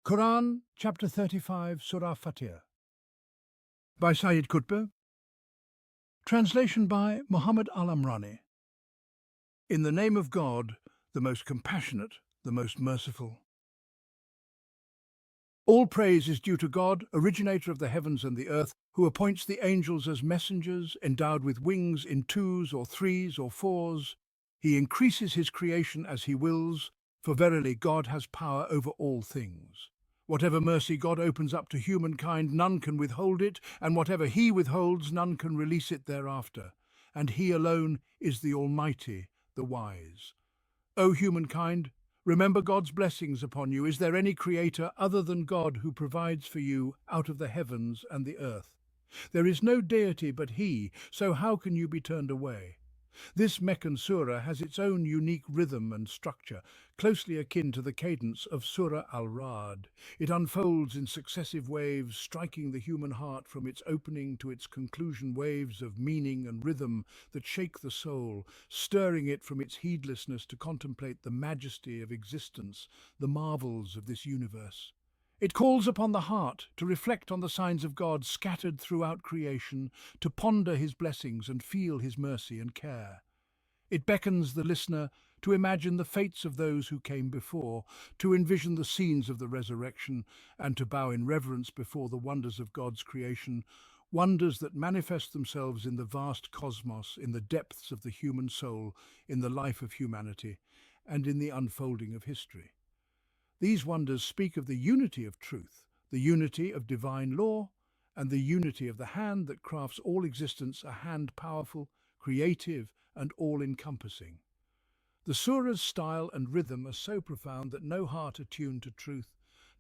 Qur'an Chapter 35, Surah Fatir, by Sayyid Qutb. Translation by Muhammad Al-Amrani. In the name of God, the most compassionate, the most merciful. All praise is due to God, originator of the heavens and the earth, who appoints the angels as messengers, endowed with wings in twos or threes or fours. He increases his creation as he wills, for verily God has power over all things. Whatever mercy God opens up to humankind, none can withhold it, and whatever he withholds, none can release it thereafter. And he alone is the Almighty, the Wise. O humankind, remember God's blessings upon you. Is there any creator other than God who provides for you out of the heavens and the earth? There is no deity but he, so how can you be turned away? This Meccan surah has its own unique rhythm and structure, closely akin to the cadence of Surah Al-Ra'd. It unfolds in successive waves, striking the human heart from its opening to its conclusion, waves of meaning and rhythm that shake the soul, stirring it from its heedlessness to contemplate the majesty of existence, the marvels of this universe. It calls upon the heart to reflect on the signs of God scattered throughout creation, to ponder his blessings and feel his mercy and care. It beckons the listener to imagine the fates of those who came before, to envision the scenes of the resurrection, and to bow in reverence before the wonders of God's creation, wonders that manifest themselves in the vast cosmos, in the depths of the human soul, in the life of humanity, and in the unfolding of history. These wonders speak of the unity of truth, the unity of divine law, and the unity of the hand that crafts all existence, a hand powerful, creative, and all-encompassing. The surah's style and rhythm are so profound that no heart attuned to truth,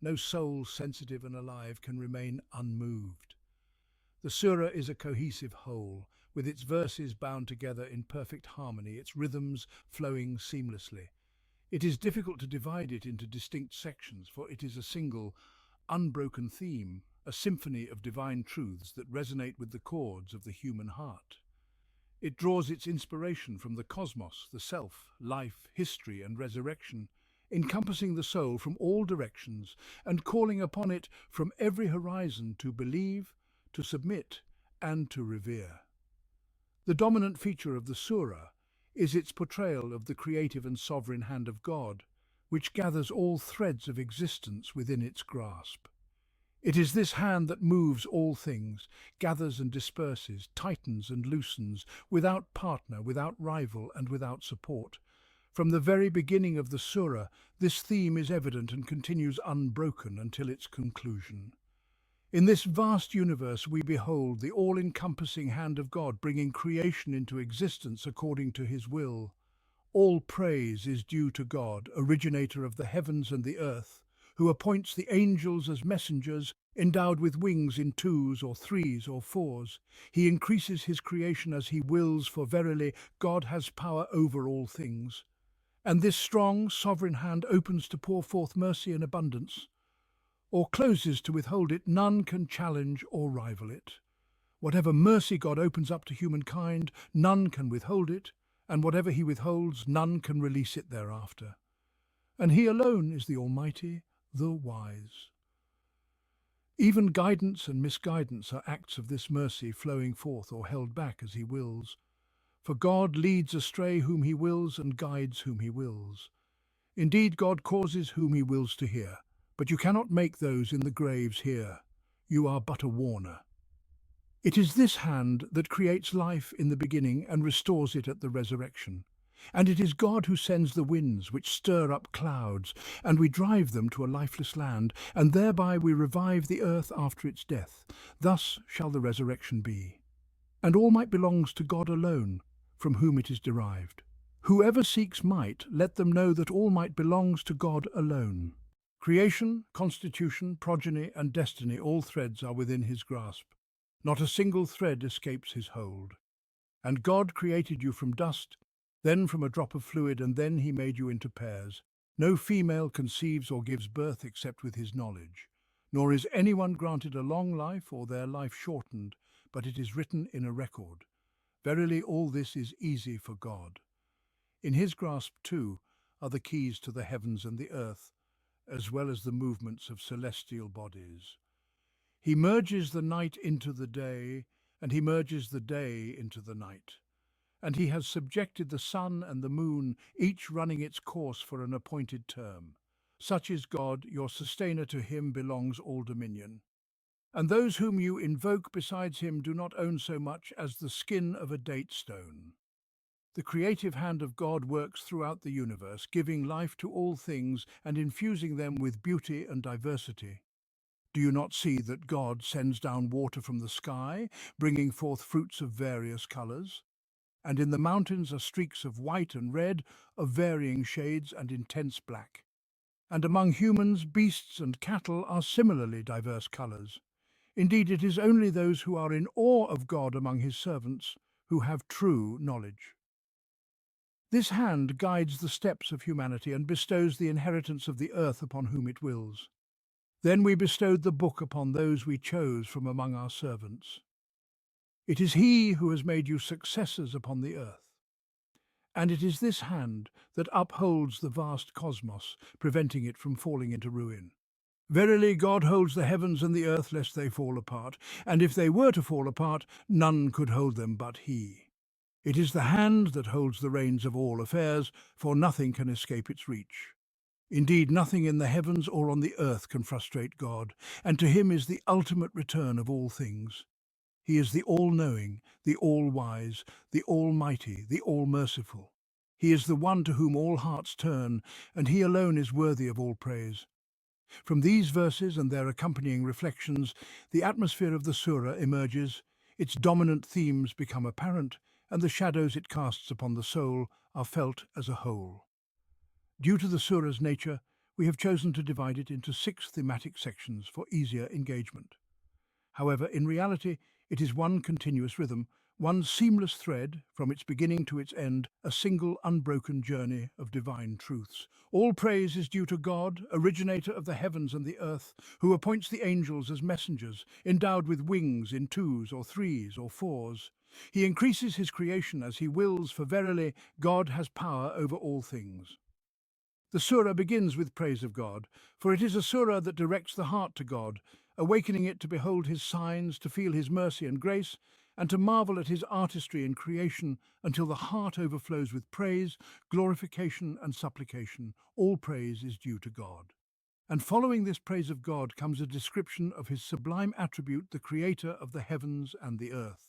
no soul sensitive and alive can remain unmoved. The surah is a cohesive whole, with its verses bound together in perfect harmony, its rhythms flowing seamlessly. It is difficult to divide it into distinct sections, for it is a single, unbroken theme, a symphony of divine truths that resonate with the chords of the human heart. It draws its inspiration from the cosmos, the self, life, history, and resurrection, encompassing the soul from all directions and calling upon it from every horizon to believe, to submit, and to revere. The dominant feature of the surah is its portrayal of the creative and sovereign hand of God, which gathers all threads of existence within its grasp. It is this hand that moves all things, gathers and disperses, tightens and loosens, without partner, without rival, and without support. From the very beginning of the surah, this theme is evident and continues unbroken until its conclusion. In this vast universe we behold the all-encompassing hand of God bringing creation into existence according to his will. All praise is due to God, originator of the heavens and the earth, who appoints the angels as messengers, endowed with wings in twos or threes or fours. He increases his creation as he wills, for verily God has power over all things. And this strong, sovereign hand opens to pour forth mercy in abundance, or closes to withhold it. None can challenge or rival it. Whatever mercy God opens up to humankind, none can withhold it, and whatever he withholds, none can release it thereafter. And he alone is the Almighty, the Wise. Even guidance and misguidance are acts of this mercy flowing forth or held back as he wills. For God leads astray whom he wills and guides whom he wills. Indeed, God causes whom he wills to hear, but you cannot make those in the graves hear. You are but a warner. It is this hand that creates life in the beginning and restores it at the resurrection. And it is God who sends the winds which stir up clouds, and we drive them to a lifeless land, and thereby we revive the earth after its death. Thus shall the resurrection be. And all might belongs to God alone, from whom it is derived. Whoever seeks might, let them know that all might belongs to God alone. Creation, constitution, progeny, and destiny, all threads are within his grasp. Not a single thread escapes his hold. And God created you from dust, then from a drop of fluid, and then he made you into pairs. No female conceives or gives birth except with his knowledge. Nor is anyone granted a long life or their life shortened, but it is written in a record. Verily all this is easy for God. In his grasp, too, are the keys to the heavens and the earth, as well as the movements of celestial bodies. He merges the night into the day, and he merges the day into the night. And he has subjected the sun and the moon, each running its course for an appointed term. Such is God, your sustainer, to him belongs all dominion. And those whom you invoke besides him do not own so much as the skin of a date stone. The creative hand of God works throughout the universe, giving life to all things and infusing them with beauty and diversity. Do you not see that God sends down water from the sky, bringing forth fruits of various colors? And in the mountains are streaks of white and red, of varying shades and intense black. And among humans, beasts and cattle are similarly diverse colors. Indeed, it is only those who are in awe of God among his servants who have true knowledge. This hand guides the steps of humanity and bestows the inheritance of the earth upon whom it wills. Then we bestowed the book upon those we chose from among our servants. It is he who has made you successors upon the earth. And it is this hand that upholds the vast cosmos, preventing it from falling into ruin. Verily, God holds the heavens and the earth lest they fall apart, and if they were to fall apart, none could hold them but he. It is the hand that holds the reins of all affairs, for nothing can escape its reach. Indeed, nothing in the heavens or on the earth can frustrate God, and to him is the ultimate return of all things. He is the all-knowing, the all-wise, the almighty, the all-merciful. He is the one to whom all hearts turn, and he alone is worthy of all praise. From these verses and their accompanying reflections, the atmosphere of the surah emerges, its dominant themes become apparent, and the shadows it casts upon the soul are felt as a whole. Due to the surah's nature, we have chosen to divide it into 6 thematic sections for easier engagement. However, in reality, it is one continuous rhythm, one seamless thread, from its beginning to its end, a single unbroken journey of divine truths. All praise is due to God, originator of the heavens and the earth, who appoints the angels as messengers, endowed with wings in 2s or 3s or 4s. He increases his creation as he wills, for verily God has power over all things. The surah begins with praise of God, for it is a surah that directs the heart to God, awakening it to behold his signs, to feel his mercy and grace, and to marvel at his artistry in creation until the heart overflows with praise, glorification and supplication. All praise is due to God. And following this praise of God comes a description of his sublime attribute, the creator of the heavens and the earth,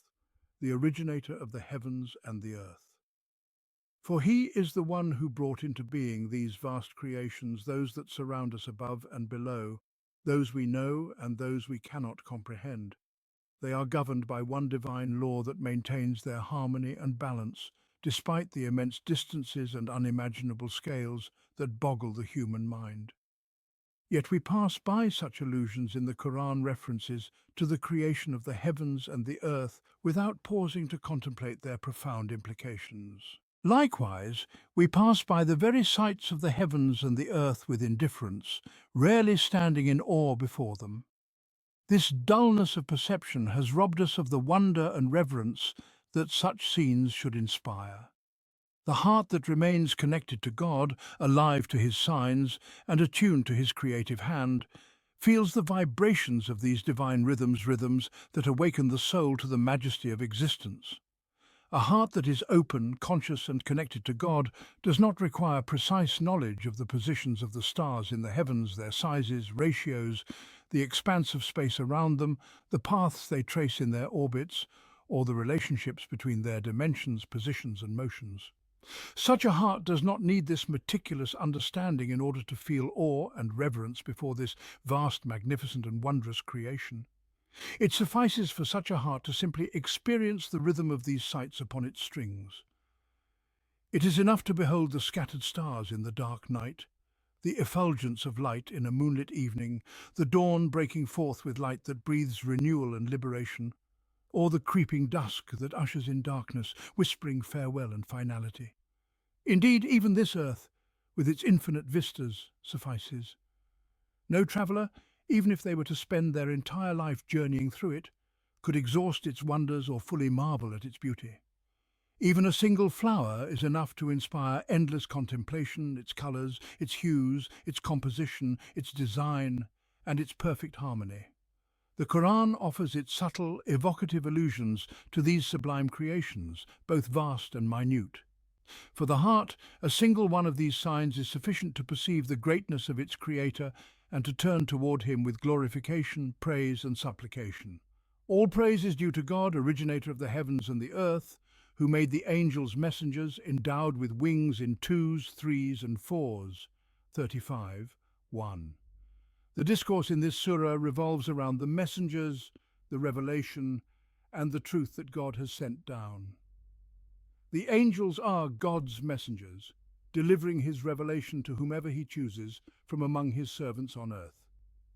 the originator of the heavens and the earth. For he is the one who brought into being these vast creations, those that surround us above and below, those we know and those we cannot comprehend. They are governed by one divine law that maintains their harmony and balance, despite the immense distances and unimaginable scales that boggle the human mind. Yet we pass by such allusions in the Qur'an references to the creation of the heavens and the earth without pausing to contemplate their profound implications. Likewise, we pass by the very sights of the heavens and the earth with indifference, rarely standing in awe before them. This dullness of perception has robbed us of the wonder and reverence that such scenes should inspire. The heart that remains connected to God, alive to his signs, and attuned to his creative hand, feels the vibrations of these divine rhythms that awaken the soul to the majesty of existence. A heart that is open, conscious and connected to God does not require precise knowledge of the positions of the stars in the heavens, their sizes, ratios, the expanse of space around them, the paths they trace in their orbits, or the relationships between their dimensions, positions and motions. Such a heart does not need this meticulous understanding in order to feel awe and reverence before this vast, magnificent and wondrous creation. It suffices for such a heart to simply experience the rhythm of these sights upon its strings. It is enough to behold the scattered stars in the dark night, the effulgence of light in a moonlit evening, the dawn breaking forth with light that breathes renewal and liberation, or the creeping dusk that ushers in darkness, whispering farewell and finality. Indeed, even this earth, with its infinite vistas, suffices. No traveller, even if they were to spend their entire life journeying through it, could exhaust its wonders or fully marvel at its beauty. Even a single flower is enough to inspire endless contemplation, its colors, its hues, its composition, its design, and its perfect harmony. The Quran offers its subtle, evocative allusions to these sublime creations, both vast and minute. For the heart, a single one of these signs is sufficient to perceive the greatness of its Creator and to turn toward Him with glorification, praise and supplication. All praise is due to God, originator of the heavens and the earth, who made the angels messengers endowed with wings in twos, threes and fours. 35:1. The discourse in this surah revolves around the messengers, the revelation, and the truth that God has sent down. The angels are God's messengers, delivering his revelation to whomever he chooses from among his servants on earth.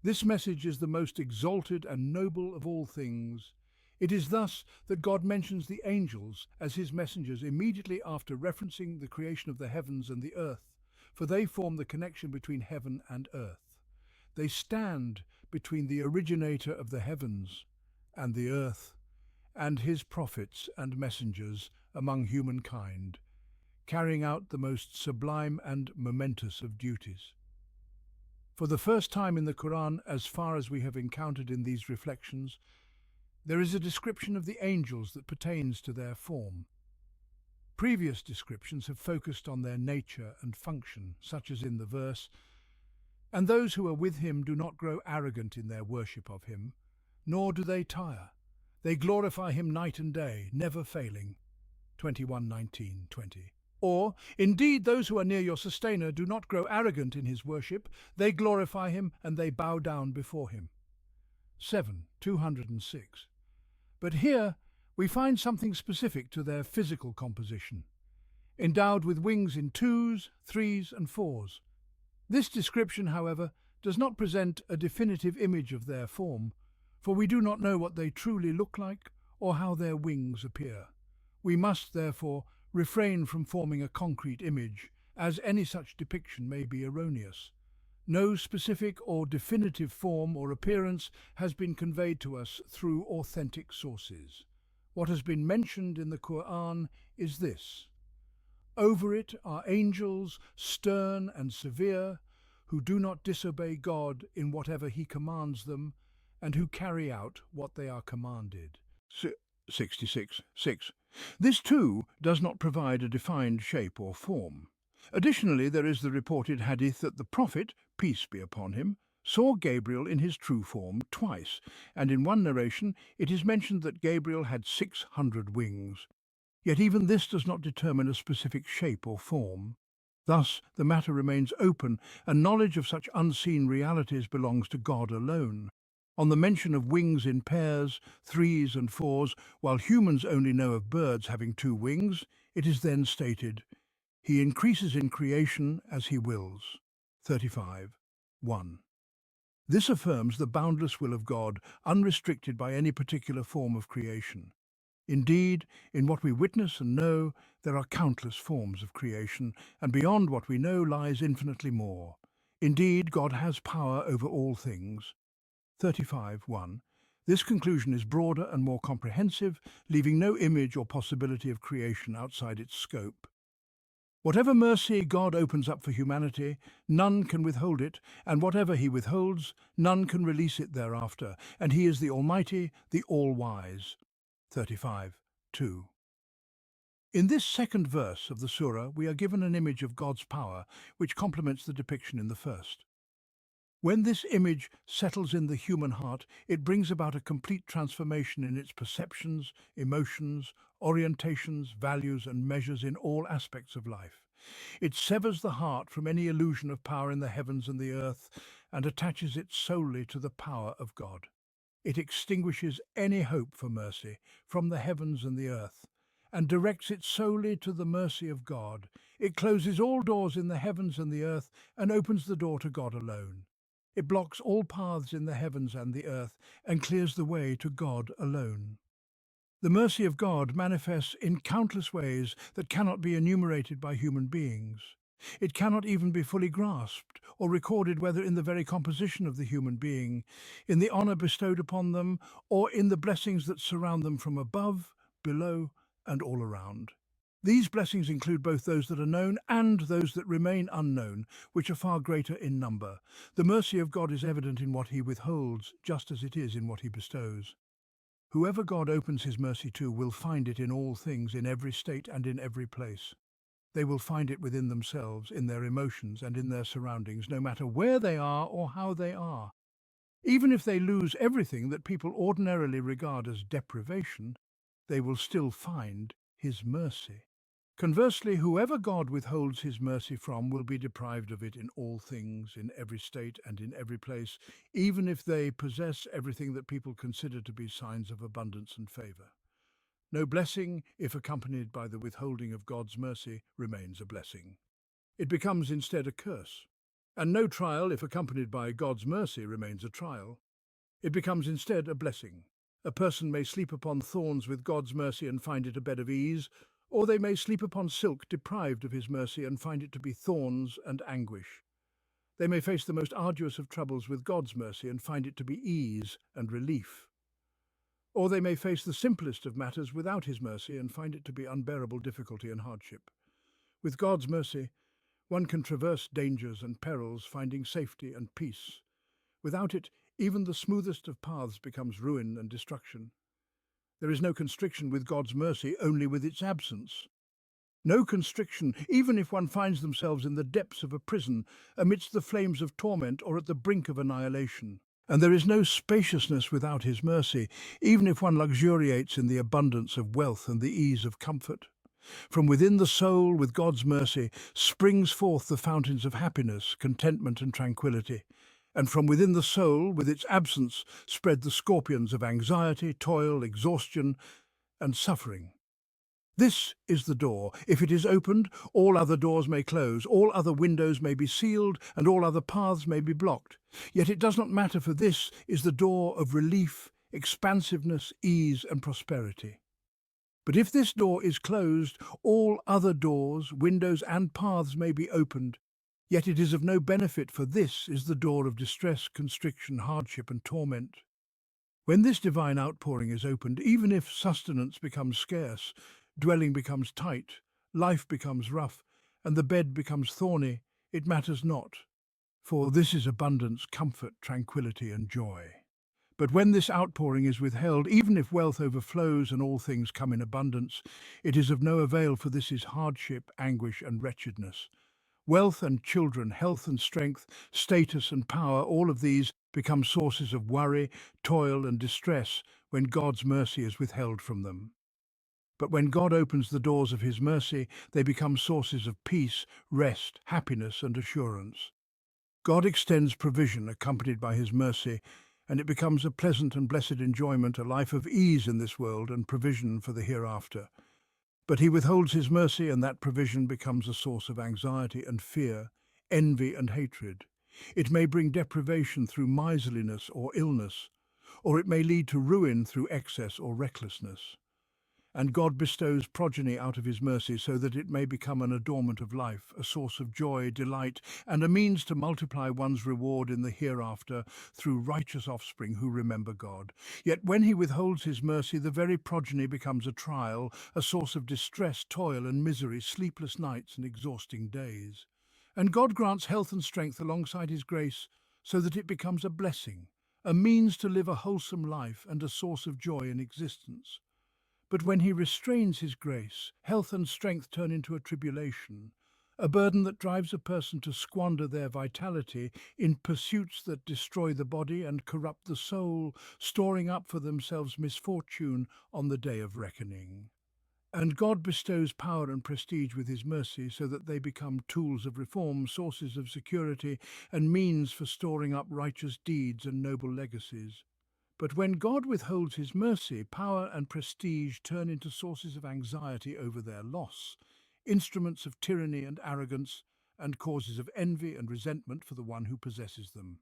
This message is the most exalted and noble of all things. It is thus that God mentions the angels as his messengers immediately after referencing the creation of the heavens and the earth, for they form the connection between heaven and earth. They stand between the originator of the heavens and the earth and his prophets and messengers among humankind, carrying out the most sublime and momentous of duties. For the first time in the Quran, as far as we have encountered in these reflections, there is a description of the angels that pertains to their form. Previous descriptions have focused on their nature and function, such as in the verse, "And those who are with him do not grow arrogant in their worship of him, nor do they tire. They glorify him night and day, never failing." 21:19-20. Or, "Indeed, those who are near your sustainer do not grow arrogant in his worship. They glorify him and they bow down before him." 7:206. But here we find something specific to their physical composition, endowed with wings in twos, threes and fours. This description, however, does not present a definitive image of their form, for we do not know what they truly look like or how their wings appear. We must, therefore, refrain from forming a concrete image, as any such depiction may be erroneous. No specific or definitive form or appearance has been conveyed to us through authentic sources. What has been mentioned in the Qur'an is this: over it are angels, stern and severe, who do not disobey God in whatever he commands them, and who carry out what they are commanded. 66:6. This too does not provide a defined shape or form. Additionally, there is the reported hadith that the Prophet, peace be upon him, saw Gabriel in his true form twice, and in one narration it is mentioned that Gabriel had 600 wings. Yet even this does not determine a specific shape or form. Thus, the matter remains open, and knowledge of such unseen realities belongs to God alone. On the mention of wings in pairs, threes and fours, while humans only know of birds having two wings, it is then stated, "He increases in creation as he wills." 35:1. This affirms the boundless will of God, unrestricted by any particular form of creation. Indeed, in what we witness and know, there are countless forms of creation, and beyond what we know lies infinitely more. Indeed, God has power over all things. 35:1. This conclusion is broader and more comprehensive, leaving no image or possibility of creation outside its scope. Whatever mercy God opens up for humanity, none can withhold it, and whatever he withholds, none can release it thereafter, and he is the Almighty, the All-Wise. 35:2. In this second verse of the surah, we are given an image of God's power, which complements the depiction in the first. When this image settles in the human heart, it brings about a complete transformation in its perceptions, emotions, orientations, values, and measures in all aspects of life. It severs the heart from any illusion of power in the heavens and the earth and attaches it solely to the power of God. It extinguishes any hope for mercy from the heavens and the earth and directs it solely to the mercy of God. It closes all doors in the heavens and the earth and opens the door to God alone. It blocks all paths in the heavens and the earth and clears the way to God alone. The mercy of God manifests in countless ways that cannot be enumerated by human beings. It cannot even be fully grasped or recorded, whether in the very composition of the human being, in the honor bestowed upon them, or in the blessings that surround them from above, below, and all around. These blessings include both those that are known and those that remain unknown, which are far greater in number. The mercy of God is evident in what he withholds, just as it is in what he bestows. Whoever God opens his mercy to will find it in all things, in every state and in every place. They will find it within themselves, in their emotions and in their surroundings, no matter where they are or how they are. Even if they lose everything that people ordinarily regard as deprivation, they will still find his mercy. Conversely, whoever God withholds his mercy from will be deprived of it in all things, in every state and in every place, even if they possess everything that people consider to be signs of abundance and favor. No blessing, if accompanied by the withholding of God's mercy, remains a blessing. It becomes instead a curse. And no trial, if accompanied by God's mercy, remains a trial. It becomes instead a blessing. A person may sleep upon thorns with God's mercy and find it a bed of ease, or they may sleep upon silk deprived of his mercy and find it to be thorns and anguish. They may face the most arduous of troubles with God's mercy and find it to be ease and relief. Or they may face the simplest of matters without his mercy and find it to be unbearable difficulty and hardship. With God's mercy, one can traverse dangers and perils, finding safety and peace. Without it, even the smoothest of paths becomes ruin and destruction. There is no constriction with God's mercy, only with its absence. No constriction, even if one finds themselves in the depths of a prison, amidst the flames of torment or at the brink of annihilation. And there is no spaciousness without his mercy, even if one luxuriates in the abundance of wealth and the ease of comfort. From within the soul, with God's mercy, springs forth the fountains of happiness, contentment and tranquility. And from within the soul, with its absence, spread the scorpions of anxiety, toil, exhaustion, and suffering. This is the door. If it is opened, all other doors may close, all other windows may be sealed, and all other paths may be blocked. Yet it does not matter, for this is the door of relief, expansiveness, ease, and prosperity. But if this door is closed, all other doors, windows, and paths may be opened. Yet it is of no benefit, for this is the door of distress, constriction, hardship, and torment. When this divine outpouring is opened, even if sustenance becomes scarce, dwelling becomes tight, life becomes rough, and the bed becomes thorny, it matters not, for this is abundance, comfort, tranquility, and joy. But when this outpouring is withheld, even if wealth overflows and all things come in abundance, it is of no avail, for this is hardship, anguish, and wretchedness. Wealth and children, health and strength, status and power, all of these become sources of worry, toil, and distress when God's mercy is withheld from them. But when God opens the doors of his mercy, they become sources of peace, rest, happiness, and assurance. God extends provision accompanied by his mercy, and it becomes a pleasant and blessed enjoyment, a life of ease in this world and provision for the hereafter. But he withholds his mercy, and that provision becomes a source of anxiety and fear, envy and hatred. It may bring deprivation through miserliness or illness, or it may lead to ruin through excess or recklessness. And God bestows progeny out of his mercy so that it may become an adornment of life, a source of joy, delight, and a means to multiply one's reward in the hereafter through righteous offspring who remember God. Yet when he withholds his mercy, the very progeny becomes a trial, a source of distress, toil, and misery, sleepless nights and exhausting days. And God grants health and strength alongside his grace so that it becomes a blessing, a means to live a wholesome life and a source of joy in existence. But when he restrains his grace, health and strength turn into a tribulation, a burden that drives a person to squander their vitality in pursuits that destroy the body and corrupt the soul, storing up for themselves misfortune on the day of reckoning. And God bestows power and prestige with his mercy so that they become tools of reform, sources of security, and means for storing up righteous deeds and noble legacies. But when God withholds his mercy, power and prestige turn into sources of anxiety over their loss, instruments of tyranny and arrogance, and causes of envy and resentment for the one who possesses them.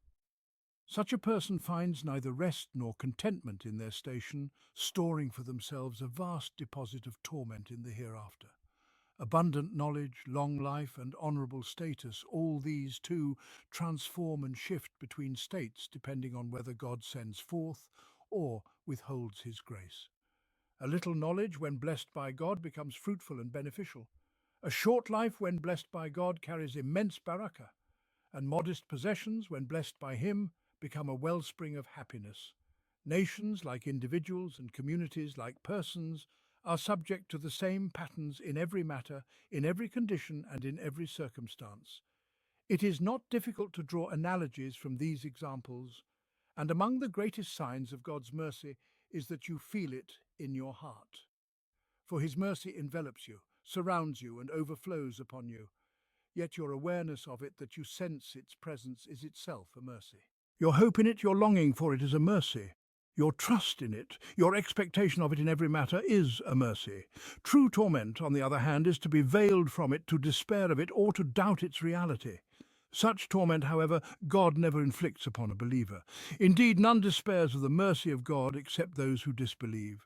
Such a person finds neither rest nor contentment in their station, storing for themselves a vast deposit of torment in the hereafter. Abundant knowledge, long life, and honourable status, all these too transform and shift between states depending on whether God sends forth or withholds his grace. A little knowledge, when blessed by God, becomes fruitful and beneficial. A short life, when blessed by God, carries immense barakah, and modest possessions, when blessed by Him, become a wellspring of happiness. Nations, like individuals, and communities, like persons, are subject to the same patterns in every matter, in every condition, and in every circumstance. It is not difficult to draw analogies from these examples, and among the greatest signs of God's mercy is that you feel it in your heart. For His mercy envelops you, surrounds you, and overflows upon you. Yet your awareness of it, that you sense its presence, is itself a mercy. Your hope in it, your longing for it, is a mercy. Your trust in it, your expectation of it in every matter, is a mercy. True torment, on the other hand, is to be veiled from it, to despair of it, or to doubt its reality. Such torment, however, God never inflicts upon a believer. Indeed, none despairs of the mercy of God except those who disbelieve.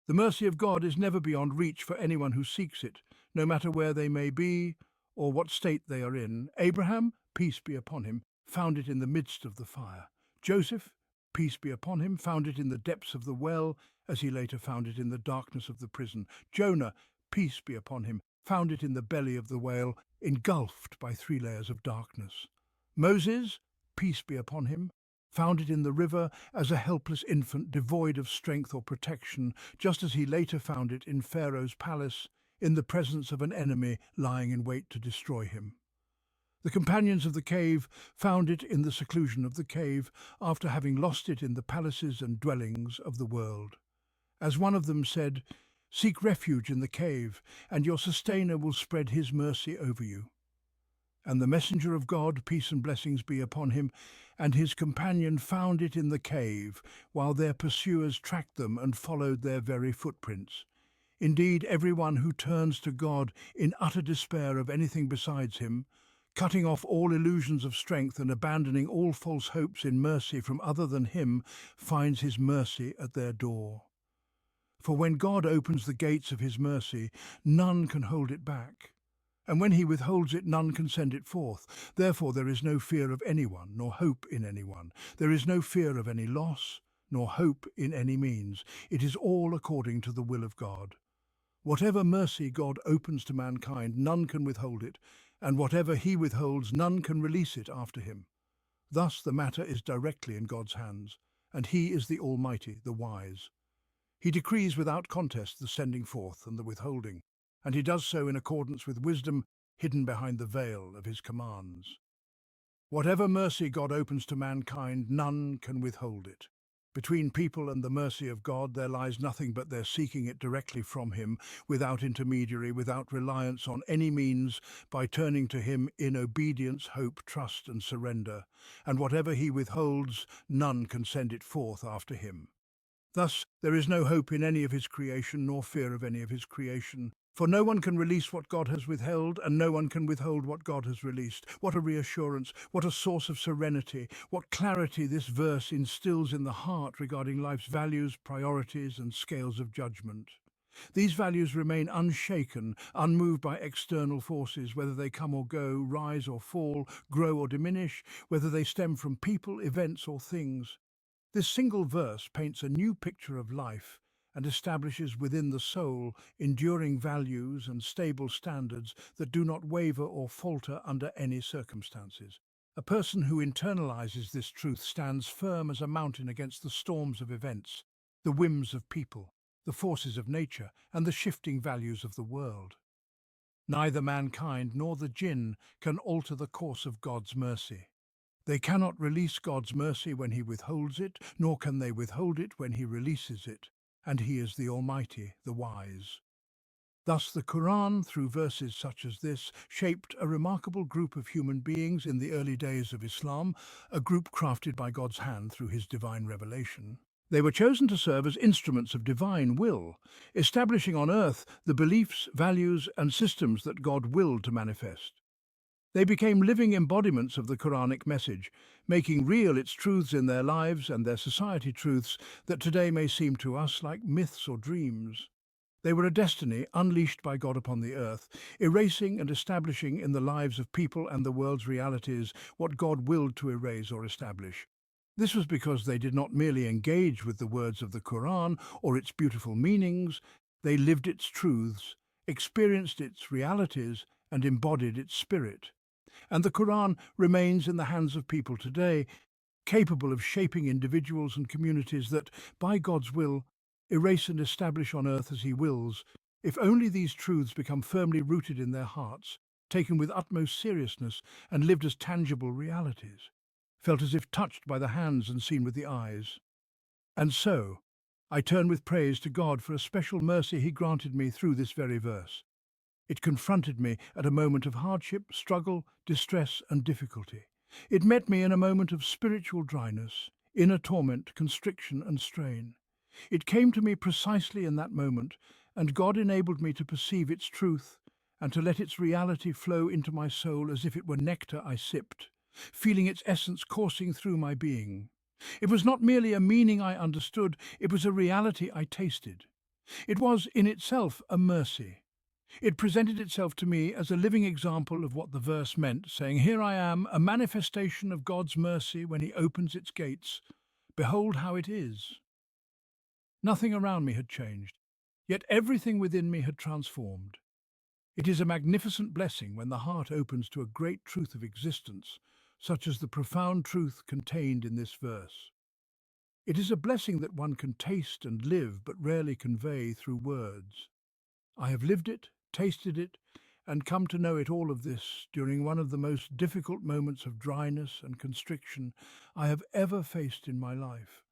The mercy of God is never beyond reach for anyone who seeks it, no matter where they may be or what state they are in. Abraham, peace be upon him, found it in the midst of the fire. Joseph, peace be upon him, found it in the depths of the well, as he later found it in the darkness of the prison. Jonah, peace be upon him, found it in the belly of the whale, engulfed by 3 layers of darkness. Moses, peace be upon him, found it in the river as a helpless infant devoid of strength or protection, just as he later found it in Pharaoh's palace, in the presence of an enemy lying in wait to destroy him. The companions of the cave found it in the seclusion of the cave, after having lost it in the palaces and dwellings of the world. As one of them said, "Seek refuge in the cave, and your sustainer will spread his mercy over you." And the messenger of God, peace and blessings be upon him, and his companion found it in the cave, while their pursuers tracked them and followed their very footprints. Indeed, everyone who turns to God in utter despair of anything besides Him, cutting off all illusions of strength and abandoning all false hopes in mercy from other than Him, finds His mercy at their door. For when God opens the gates of His mercy, none can hold it back. And when He withholds it, none can send it forth. Therefore there is no fear of anyone, nor hope in anyone. There is no fear of any loss, nor hope in any means. It is all according to the will of God. Whatever mercy God opens to mankind, none can withhold it, and whatever He withholds, none can release it after Him. Thus the matter is directly in God's hands, and He is the Almighty, the Wise. He decrees without contest the sending forth and the withholding, and He does so in accordance with wisdom hidden behind the veil of His commands. Whatever mercy God opens to mankind, none can withhold it. Between people and the mercy of God there lies nothing but their seeking it directly from Him, without intermediary, without reliance on any means, by turning to Him in obedience, hope, trust and surrender. And whatever He withholds, none can send it forth after Him. Thus there is no hope in any of His creation, nor fear of any of His creation. For no one can release what God has withheld, and no one can withhold what God has released. What a reassurance, what a source of serenity, what clarity this verse instills in the heart regarding life's values, priorities, and scales of judgment. These values remain unshaken, unmoved by external forces, whether they come or go, rise or fall, grow or diminish, whether they stem from people, events, or things. This single verse paints a new picture of life and establishes within the soul enduring values and stable standards that do not waver or falter under any circumstances. A person who internalizes this truth stands firm as a mountain against the storms of events, the whims of people, the forces of nature, and the shifting values of the world. Neither mankind nor the jinn can alter the course of God's mercy. They cannot release God's mercy when He withholds it, nor can they withhold it when He releases it. And He is the Almighty, the Wise. Thus the Qur'an, through verses such as this, shaped a remarkable group of human beings in the early days of Islam, a group crafted by God's hand through His divine revelation. They were chosen to serve as instruments of divine will, establishing on earth the beliefs, values, and systems that God willed to manifest. They became living embodiments of the Quranic message, making real its truths in their lives and their society, truths that today may seem to us like myths or dreams. They were a destiny unleashed by God upon the earth, erasing and establishing in the lives of people and the world's realities what God willed to erase or establish. This was because they did not merely engage with the words of the Qur'an or its beautiful meanings, they lived its truths, experienced its realities, and embodied its spirit. And the Qur'an remains in the hands of people today, capable of shaping individuals and communities that, by God's will, erase and establish on earth as He wills, if only these truths become firmly rooted in their hearts, taken with utmost seriousness, and lived as tangible realities, felt as if touched by the hands and seen with the eyes. And so, I turn with praise to God for a special mercy He granted me through this very verse. It confronted me at a moment of hardship, struggle, distress, and difficulty. It met me in a moment of spiritual dryness, inner torment, constriction, and strain. It came to me precisely in that moment, and God enabled me to perceive its truth and to let its reality flow into my soul as if it were nectar I sipped, feeling its essence coursing through my being. It was not merely a meaning I understood, it was a reality I tasted. It was, in itself, a mercy. It presented itself to me as a living example of what the verse meant, saying, "Here I am, a manifestation of God's mercy when He opens its gates. Behold how it is." Nothing around me had changed, yet everything within me had transformed. It is a magnificent blessing when the heart opens to a great truth of existence, such as the profound truth contained in this verse. It is a blessing that one can taste and live but rarely convey through words. I have lived it, tasted it, and come to know it all of this during one of the most difficult moments of dryness and constriction I have ever faced in my life.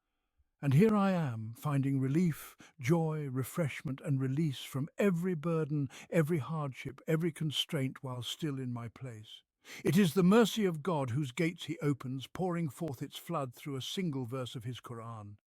And here I am, finding relief, joy, refreshment, and release from every burden, every hardship, every constraint while still in my place. It is the mercy of God whose gates He opens, pouring forth its flood through a single verse of His Qur'an.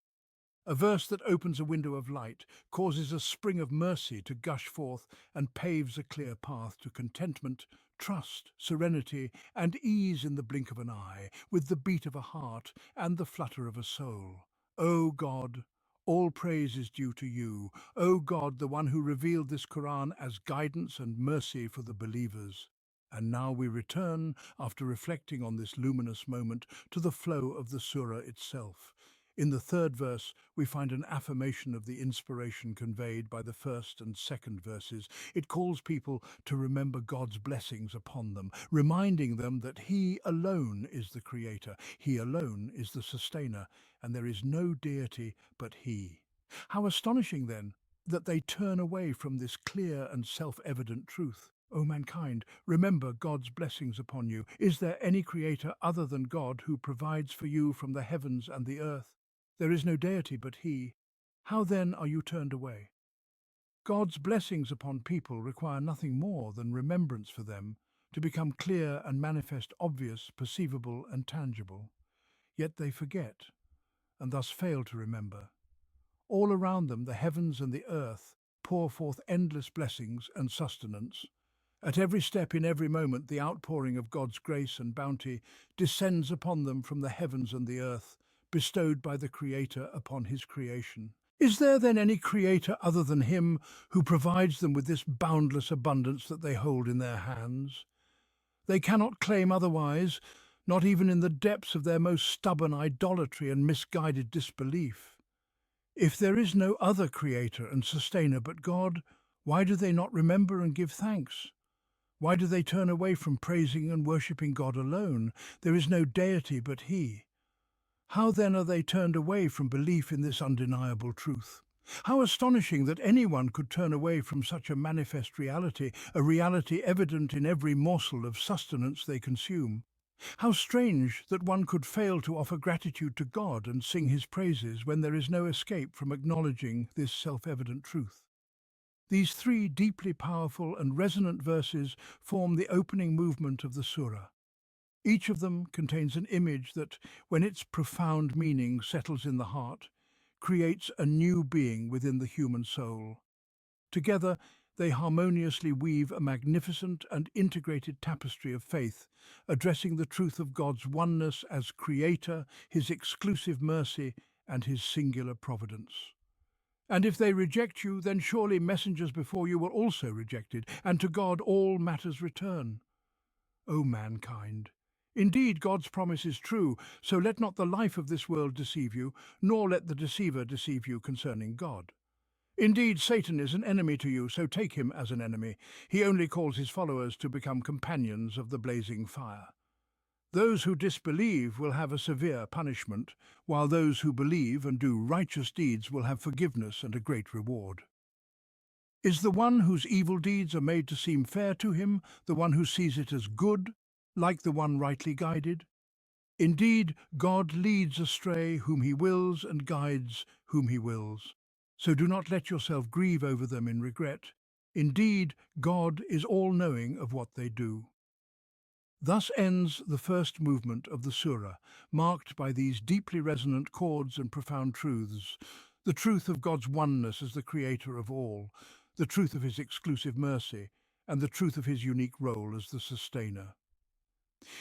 A verse that opens a window of light, causes a spring of mercy to gush forth, and paves a clear path to contentment, trust, serenity, and ease in the blink of an eye, with the beat of a heart and the flutter of a soul. O God, all praise is due to You. O God, the one who revealed this Quran as guidance and mercy for the believers. And now we return, after reflecting on this luminous moment, to the flow of the surah itself. In the third verse, we find an affirmation of the inspiration conveyed by the first and second verses. It calls people to remember God's blessings upon them, reminding them that He alone is the Creator, He alone is the Sustainer, and there is no deity but He. How astonishing, then, that they turn away from this clear and self-evident truth. O mankind, remember God's blessings upon you. Is there any creator other than God who provides for you from the heavens and the earth? There is no deity but He. How then are you turned away? God's blessings upon people require nothing more than remembrance for them to become clear and manifest, obvious, perceivable and tangible. Yet they forget, and thus fail to remember. All around them the heavens and the earth pour forth endless blessings and sustenance. At every step, in every moment, the outpouring of God's grace and bounty descends upon them from the heavens and the earth, bestowed by the Creator upon His creation. Is there then any Creator other than Him who provides them with this boundless abundance that they hold in their hands? They cannot claim otherwise, not even in the depths of their most stubborn idolatry and misguided disbelief. If there is no other Creator and Sustainer but God, why do they not remember and give thanks? Why do they turn away from praising and worshipping God alone? There is no deity but He. How then are they turned away from belief in this undeniable truth? How astonishing that anyone could turn away from such a manifest reality, a reality evident in every morsel of sustenance they consume. How strange that one could fail to offer gratitude to God and sing His praises when there is no escape from acknowledging this self-evident truth. These three deeply powerful and resonant verses form the opening movement of the surah. Each of them contains an image that, when its profound meaning settles in the heart, creates a new being within the human soul. Together, they harmoniously weave a magnificent and integrated tapestry of faith, addressing the truth of God's oneness as Creator, His exclusive mercy, and His singular providence. And if they reject you, then surely messengers before you were also rejected, and to God all matters return. O mankind, Indeed, God's promise is true, so let not the life of this world deceive you, nor let the deceiver deceive you concerning God. Indeed, Satan is an enemy to you, so take him as an enemy. He only calls his followers to become companions of the blazing fire. Those who disbelieve will have a severe punishment, while those who believe and do righteous deeds will have forgiveness and a great reward. Is the one whose evil deeds are made to seem fair to him, the one who sees it as good, like the one rightly guided? Indeed, God leads astray whom he wills and guides whom he wills. So do not let yourself grieve over them in regret. Indeed, God is all-knowing of what they do. Thus ends the first movement of the Surah, marked by these deeply resonant chords and profound truths: the truth of God's oneness as the creator of all, the truth of his exclusive mercy, and the truth of his unique role as the sustainer.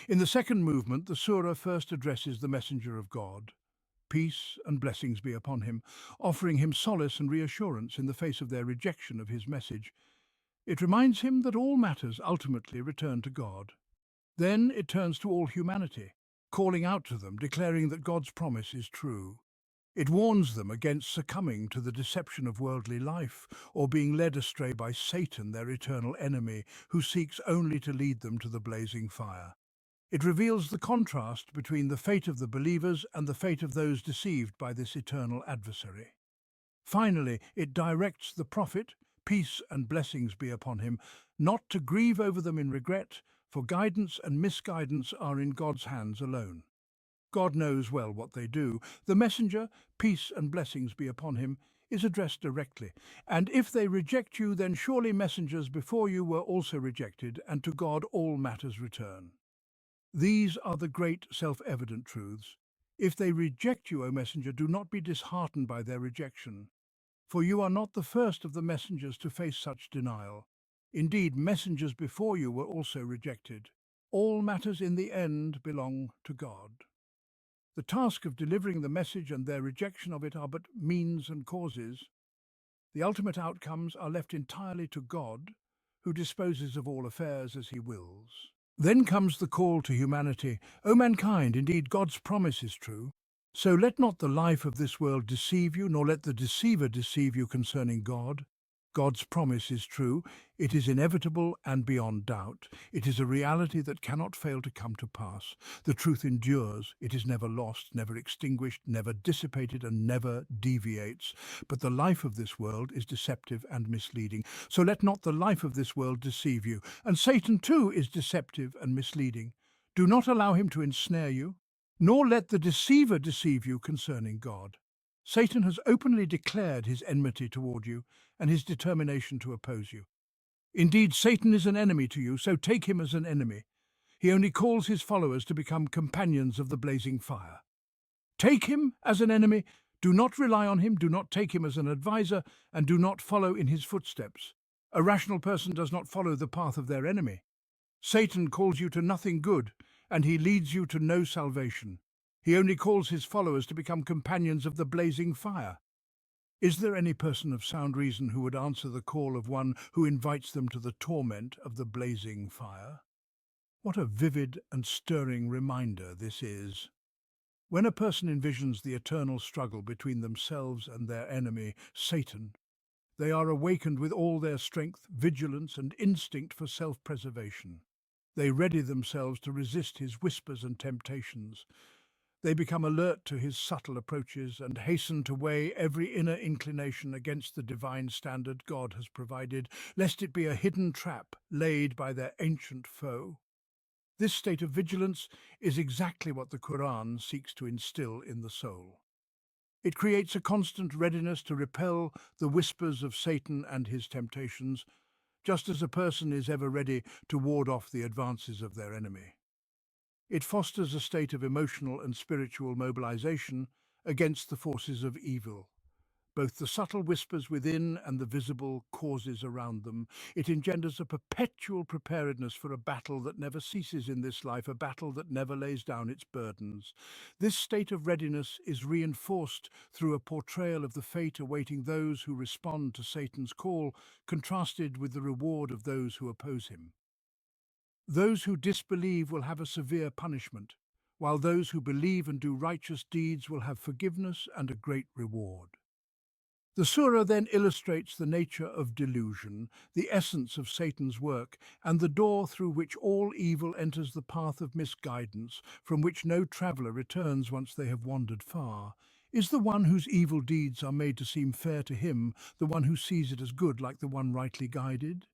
In the second movement, the Surah first addresses the Messenger of God, peace and blessings be upon him, offering him solace and reassurance in the face of their rejection of his message. It reminds him that all matters ultimately return to God. Then it turns to all humanity, calling out to them, declaring that God's promise is true. It warns them against succumbing to the deception of worldly life or being led astray by Satan, their eternal enemy, who seeks only to lead them to the blazing fire. It reveals the contrast between the fate of the believers and the fate of those deceived by this eternal adversary. Finally, it directs the prophet, peace and blessings be upon him, not to grieve over them in regret, for guidance and misguidance are in God's hands alone. God knows well what they do. The messenger, peace and blessings be upon him, is addressed directly. And if they reject you, then surely messengers before you were also rejected, and to God all matters return. These are the great self-evident truths. If they reject you, O messenger, do not be disheartened by their rejection, for you are not the first of the messengers to face such denial. Indeed, messengers before you were also rejected. All matters in the end belong to God. The task of delivering the message and their rejection of it are but means and causes. The ultimate outcomes are left entirely to God, who disposes of all affairs as he wills. Then comes the call to humanity. O mankind, indeed God's promise is true. So let not the life of this world deceive you, nor let the deceiver deceive you concerning God. God's promise is true. It is inevitable and beyond doubt. It is a reality that cannot fail to come to pass. The truth endures. It is never lost, never extinguished, never dissipated, and never deviates. But the life of this world is deceptive and misleading. So let not the life of this world deceive you. And Satan too is deceptive and misleading. Do not allow him to ensnare you, nor let the deceiver deceive you concerning God. Satan has openly declared his enmity toward you and his determination to oppose you. Indeed, Satan is an enemy to you, so take him as an enemy. He only calls his followers to become companions of the blazing fire. Take him as an enemy. Do not rely on him, do not take him as an advisor, and do not follow in his footsteps. A rational person does not follow the path of their enemy. Satan calls you to nothing good, and he leads you to no salvation. He only calls his followers to become companions of the blazing fire. Is there any person of sound reason who would answer the call of one who invites them to the torment of the blazing fire? What a vivid and stirring reminder this is. When a person envisions the eternal struggle between themselves and their enemy, Satan, they are awakened with all their strength, vigilance, and instinct for self-preservation. They ready themselves to resist his whispers and temptations. They become alert to his subtle approaches and hasten to weigh every inner inclination against the divine standard God has provided, lest it be a hidden trap laid by their ancient foe. This state of vigilance is exactly what the Qur'an seeks to instill in the soul. It creates a constant readiness to repel the whispers of Satan and his temptations, just as a person is ever ready to ward off the advances of their enemy. It fosters a state of emotional and spiritual mobilization against the forces of evil, both the subtle whispers within and the visible causes around them. It engenders a perpetual preparedness for a battle that never ceases in this life, a battle that never lays down its burdens. This state of readiness is reinforced through a portrayal of the fate awaiting those who respond to Satan's call, contrasted with the reward of those who oppose him. Those who disbelieve will have a severe punishment, while those who believe and do righteous deeds will have forgiveness and a great reward. The surah then illustrates the nature of delusion, the essence of Satan's work, and the door through which all evil enters the path of misguidance, from which no traveller returns once they have wandered far. Is the one whose evil deeds are made to seem fair to him, the one who sees it as good like the one rightly guided?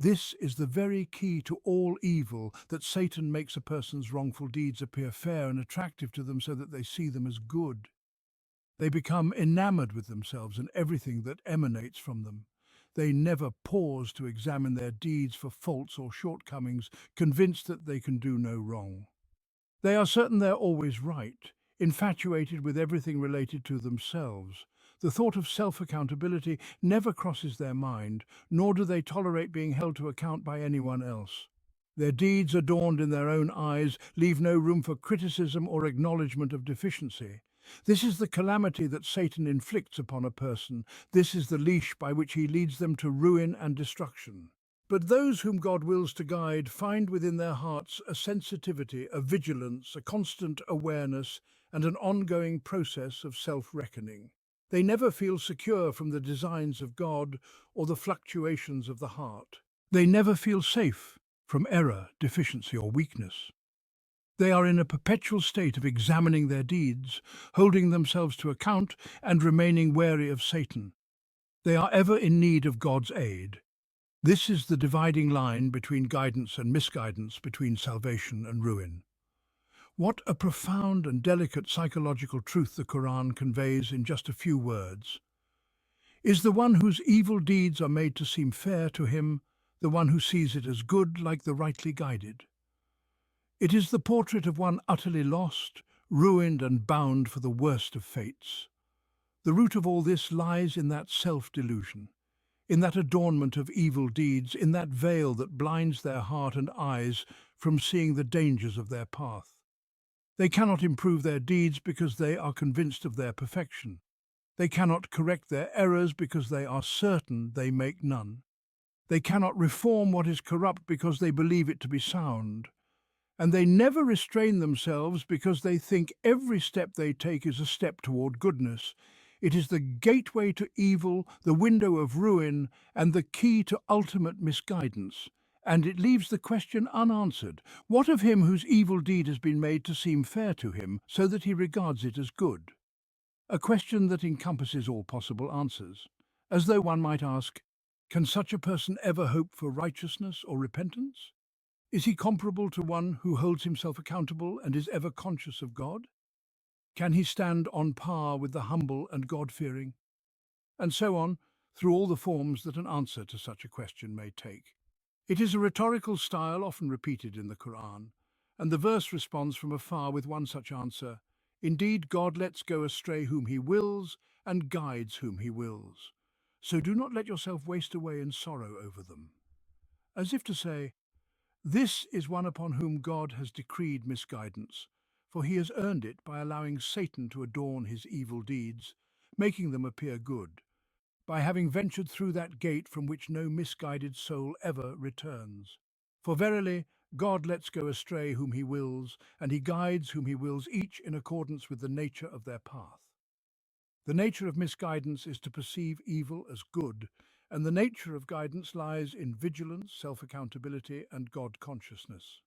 This is the very key to all evil, that Satan makes a person's wrongful deeds appear fair and attractive to them so that they see them as good. They become enamored with themselves and everything that emanates from them. They never pause to examine their deeds for faults or shortcomings, convinced that they can do no wrong. They are certain they're always right, infatuated with everything related to themselves. The thought of self-accountability never crosses their mind, nor do they tolerate being held to account by anyone else. Their deeds, adorned in their own eyes, leave no room for criticism or acknowledgement of deficiency. This is the calamity that Satan inflicts upon a person. This is the leash by which he leads them to ruin and destruction. But those whom God wills to guide find within their hearts a sensitivity, a vigilance, a constant awareness, and an ongoing process of self-reckoning. They never feel secure from the designs of God or the fluctuations of the heart. They never feel safe from error, deficiency, or weakness. They are in a perpetual state of examining their deeds, holding themselves to account, and remaining wary of Satan. They are ever in need of God's aid. This is the dividing line between guidance and misguidance, between salvation and ruin. What a profound and delicate psychological truth the Qur'an conveys in just a few words. Is the one whose evil deeds are made to seem fair to him, the one who sees it as good like the rightly guided? It is the portrait of one utterly lost, ruined and bound for the worst of fates. The root of all this lies in that self-delusion, in that adornment of evil deeds, in that veil that blinds their heart and eyes from seeing the dangers of their path. They cannot improve their deeds because they are convinced of their perfection. They cannot correct their errors because they are certain they make none. They cannot reform what is corrupt because they believe it to be sound. And they never restrain themselves because they think every step they take is a step toward goodness. It is the gateway to evil, the window of ruin, and the key to ultimate misguidance. And it leaves the question unanswered. What of him whose evil deed has been made to seem fair to him, so that he regards it as good? A question that encompasses all possible answers. As though one might ask, can such a person ever hope for righteousness or repentance? Is he comparable to one who holds himself accountable and is ever conscious of God? Can he stand on par with the humble and God-fearing? And so on, through all the forms that an answer to such a question may take. It is a rhetorical style often repeated in the Qur'an, and the verse responds from afar with one such answer: Indeed, God lets go astray whom he wills and guides whom he wills. So do not let yourself waste away in sorrow over them. As if to say, this is one upon whom God has decreed misguidance, for he has earned it by allowing Satan to adorn his evil deeds, making them appear good, by having ventured through that gate from which no misguided soul ever returns. For verily, God lets go astray whom he wills, and he guides whom he wills, each in accordance with the nature of their path. The nature of misguidance is to perceive evil as good, and the nature of guidance lies in vigilance, self-accountability, and God-consciousness.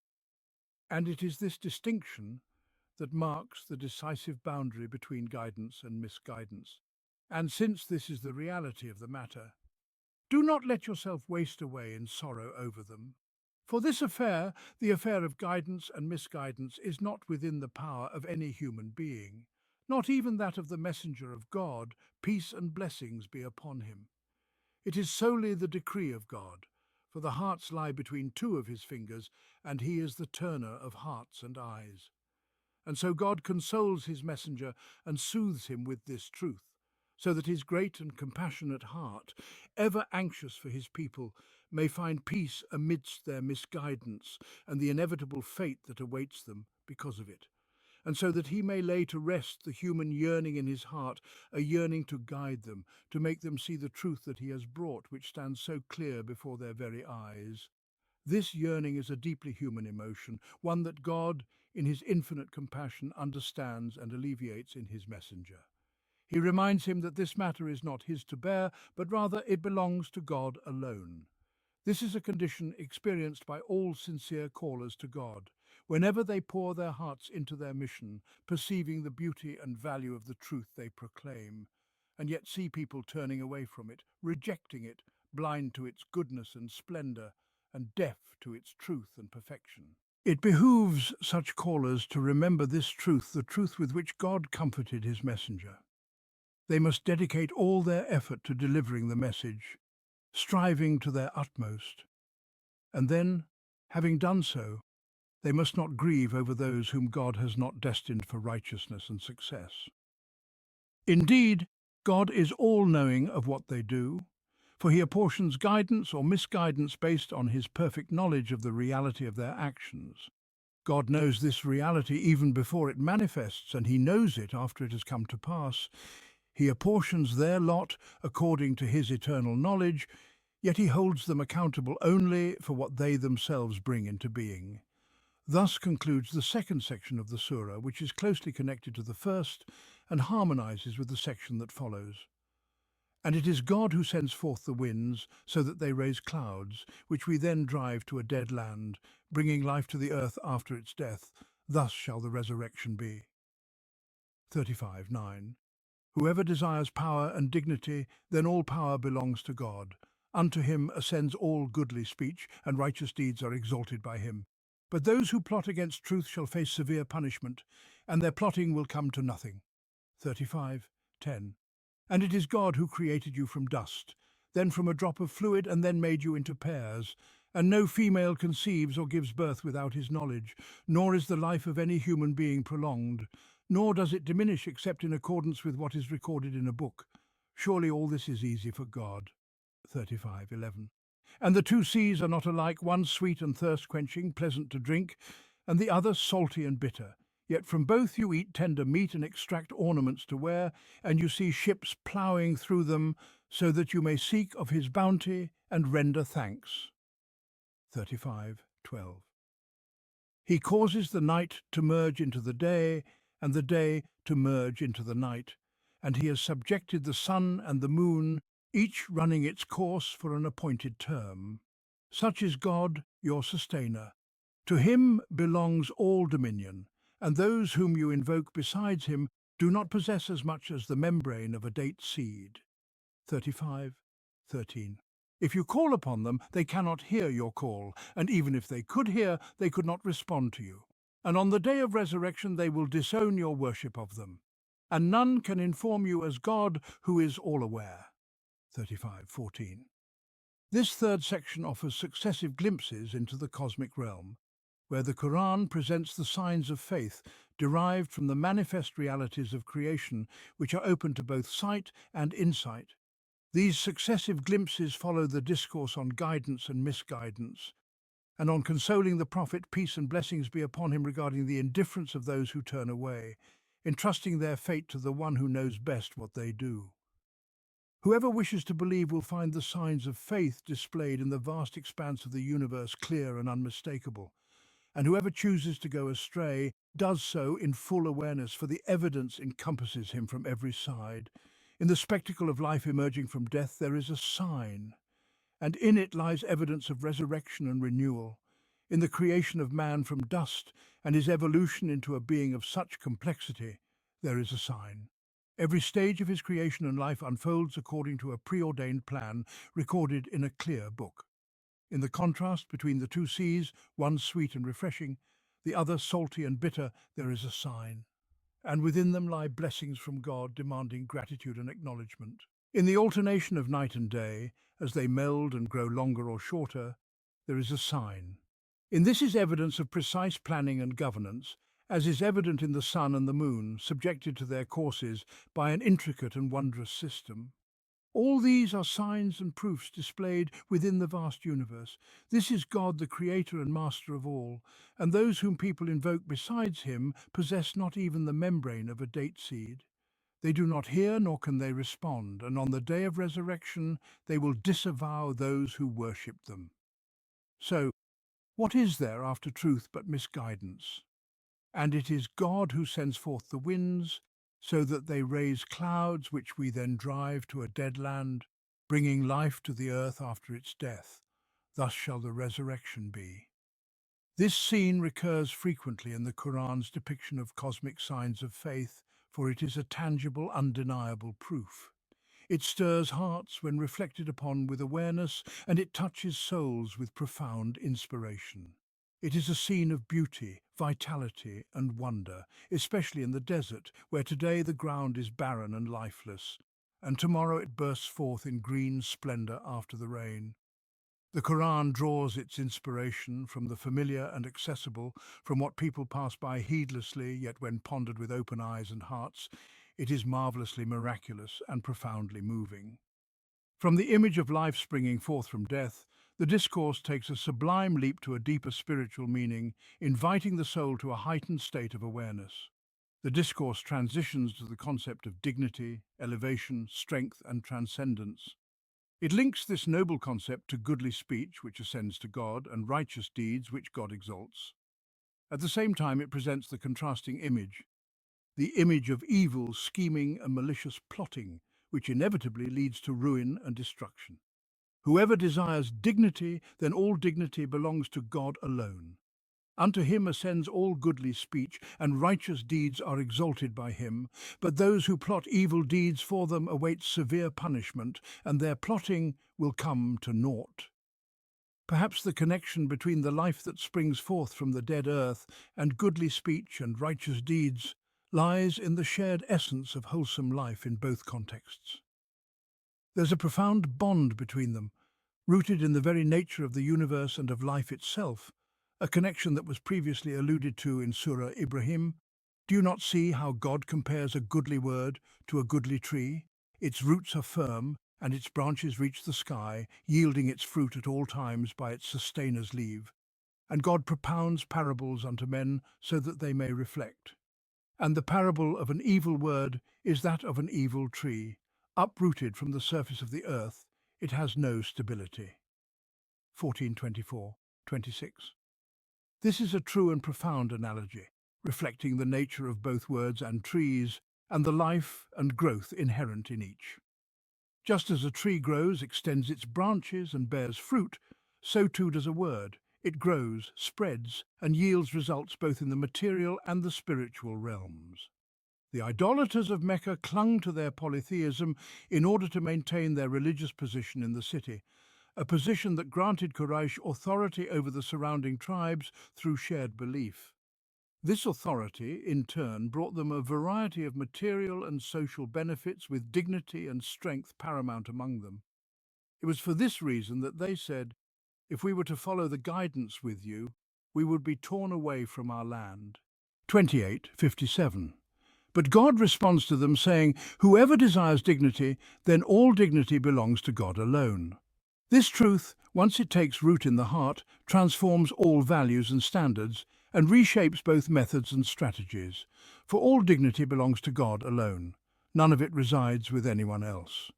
And it is this distinction that marks the decisive boundary between guidance and misguidance. And since this is the reality of the matter, do not let yourself waste away in sorrow over them. For this affair, the affair of guidance and misguidance, is not within the power of any human being, not even that of the messenger of God, peace and blessings be upon him. It is solely the decree of God, for the hearts lie between two of his fingers, and he is the turner of hearts and eyes. And so God consoles his messenger and soothes him with this truth, so that his great and compassionate heart, ever anxious for his people, may find peace amidst their misguidance and the inevitable fate that awaits them because of it, and so that he may lay to rest the human yearning in his heart, a yearning to guide them, to make them see the truth that he has brought, which stands so clear before their very eyes. This yearning is a deeply human emotion, one that God, in his infinite compassion, understands and alleviates in his messenger. He reminds him that this matter is not his to bear, but rather it belongs to God alone. This is a condition experienced by all sincere callers to God, whenever they pour their hearts into their mission, perceiving the beauty and value of the truth they proclaim, and yet see people turning away from it, rejecting it, blind to its goodness and splendor, and deaf to its truth and perfection. It behooves such callers to remember this truth, the truth with which God comforted his messenger. They must dedicate all their effort to delivering the message, striving to their utmost. And then, having done so, they must not grieve over those whom God has not destined for righteousness and success. Indeed, God is all-knowing of what they do, for he apportions guidance or misguidance based on his perfect knowledge of the reality of their actions. God knows this reality even before it manifests, and he knows it after it has come to pass. He apportions their lot according to his eternal knowledge, yet he holds them accountable only for what they themselves bring into being. Thus concludes the second section of the surah, which is closely connected to the first and harmonizes with the section that follows. And it is God who sends forth the winds, so that they raise clouds, which we then drive to a dead land, bringing life to the earth after its death. Thus shall the resurrection be. 35:9. Whoever desires power and dignity, then all power belongs to God. Unto him ascends all goodly speech, and righteous deeds are exalted by him. But those who plot against truth shall face severe punishment, and their plotting will come to nothing. 35:10. And it is God who created you from dust, then from a drop of fluid, and then made you into pairs. And no female conceives or gives birth without his knowledge, nor is the life of any human being prolonged, nor does it diminish except in accordance with what is recorded in a book. Surely all this is easy for God. 35:11. And the two seas are not alike, one sweet and thirst-quenching, pleasant to drink, and the other salty and bitter. Yet from both you eat tender meat and extract ornaments to wear, and you see ships ploughing through them, so that you may seek of his bounty and render thanks. 35:12. He causes the night to merge into the day, and the day to merge into the night, and he has subjected the sun and the moon, each running its course for an appointed term. Such is God, your sustainer. To him belongs all dominion, and those whom you invoke besides him do not possess as much as the membrane of a date seed. 35:13. If you call upon them, they cannot hear your call, and even if they could hear, they could not respond to you. And on the day of resurrection they will disown your worship of them. And none can inform you as God, who is all-aware. 35:14. This third section offers successive glimpses into the cosmic realm, where the Qur'an presents the signs of faith derived from the manifest realities of creation, which are open to both sight and insight. These successive glimpses follow the discourse on guidance and misguidance, and on consoling the prophet, peace and blessings be upon him, regarding the indifference of those who turn away, entrusting their fate to the one who knows best what they do. Whoever wishes to believe will find the signs of faith displayed in the vast expanse of the universe clear and unmistakable, and whoever chooses to go astray does so in full awareness, for the evidence encompasses him from every side. In the spectacle of life emerging from death there is a sign, and in it lies evidence of resurrection and renewal. In the creation of man from dust and his evolution into a being of such complexity, there is a sign. Every stage of his creation and life unfolds according to a preordained plan recorded in a clear book. In the contrast between the two seas, one sweet and refreshing, the other salty and bitter, there is a sign. And within them lie blessings from God demanding gratitude and acknowledgement. In the alternation of night and day, as they meld and grow longer or shorter, there is a sign. In this is evidence of precise planning and governance, as is evident in the sun and the moon, subjected to their courses by an intricate and wondrous system. All these are signs and proofs displayed within the vast universe. This is God, the creator and master of all, and those whom people invoke besides him possess not even the membrane of a date seed. They do not hear nor can they respond, and on the day of resurrection they will disavow those who worship them. So, What is there after truth but misguidance? And it is God who sends forth the winds, so that they raise clouds which we then drive to a dead land, bringing life to the earth after its death. Thus shall the resurrection be. This scene recurs frequently in the Quran's depiction of cosmic signs of faith, for it is a tangible, undeniable proof. It stirs hearts when reflected upon with awareness, and it touches souls with profound inspiration. It is a scene of beauty, vitality, and wonder, especially in the desert, where today the ground is barren and lifeless, and tomorrow it bursts forth in green splendor after the rain. The Quran draws its inspiration from the familiar and accessible, from what people pass by heedlessly, yet when pondered with open eyes and hearts, it is marvelously miraculous and profoundly moving. From the image of life springing forth from death, the discourse takes a sublime leap to a deeper spiritual meaning, inviting the soul to a heightened state of awareness. The discourse transitions to the concept of dignity, elevation, strength, and transcendence. It links this noble concept to goodly speech, which ascends to God, and righteous deeds, which God exalts. At the same time, it presents the contrasting image, the image of evil, scheming, and malicious plotting, which inevitably leads to ruin and destruction. Whoever desires dignity, then all dignity belongs to God alone. Unto him ascends all goodly speech, and righteous deeds are exalted by him. But those who plot evil deeds for them await severe punishment, and their plotting will come to naught. Perhaps the connection between the life that springs forth from the dead earth and goodly speech and righteous deeds lies in the shared essence of wholesome life in both contexts. There's a profound bond between them, rooted in the very nature of the universe and of life itself, a connection that was previously alluded to in Surah Ibrahim. Do you not see how God compares a goodly word to a goodly tree? Its roots are firm, and its branches reach the sky, yielding its fruit at all times by its sustainers' leave. And God propounds parables unto men so that they may reflect. And the parable of an evil word is that of an evil tree. Uprooted from the surface of the earth, it has no stability. 14:24-26. This is a true and profound analogy, reflecting the nature of both words and trees, and the life and growth inherent in each. Just as a tree grows, extends its branches, and bears fruit, so too does a word. It grows, spreads, and yields results both in the material and the spiritual realms. The idolaters of Mecca clung to their polytheism in order to maintain their religious position in the city, a position that granted Quraysh authority over the surrounding tribes through shared belief. This authority, in turn, brought them a variety of material and social benefits, with dignity and strength paramount among them. It was for this reason that they said, "If we were to follow the guidance with you, we would be torn away from our land." 28:57. But God responds to them saying, "Whoever desires dignity, then all dignity belongs to God alone." This truth, once it takes root in the heart, transforms all values and standards, and reshapes both methods and strategies. For all dignity belongs to God alone. None of it resides with anyone else.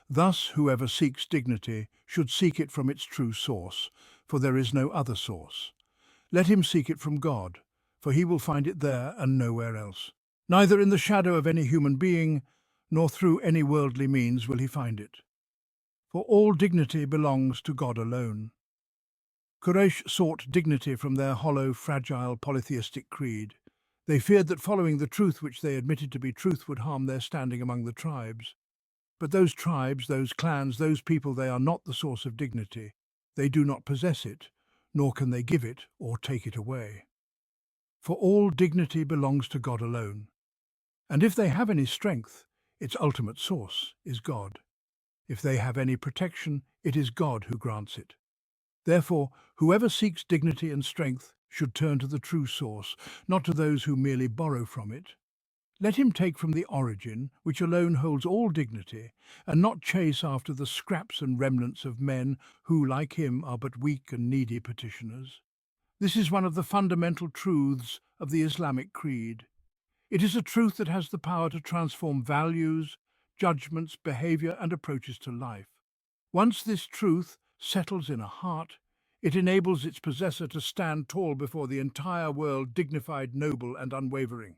Thus, whoever seeks dignity should seek it from its true source, for there is no other source. Let him seek it from God, for he will find it there and nowhere else. Neither in the shadow of any human being, nor through any worldly means will he find it. For all dignity belongs to God alone. Quraysh sought dignity from their hollow, fragile, polytheistic creed. They feared that following the truth which they admitted to be truth would harm their standing among the tribes. But those tribes, those clans, those people, they are not the source of dignity. They do not possess it, nor can they give it or take it away. For all dignity belongs to God alone. And if they have any strength, its ultimate source is God. If they have any protection, it is God who grants it. Therefore, whoever seeks dignity and strength should turn to the true source, not to those who merely borrow from it. Let him take from the origin, which alone holds all dignity, and not chase after the scraps and remnants of men who, like him, are but weak and needy petitioners. This is one of the fundamental truths of the Islamic creed. It is a truth that has the power to transform values, judgments, behavior, and approaches to life. Once this truth settles in a heart, It enables its possessor to stand tall before the entire world, dignified, noble, and unwavering.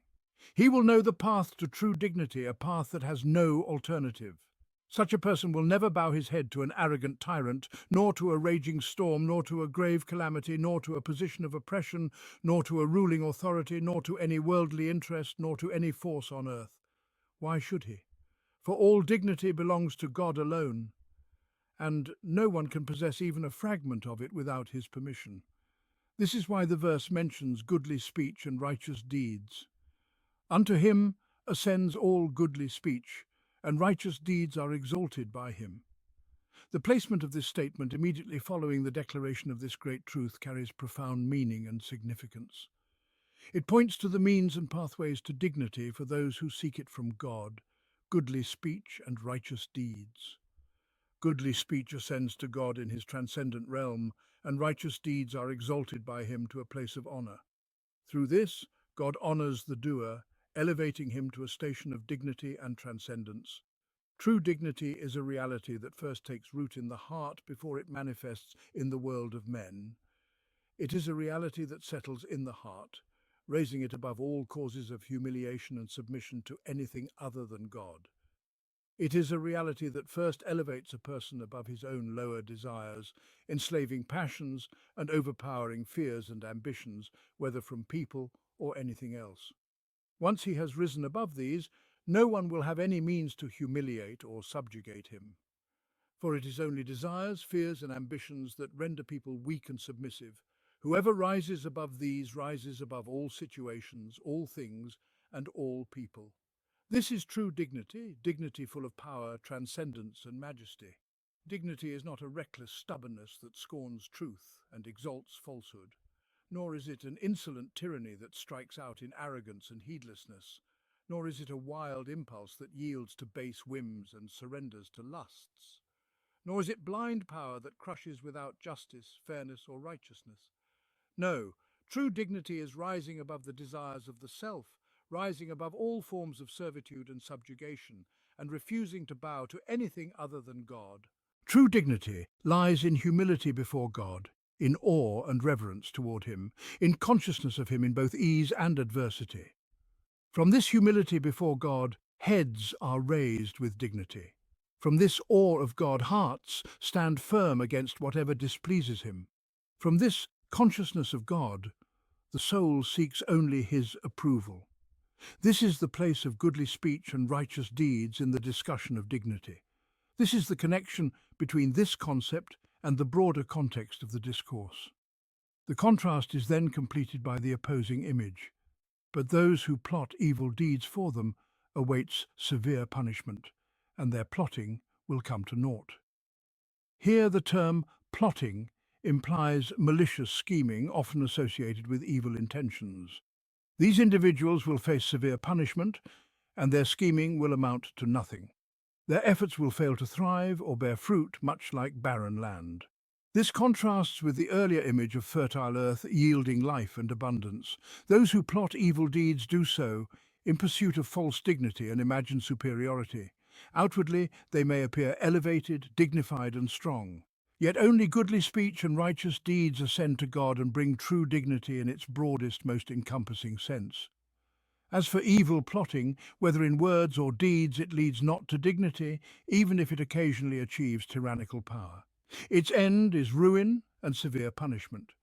He will know the path to true dignity, a path that has no alternative. Such a person will never bow his head to an arrogant tyrant, nor to a raging storm, nor to a grave calamity, nor to a position of oppression, nor to a ruling authority, nor to any worldly interest, nor to any force on earth. Why should he? For all dignity belongs to God alone, and no one can possess even a fragment of it without his permission. This is why the verse mentions goodly speech and righteous deeds. Unto him ascends all goodly speech, and righteous deeds are exalted by him. The placement of this statement immediately following the declaration of this great truth carries profound meaning and significance. It points to the means and pathways to dignity for those who seek it from God, goodly speech and righteous deeds. Goodly speech ascends to God in his transcendent realm, and righteous deeds are exalted by him to a place of honor. Through this, God honors the doer, elevating him to a station of dignity and transcendence. True dignity is a reality that first takes root in the heart before it manifests in the world of men. It is a reality that settles in the heart, raising it above all causes of humiliation and submission to anything other than God. It is a reality that first elevates a person above his own lower desires, enslaving passions and overpowering fears and ambitions, whether from people or anything else. Once he has risen above these, no one will have any means to humiliate or subjugate him. For it is only desires, fears, and ambitions that render people weak and submissive. Whoever rises above these rises above all situations, all things, and all people. This is true dignity, dignity full of power, transcendence, and majesty. Dignity is not a reckless stubbornness that scorns truth and exalts falsehood, nor is it an insolent tyranny that strikes out in arrogance and heedlessness, nor is it a wild impulse that yields to base whims and surrenders to lusts, nor is it blind power that crushes without justice, fairness, or righteousness. No, true dignity is rising above the desires of the self, rising above all forms of servitude and subjugation, and refusing to bow to anything other than God. True dignity lies in humility before God, in awe and reverence toward him, in consciousness of him in both ease and adversity. From this humility before God, heads are raised with dignity. From this awe of God, hearts stand firm against whatever displeases him. From this consciousness of God, the soul seeks only his approval. This is the place of goodly speech and righteous deeds in the discussion of dignity. This is the connection between this concept and the broader context of the discourse. The contrast is then completed by the opposing image. But those who plot evil deeds for them awaits severe punishment, and their plotting will come to naught. Here the term plotting implies malicious scheming, often associated with evil intentions. These individuals will face severe punishment, and their scheming will amount to nothing. Their efforts will fail to thrive or bear fruit, much like barren land. This contrasts with the earlier image of fertile earth yielding life and abundance. Those who plot evil deeds do so in pursuit of false dignity and imagined superiority. Outwardly, they may appear elevated, dignified, and strong. Yet only goodly speech and righteous deeds ascend to God and bring true dignity in its broadest, most encompassing sense. As for evil plotting, whether in words or deeds, it leads not to dignity, even if it occasionally achieves tyrannical power. Its end is ruin and severe punishment.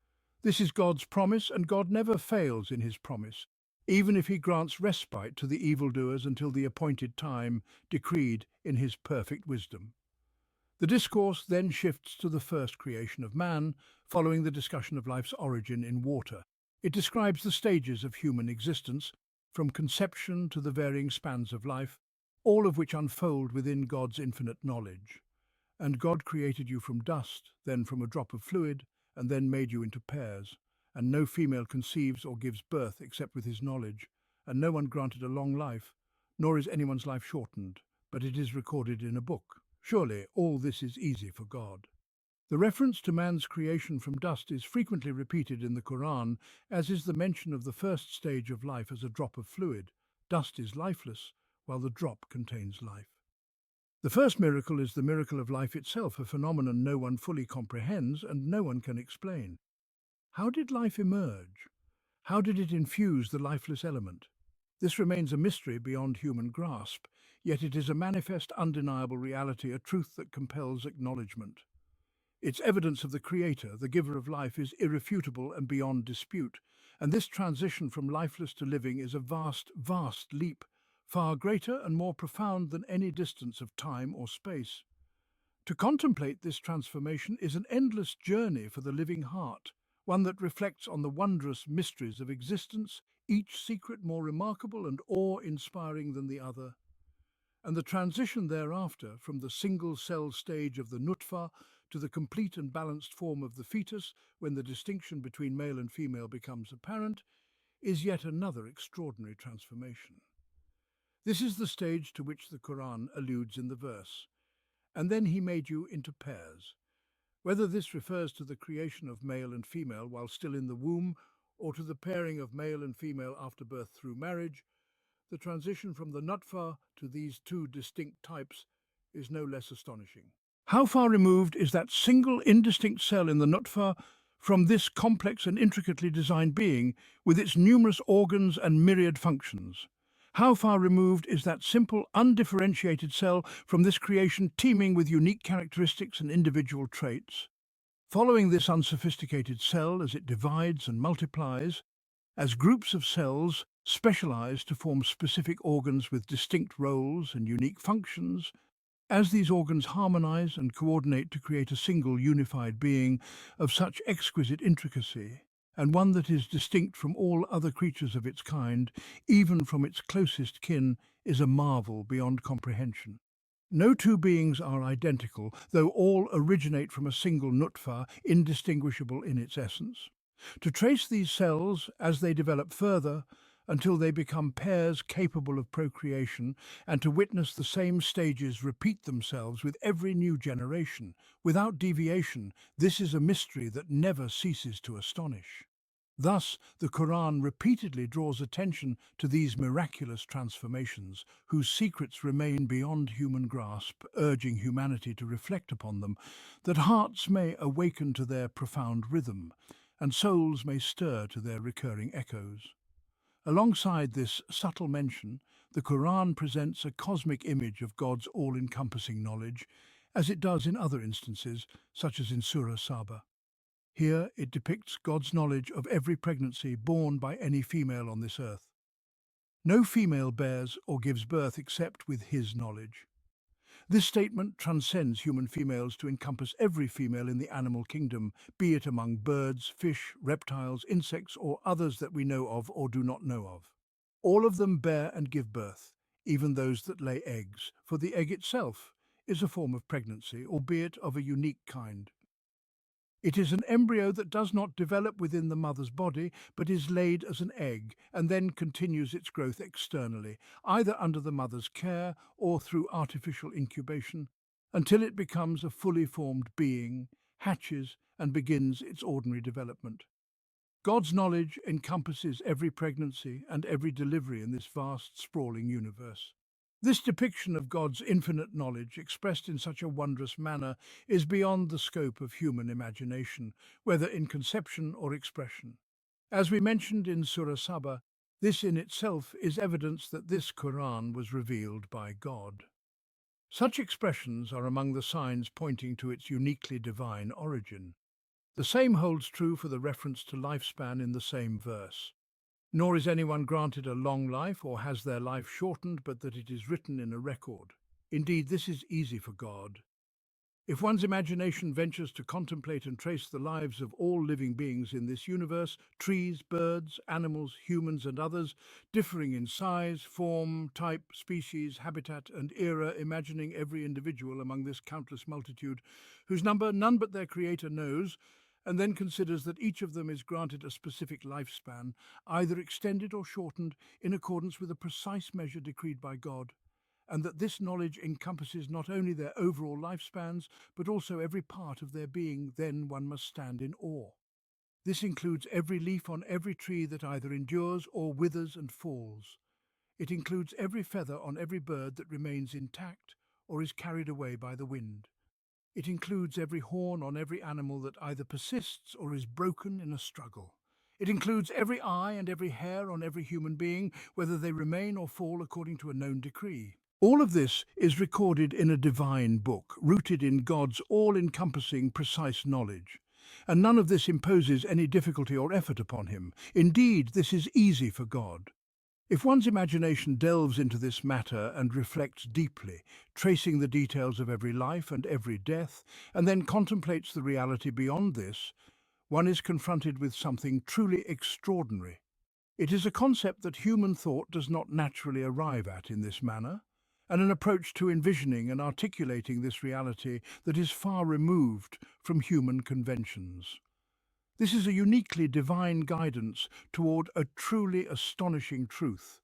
This is God's promise, and God never fails in his promise, even if he grants respite to the evildoers until the appointed time decreed in his perfect wisdom. The discourse then shifts to the first creation of man, following the discussion of life's origin in water. It describes the stages of human existence, from conception to the varying spans of life, all of which unfold within God's infinite knowledge. And God created you from dust, then from a drop of fluid, and then made you into pairs. And no female conceives or gives birth except with his knowledge, and no one granted a long life, nor is anyone's life shortened, but it is recorded in a book. Surely all this is easy for God. The reference to man's creation from dust is frequently repeated in the Qur'an, as is the mention of the first stage of life as a drop of fluid. Dust is lifeless, while the drop contains life. The first miracle is the miracle of life itself, a phenomenon no one fully comprehends and no one can explain. How did life emerge? How did it infuse the lifeless element? This remains a mystery beyond human grasp, yet it is a manifest, undeniable reality, a truth that compels acknowledgement. Its evidence of the Creator, the giver of life, is irrefutable and beyond dispute, and this transition from lifeless to living is a vast, vast leap, far greater and more profound than any distance of time or space. To contemplate this transformation is an endless journey for the living heart, one that reflects on the wondrous mysteries of existence, each secret more remarkable and awe-inspiring than the other. And the transition thereafter, from the single-cell stage of the nutfa to the complete and balanced form of the fetus, when the distinction between male and female becomes apparent, is yet another extraordinary transformation. This is the stage to which the Quran alludes in the verse, "And then he made you into pairs." Whether this refers to the creation of male and female while still in the womb, or to the pairing of male and female after birth through marriage, the transition from the nutfa to these two distinct types is no less astonishing. How far removed is that single indistinct cell in the nutfa from this complex and intricately designed being with its numerous organs and myriad functions? How far removed is that simple, undifferentiated cell from this creation teeming with unique characteristics and individual traits? Following this unsophisticated cell as it divides and multiplies, as groups of cells specialize to form specific organs with distinct roles and unique functions, as these organs harmonize and coordinate to create a single unified being of such exquisite intricacy, and one that is distinct from all other creatures of its kind, even from its closest kin, is a marvel beyond comprehension. No two beings are identical, though all originate from a single nutfa, indistinguishable in its essence. To trace these cells as they develop further, until they become pairs capable of procreation, and to witness the same stages repeat themselves with every new generation, without deviation, this is a mystery that never ceases to astonish. Thus, the Quran repeatedly draws attention to these miraculous transformations, whose secrets remain beyond human grasp, urging humanity to reflect upon them, that hearts may awaken to their profound rhythm, and souls may stir to their recurring echoes. Alongside this subtle mention, the Quran presents a cosmic image of God's all-encompassing knowledge, as it does in other instances, such as in Surah Saba. Here it depicts God's knowledge of every pregnancy born by any female on this earth. No female bears or gives birth except with His knowledge. This statement transcends human females to encompass every female in the animal kingdom, be it among birds, fish, reptiles, insects, or others that we know of or do not know of. All of them bear and give birth, even those that lay eggs, for the egg itself is a form of pregnancy, albeit of a unique kind. It is an embryo that does not develop within the mother's body, but is laid as an egg and then continues its growth externally, either under the mother's care or through artificial incubation, until it becomes a fully formed being, hatches, and begins its ordinary development. God's knowledge encompasses every pregnancy and every delivery in this vast, sprawling universe. This depiction of God's infinite knowledge, expressed in such a wondrous manner, is beyond the scope of human imagination, whether in conception or expression. As we mentioned in Surah Saba, this in itself is evidence that this Quran was revealed by God. Such expressions are among the signs pointing to its uniquely divine origin. The same holds true for the reference to lifespan in the same verse. Nor is anyone granted a long life or has their life shortened, but that it is written in a record. Indeed, this is easy for God. If one's imagination ventures to contemplate and trace the lives of all living beings in this universe, trees, birds, animals, humans and others, differing in size, form, type, species, habitat and era, imagining every individual among this countless multitude, whose number none but their Creator knows, and then considers that each of them is granted a specific lifespan, either extended or shortened, in accordance with a precise measure decreed by God, and that this knowledge encompasses not only their overall lifespans, but also every part of their being, then one must stand in awe. This includes every leaf on every tree that either endures or withers and falls. It includes every feather on every bird that remains intact, or is carried away by the wind. It includes every horn on every animal that either persists or is broken in a struggle. It includes every eye and every hair on every human being, whether they remain or fall according to a known decree. All of this is recorded in a divine book, rooted in God's all-encompassing, precise knowledge. And none of this imposes any difficulty or effort upon him. Indeed, this is easy for God. If one's imagination delves into this matter and reflects deeply, tracing the details of every life and every death, and then contemplates the reality beyond this, one is confronted with something truly extraordinary. It is a concept that human thought does not naturally arrive at in this manner, and an approach to envisioning and articulating this reality that is far removed from human conventions. This is a uniquely divine guidance toward a truly astonishing truth.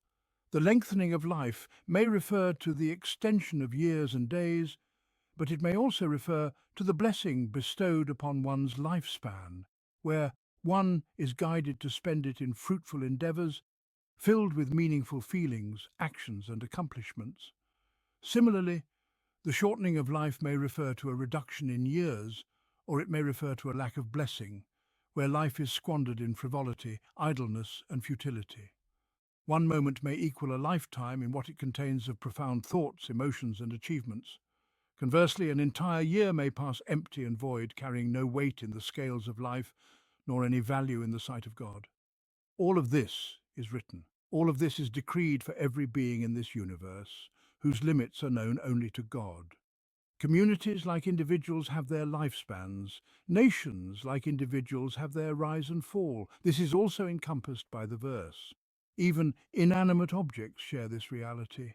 The lengthening of life may refer to the extension of years and days, but it may also refer to the blessing bestowed upon one's lifespan, where one is guided to spend it in fruitful endeavors, filled with meaningful feelings, actions, and accomplishments. Similarly, the shortening of life may refer to a reduction in years, or it may refer to a lack of blessing, where life is squandered in frivolity, idleness, and futility. One moment may equal a lifetime in what it contains of profound thoughts, emotions, and achievements. Conversely, an entire year may pass empty and void, carrying no weight in the scales of life, nor any value in the sight of God. All of this is written. All of this is decreed for every being in this universe, whose limits are known only to God. Communities, like individuals, have their lifespans. Nations, like individuals, have their rise and fall. This is also encompassed by the verse. Even inanimate objects share this reality.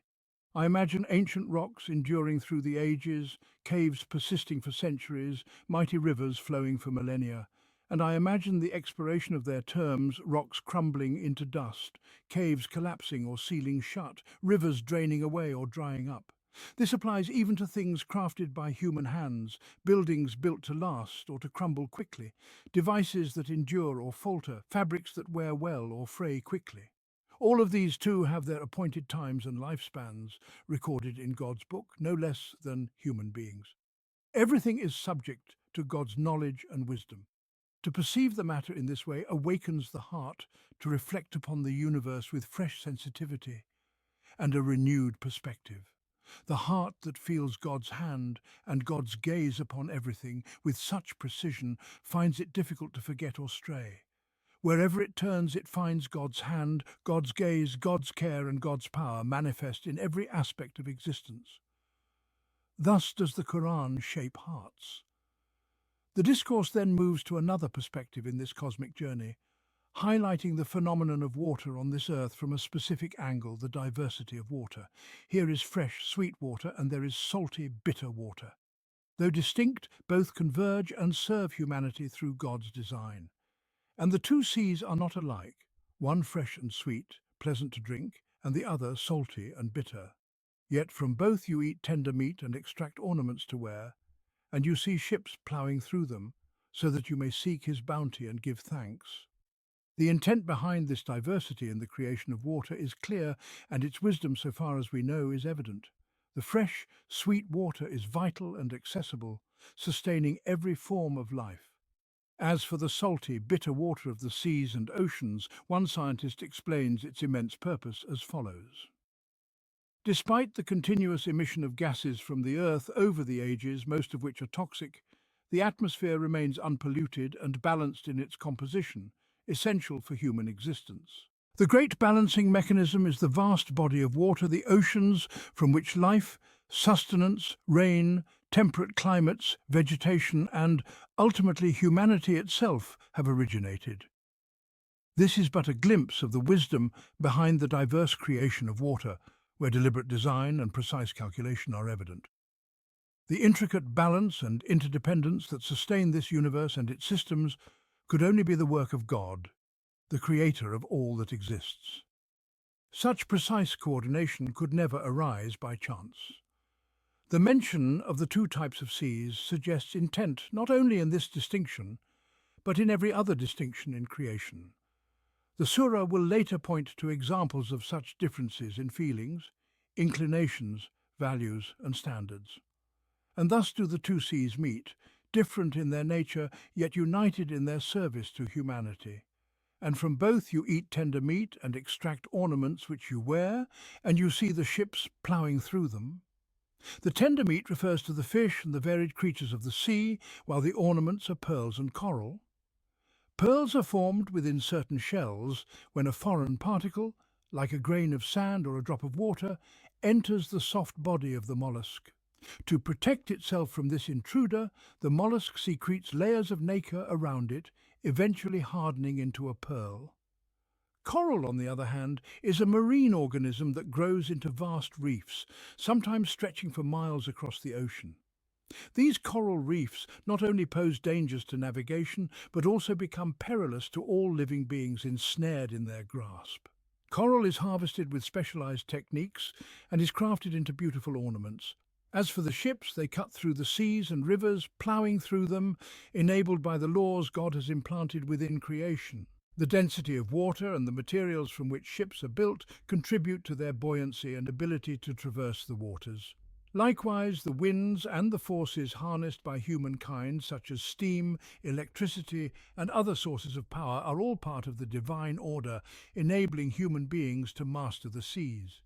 I imagine ancient rocks enduring through the ages, caves persisting for centuries, mighty rivers flowing for millennia. And I imagine the expiration of their terms, rocks crumbling into dust, caves collapsing or sealing shut, rivers draining away or drying up. This applies even to things crafted by human hands, buildings built to last or to crumble quickly, devices that endure or falter, fabrics that wear well or fray quickly. All of these too have their appointed times and lifespans recorded in God's book, no less than human beings. Everything is subject to God's knowledge and wisdom. To perceive the matter in this way awakens the heart to reflect upon the universe with fresh sensitivity and a renewed perspective. The heart that feels God's hand and God's gaze upon everything with such precision finds it difficult to forget or stray. Wherever it turns, it finds God's hand, God's gaze, God's care, and God's power manifest in every aspect of existence. Thus does the Qur'an shape hearts. The discourse then moves to another perspective in this cosmic journey, highlighting the phenomenon of water on this earth from a specific angle, the diversity of water. Here is fresh, sweet water, and there is salty, bitter water. Though distinct, both converge and serve humanity through God's design. And the two seas are not alike, one fresh and sweet, pleasant to drink, and the other salty and bitter. Yet from both you eat tender meat and extract ornaments to wear, and you see ships ploughing through them, so that you may seek his bounty and give thanks. The intent behind this diversity in the creation of water is clear, and its wisdom, so far as we know, is evident. The fresh, sweet water is vital and accessible, sustaining every form of life. As for the salty, bitter water of the seas and oceans, one scientist explains its immense purpose as follows. Despite the continuous emission of gases from the Earth over the ages, most of which are toxic, the atmosphere remains unpolluted and balanced in its composition, essential for human existence. The great balancing mechanism is the vast body of water, the oceans, from which life, sustenance, rain, temperate climates, vegetation, and, ultimately, humanity itself have originated. This is but a glimpse of the wisdom behind the diverse creation of water, where deliberate design and precise calculation are evident. The intricate balance and interdependence that sustain this universe and its systems could only be the work of God, the creator of all that exists. Such precise coordination could never arise by chance. The mention of the two types of seas suggests intent not only in this distinction, but in every other distinction in creation. The Surah will later point to examples of such differences in feelings, inclinations, values, and standards. And thus do the two seas meet, different in their nature, yet united in their service to humanity. And from both you eat tender meat and extract ornaments which you wear, and you see the ships ploughing through them. The tender meat refers to the fish and the varied creatures of the sea, while the ornaments are pearls and coral. Pearls are formed within certain shells when a foreign particle, like a grain of sand or a drop of water, enters the soft body of the mollusk. To protect itself from this intruder, the mollusk secretes layers of nacre around it, eventually hardening into a pearl. Coral, on the other hand, is a marine organism that grows into vast reefs, sometimes stretching for miles across the ocean. These coral reefs not only pose dangers to navigation, but also become perilous to all living beings ensnared in their grasp. Coral is harvested with specialized techniques and is crafted into beautiful ornaments. As for the ships, they cut through the seas and rivers, ploughing through them, enabled by the laws God has implanted within creation. The density of water and the materials from which ships are built contribute to their buoyancy and ability to traverse the waters. Likewise, the winds and the forces harnessed by humankind, such as steam, electricity, and other sources of power, are all part of the divine order, enabling human beings to master the seas.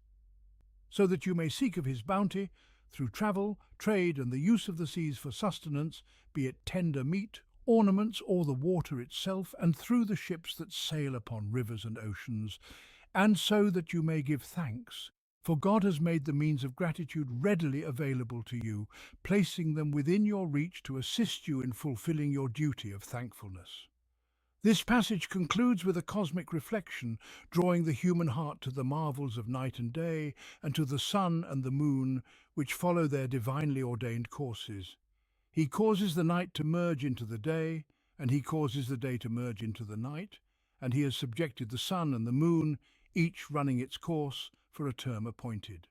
So that you may seek of his bounty, through travel, trade, and the use of the seas for sustenance, be it tender meat, ornaments, or the water itself, and through the ships that sail upon rivers and oceans, and so that you may give thanks. For God has made the means of gratitude readily available to you, placing them within your reach to assist you in fulfilling your duty of thankfulness. This passage concludes with a cosmic reflection, drawing the human heart to the marvels of night and day, and to the sun and the moon, which follow their divinely ordained courses. He causes the night to merge into the day, and he causes the day to merge into the night, and he has subjected the sun and the moon, each running its course, for a term appointed.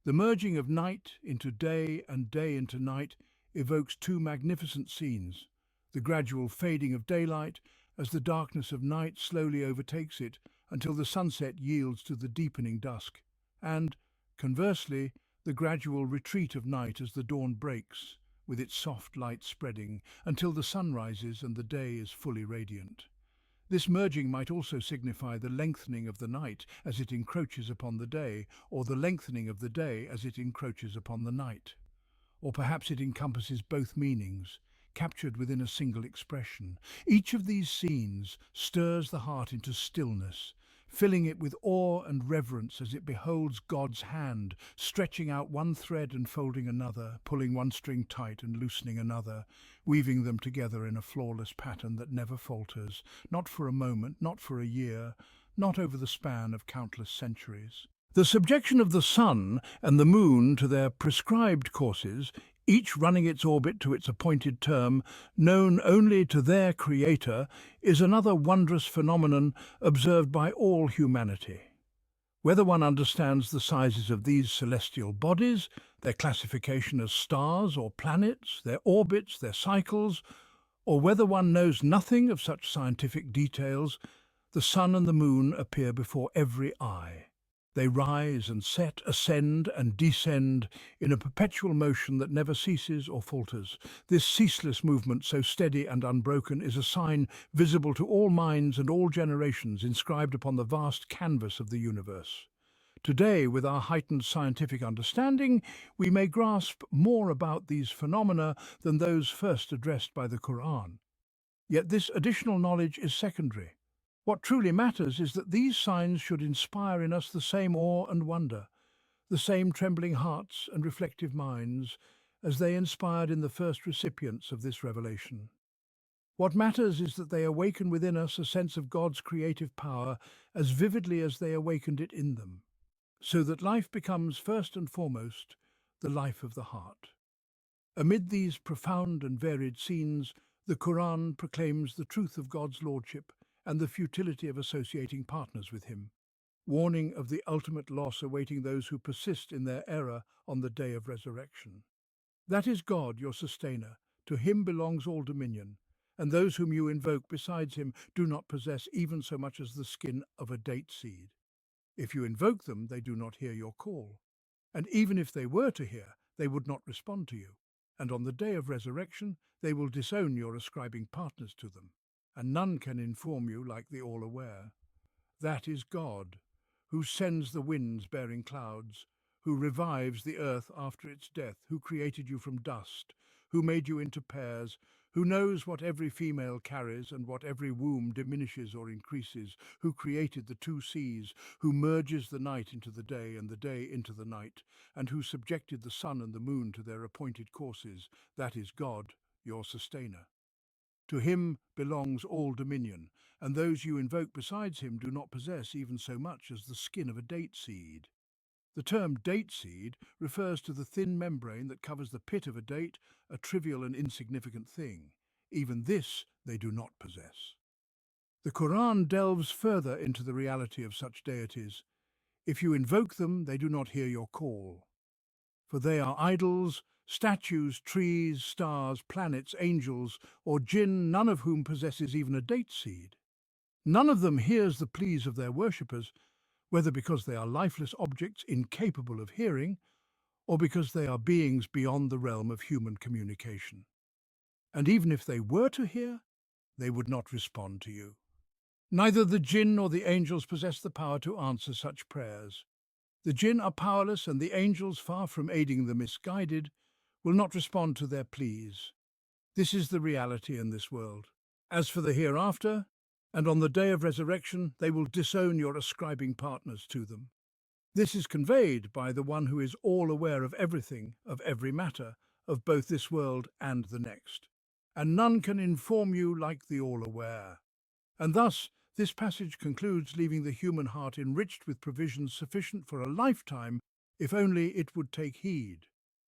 The merging of night into day and day into night evokes two magnificent scenes: the gradual fading of daylight as the darkness of night slowly overtakes it until the sunset yields to the deepening dusk, and, conversely, the gradual retreat of night as the dawn breaks, with its soft light spreading, until the sun rises and the day is fully radiant. This merging might also signify the lengthening of the night as it encroaches upon the day, or the lengthening of the day as it encroaches upon the night. Or perhaps it encompasses both meanings, captured within a single expression. Each of these scenes stirs the heart into stillness, filling it with awe and reverence as it beholds God's hand, stretching out one thread and folding another, pulling one string tight and loosening another, weaving them together in a flawless pattern that never falters, not for a moment, not for a year, not over the span of countless centuries. The subjection of the sun and the moon to their prescribed courses, each running its orbit to its appointed term, known only to their Creator, is another wondrous phenomenon observed by all humanity. Whether one understands the sizes of these celestial bodies, their classification as stars or planets, their orbits, their cycles, or whether one knows nothing of such scientific details, the sun and the moon appear before every eye. They rise and set, ascend and descend in a perpetual motion that never ceases or falters. This ceaseless movement, so steady and unbroken, is a sign visible to all minds and all generations, inscribed upon the vast canvas of the universe. Today, with our heightened scientific understanding, we may grasp more about these phenomena than those first addressed by the Qur'an. Yet this additional knowledge is secondary. What truly matters is that these signs should inspire in us the same awe and wonder, the same trembling hearts and reflective minds as they inspired in the first recipients of this revelation. What matters is that they awaken within us a sense of God's creative power as vividly as they awakened it in them, so that life becomes first and foremost the life of the heart. Amid these profound and varied scenes, the Quran proclaims the truth of God's lordship and the futility of associating partners with him, warning of the ultimate loss awaiting those who persist in their error on the day of resurrection. That is God, your sustainer. To him belongs all dominion, and those whom you invoke besides him do not possess even so much as the skin of a date seed. If you invoke them, they do not hear your call. And even if they were to hear, they would not respond to you. And on the day of resurrection, they will disown your ascribing partners to them. And none can inform you like the All-Aware. That is God, who sends the winds bearing clouds, who revives the earth after its death, who created you from dust, who made you into pairs, who knows what every female carries and what every womb diminishes or increases, who created the two seas, who merges the night into the day and the day into the night, and who subjected the sun and the moon to their appointed courses. That is God, your sustainer. To him belongs all dominion, and those you invoke besides him do not possess even so much as the skin of a date seed. The term date seed refers to the thin membrane that covers the pit of a date, a trivial and insignificant thing. Even this they do not possess. The Qur'an delves further into the reality of such deities. If you invoke them, they do not hear your call. For they are idols, statues, trees, stars, planets, angels, or jinn, none of whom possesses even a date seed. None of them hears the pleas of their worshippers, whether because they are lifeless objects incapable of hearing, or because they are beings beyond the realm of human communication. And even if they were to hear, they would not respond to you. Neither the jinn nor the angels possess the power to answer such prayers. The jinn are powerless, and the angels, far from aiding the misguided, will not respond to their pleas. This is the reality in this world. As for the hereafter, and on the day of resurrection, they will disown your ascribing partners to them. This is conveyed by the one who is all aware of everything, of every matter, of both this world and the next. And none can inform you like the all-aware. And thus, this passage concludes, leaving the human heart enriched with provisions sufficient for a lifetime, if only it would take heed.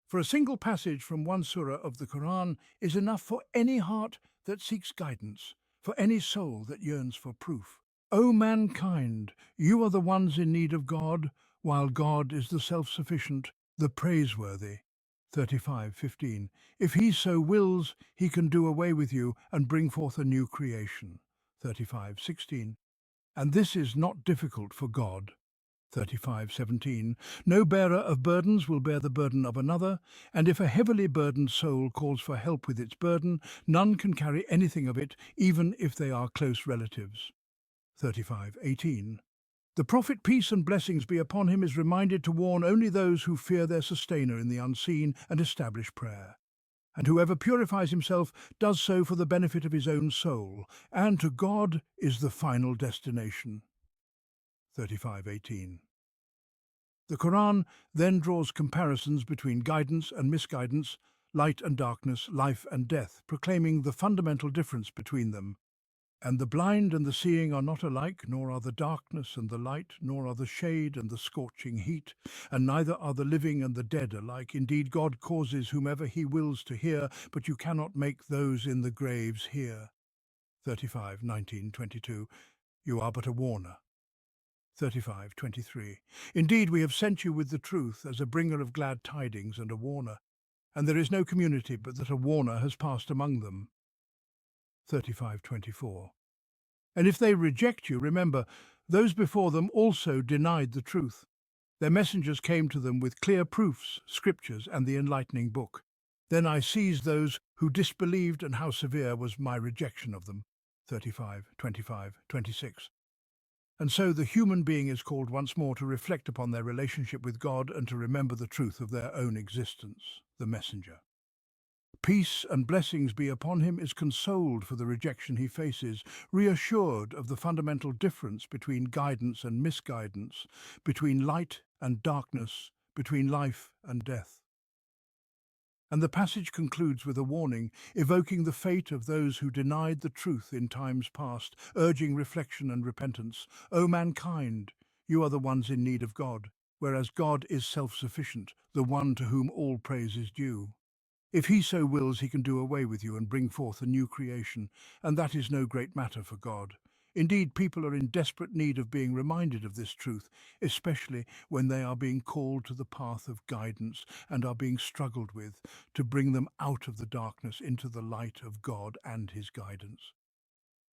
For a single passage from one surah of the Qur'an is enough for any heart that seeks guidance, for any soul that yearns for proof. O mankind, you are the ones in need of God, while God is the self-sufficient, the praiseworthy. 35:15. If he so wills, he can do away with you and bring forth a new creation. 35:16. And this is not difficult for God. 35:17. No bearer of burdens will bear the burden of another, and if a heavily burdened soul calls for help with its burden, none can carry anything of it, even if they are close relatives. 35:18. The Prophet, peace and blessings be upon him, is reminded to warn only those who fear their sustainer in the unseen and establish prayer. And whoever purifies himself does so for the benefit of his own soul, and to God is the final destination. 35:18. The Quran then draws comparisons between guidance and misguidance, light and darkness, life and death, proclaiming the fundamental difference between them. And the blind and the seeing are not alike, nor are the darkness and the light, nor are the shade and the scorching heat, and neither are the living and the dead alike. Indeed, God causes whomever he wills to hear, but you cannot make those in the graves hear. 35:19-22. You are but a warner. 35:23. Indeed, we have sent you with the truth as a bringer of glad tidings and a warner, and there is no community but that a warner has passed among them. 35:24. And if they reject you, remember, those before them also denied the truth. Their messengers came to them with clear proofs, scriptures, and the enlightening book. Then I seized those who disbelieved, and how severe was my rejection of them. 35:25-26. And so the human being is called once more to reflect upon their relationship with God and to remember the truth of their own existence, the messenger. Peace and blessings be upon him is consoled for the rejection he faces, reassured of the fundamental difference between guidance and misguidance, between light and darkness, between life and death. And the passage concludes with a warning, evoking the fate of those who denied the truth in times past, urging reflection and repentance. O mankind, you are the ones in need of God, whereas God is self-sufficient, the one to whom all praise is due. If he so wills, he can do away with you and bring forth a new creation, and that is no great matter for God. Indeed, people are in desperate need of being reminded of this truth, especially when they are being called to the path of guidance and are being struggled with to bring them out of the darkness into the light of God and his guidance.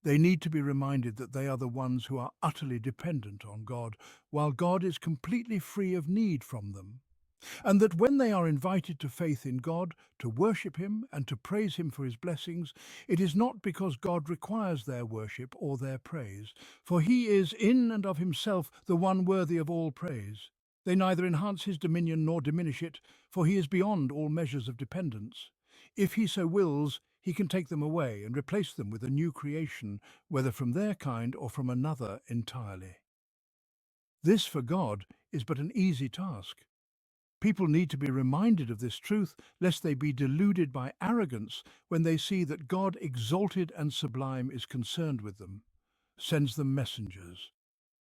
They need to be reminded that they are the ones who are utterly dependent on God, while God is completely free of need from them. and that when they are invited to faith in God, to worship Him and to praise Him for His blessings, it is not because God requires their worship or their praise, for He is in and of Himself the one worthy of all praise. They neither enhance His dominion nor diminish it, for He is beyond all measures of dependence. If He so wills, He can take them away and replace them with a new creation, whether from their kind or from another entirely. This, for God, is but an easy task. People need to be reminded of this truth, lest they be deluded by arrogance when they see that God, exalted and sublime, is concerned with them, sends them messengers,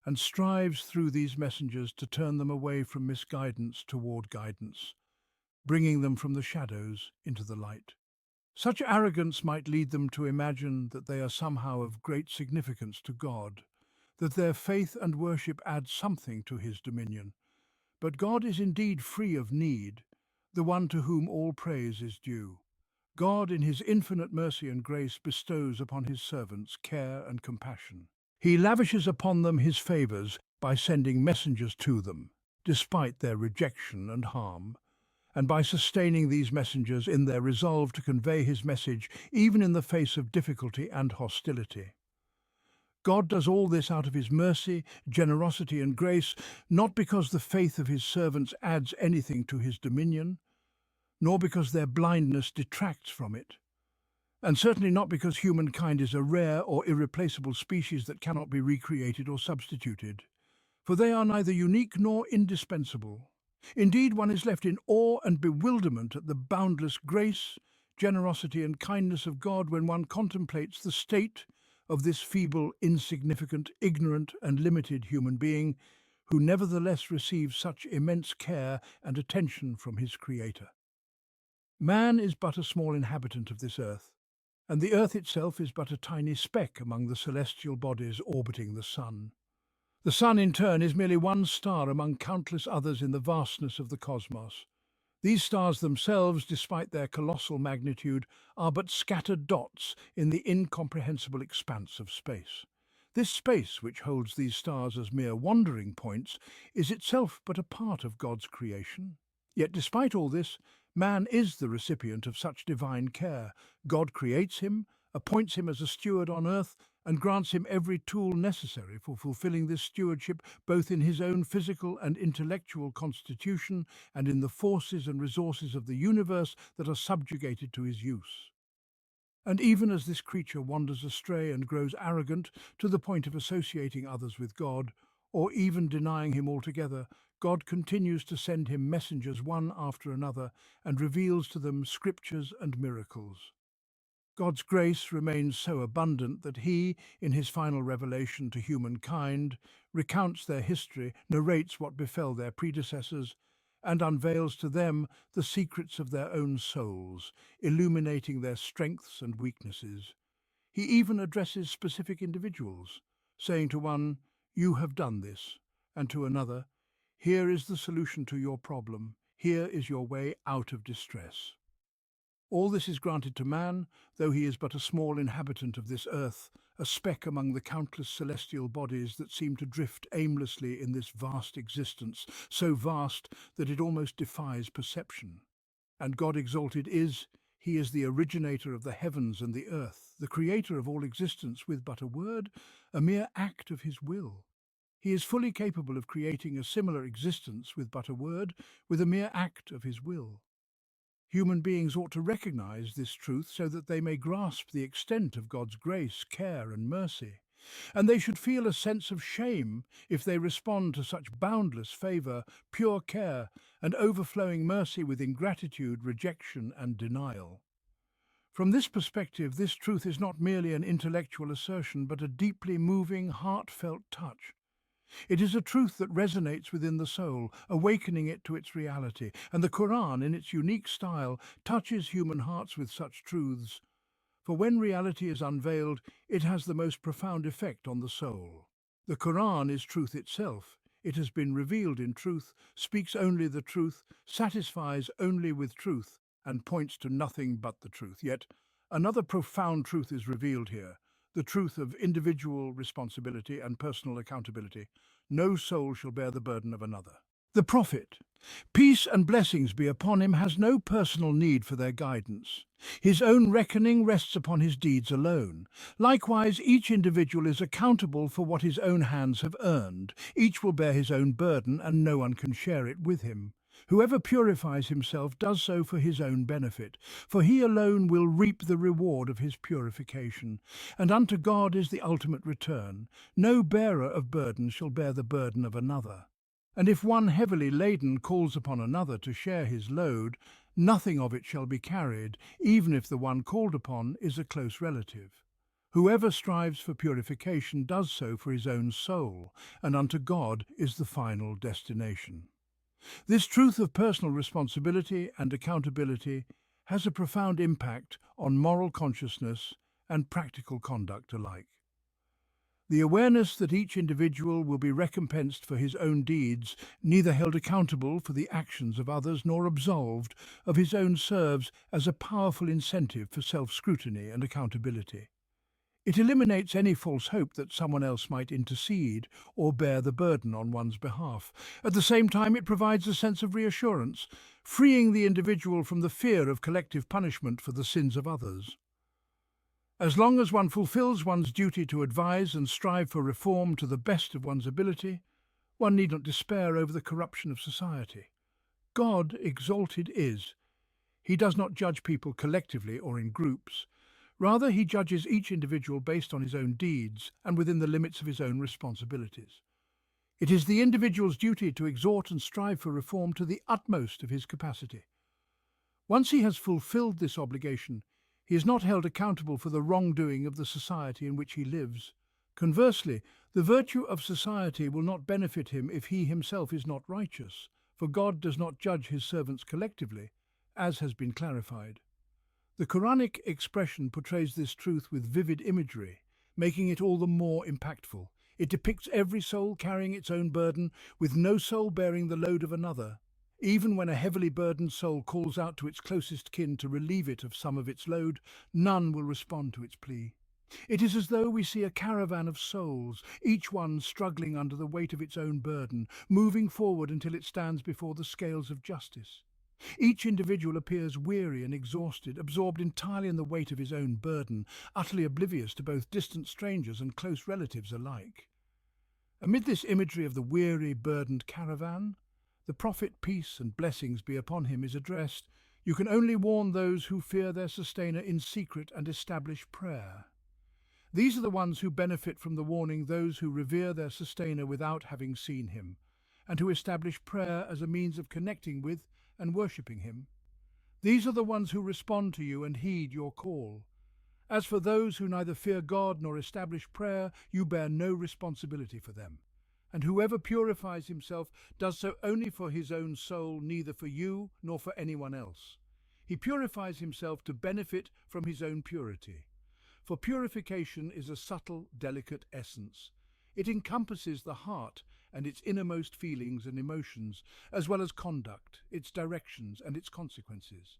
and strives through these messengers to turn them away from misguidance toward guidance, bringing them from the shadows into the light. Such arrogance might lead them to imagine that they are somehow of great significance to God, that their faith and worship add something to His dominion. But God is indeed free of need, the one to whom all praise is due. God, in His infinite mercy and grace, bestows upon His servants care and compassion. He lavishes upon them His favours by sending messengers to them, despite their rejection and harm, and by sustaining these messengers in their resolve to convey His message even in the face of difficulty and hostility. God does all this out of His mercy, generosity and grace, not because the faith of His servants adds anything to His dominion, nor because their blindness detracts from it, and certainly not because humankind is a rare or irreplaceable species that cannot be recreated or substituted, for they are neither unique nor indispensable. Indeed, one is left in awe and bewilderment at the boundless grace, generosity and kindness of God when one contemplates the state of this feeble, insignificant, ignorant and limited human being who nevertheless receives such immense care and attention from his Creator. Man is but a small inhabitant of this earth, and the earth itself is but a tiny speck among the celestial bodies orbiting the sun. The sun, in turn, is merely one star among countless others in the vastness of the cosmos. These stars themselves, despite their colossal magnitude, are but scattered dots in the incomprehensible expanse of space. This space, which holds these stars as mere wandering points, is itself but a part of God's creation. Yet despite all this, man is the recipient of such divine care. God creates him, appoints him as a steward on earth, and grants him every tool necessary for fulfilling this stewardship, both in his own physical and intellectual constitution and in the forces and resources of the universe that are subjugated to his use. And even as this creature wanders astray and grows arrogant to the point of associating others with God, or even denying Him altogether, God continues to send him messengers one after another and reveals to them scriptures and miracles. God's grace remains so abundant that He, in His final revelation to humankind, recounts their history, narrates what befell their predecessors, and unveils to them the secrets of their own souls, illuminating their strengths and weaknesses. He even addresses specific individuals, saying to one, "You have done this," and to another, "Here is the solution to your problem. Here is your way out of distress." All this is granted to man, though he is but a small inhabitant of this earth, a speck among the countless celestial bodies that seem to drift aimlessly in this vast existence, so vast that it almost defies perception. And God exalted He is the originator of the heavens and the earth, the creator of all existence with but a word, a mere act of His will. He is fully capable of creating a similar existence with but a word, with a mere act of His will. Human beings ought to recognize this truth so that they may grasp the extent of God's grace, care and mercy. And they should feel a sense of shame if they respond to such boundless favor, pure care, and overflowing mercy with ingratitude, rejection and denial. From this perspective, this truth is not merely an intellectual assertion, but a deeply moving, heartfelt touch. It is a truth that resonates within the soul, awakening it to its reality, and the Qur'an, in its unique style, touches human hearts with such truths. For when reality is unveiled, it has the most profound effect on the soul. The Qur'an is truth itself. It has been revealed in truth, speaks only the truth, satisfies only with truth, and points to nothing but the truth. Yet another profound truth is revealed here, the truth of individual responsibility and personal accountability. No soul shall bear the burden of another. The Prophet, Peace and blessings be upon him has no personal need for their guidance. His own reckoning rests upon his deeds alone. Likewise, each individual is accountable for what his own hands have earned. Each will bear his own burden, and no one can share it with him. Whoever purifies himself does so for his own benefit, for he alone will reap the reward of his purification, and unto God is the ultimate return. No bearer of burden shall bear the burden of another. And if one heavily laden calls upon another to share his load, nothing of it shall be carried, even if the one called upon is a close relative. Whoever strives for purification does so for his own soul, and unto God is the final destination. This truth of personal responsibility and accountability has a profound impact on moral consciousness and practical conduct alike. The awareness that each individual will be recompensed for his own deeds, neither held accountable for the actions of others nor absolved of his own, serves as a powerful incentive for self-scrutiny and accountability. It eliminates any false hope that someone else might intercede or bear the burden on one's behalf. At the same time, it provides a sense of reassurance, freeing the individual from the fear of collective punishment for the sins of others. As long as one fulfills one's duty to advise and strive for reform to the best of one's ability, one need not despair over the corruption of society. God exalted is. He does not judge people collectively or in groups. Rather, he judges each individual based on his own deeds and within the limits of his own responsibilities. It is the individual's duty to exhort and strive for reform to the utmost of his capacity. Once he has fulfilled this obligation, he is not held accountable for the wrongdoing of the society in which he lives. Conversely, the virtue of society will not benefit him if he himself is not righteous, for God does not judge his servants collectively, as has been clarified. The Quranic expression portrays this truth with vivid imagery, making it all the more impactful. It depicts every soul carrying its own burden, with no soul bearing the load of another. Even when a heavily burdened soul calls out to its closest kin to relieve it of some of its load, none will respond to its plea. It is as though we see a caravan of souls, each one struggling under the weight of its own burden, moving forward until it stands before the scales of justice. Each individual appears weary and exhausted, absorbed entirely in the weight of his own burden, utterly oblivious to both distant strangers and close relatives alike. Amid this imagery of the weary, burdened caravan, the prophet, peace and blessings be upon him, is addressed, "You can only warn those who fear their sustainer in secret and establish prayer." These are the ones who benefit from the warning, those who revere their sustainer without having seen him, and who establish prayer as a means of connecting with and worshipping him. These are the ones who respond to you and heed your call. As for those who neither fear God nor establish prayer, you bear no responsibility for them. And whoever purifies himself does so only for his own soul, neither for you nor for anyone else. He purifies himself to benefit from his own purity. For purification is a subtle, delicate essence. It encompasses the heart and its innermost feelings and emotions, as well as conduct, its directions and its consequences.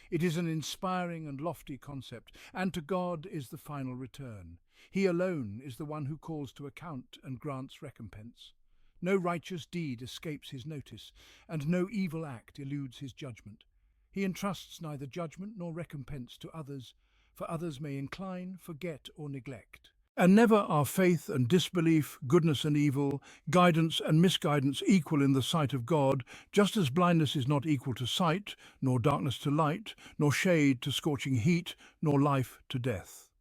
It is an inspiring and lofty concept, and to God is the final return. He alone is the one who calls to account and grants recompense. No righteous deed escapes his notice, and no evil act eludes his judgment. He entrusts neither judgment nor recompense to others, for others may incline, forget, or neglect. And never are faith and disbelief, goodness and evil, guidance and misguidance equal in the sight of God, just as blindness is not equal to sight, nor darkness to light, nor shade to scorching heat, nor life to death.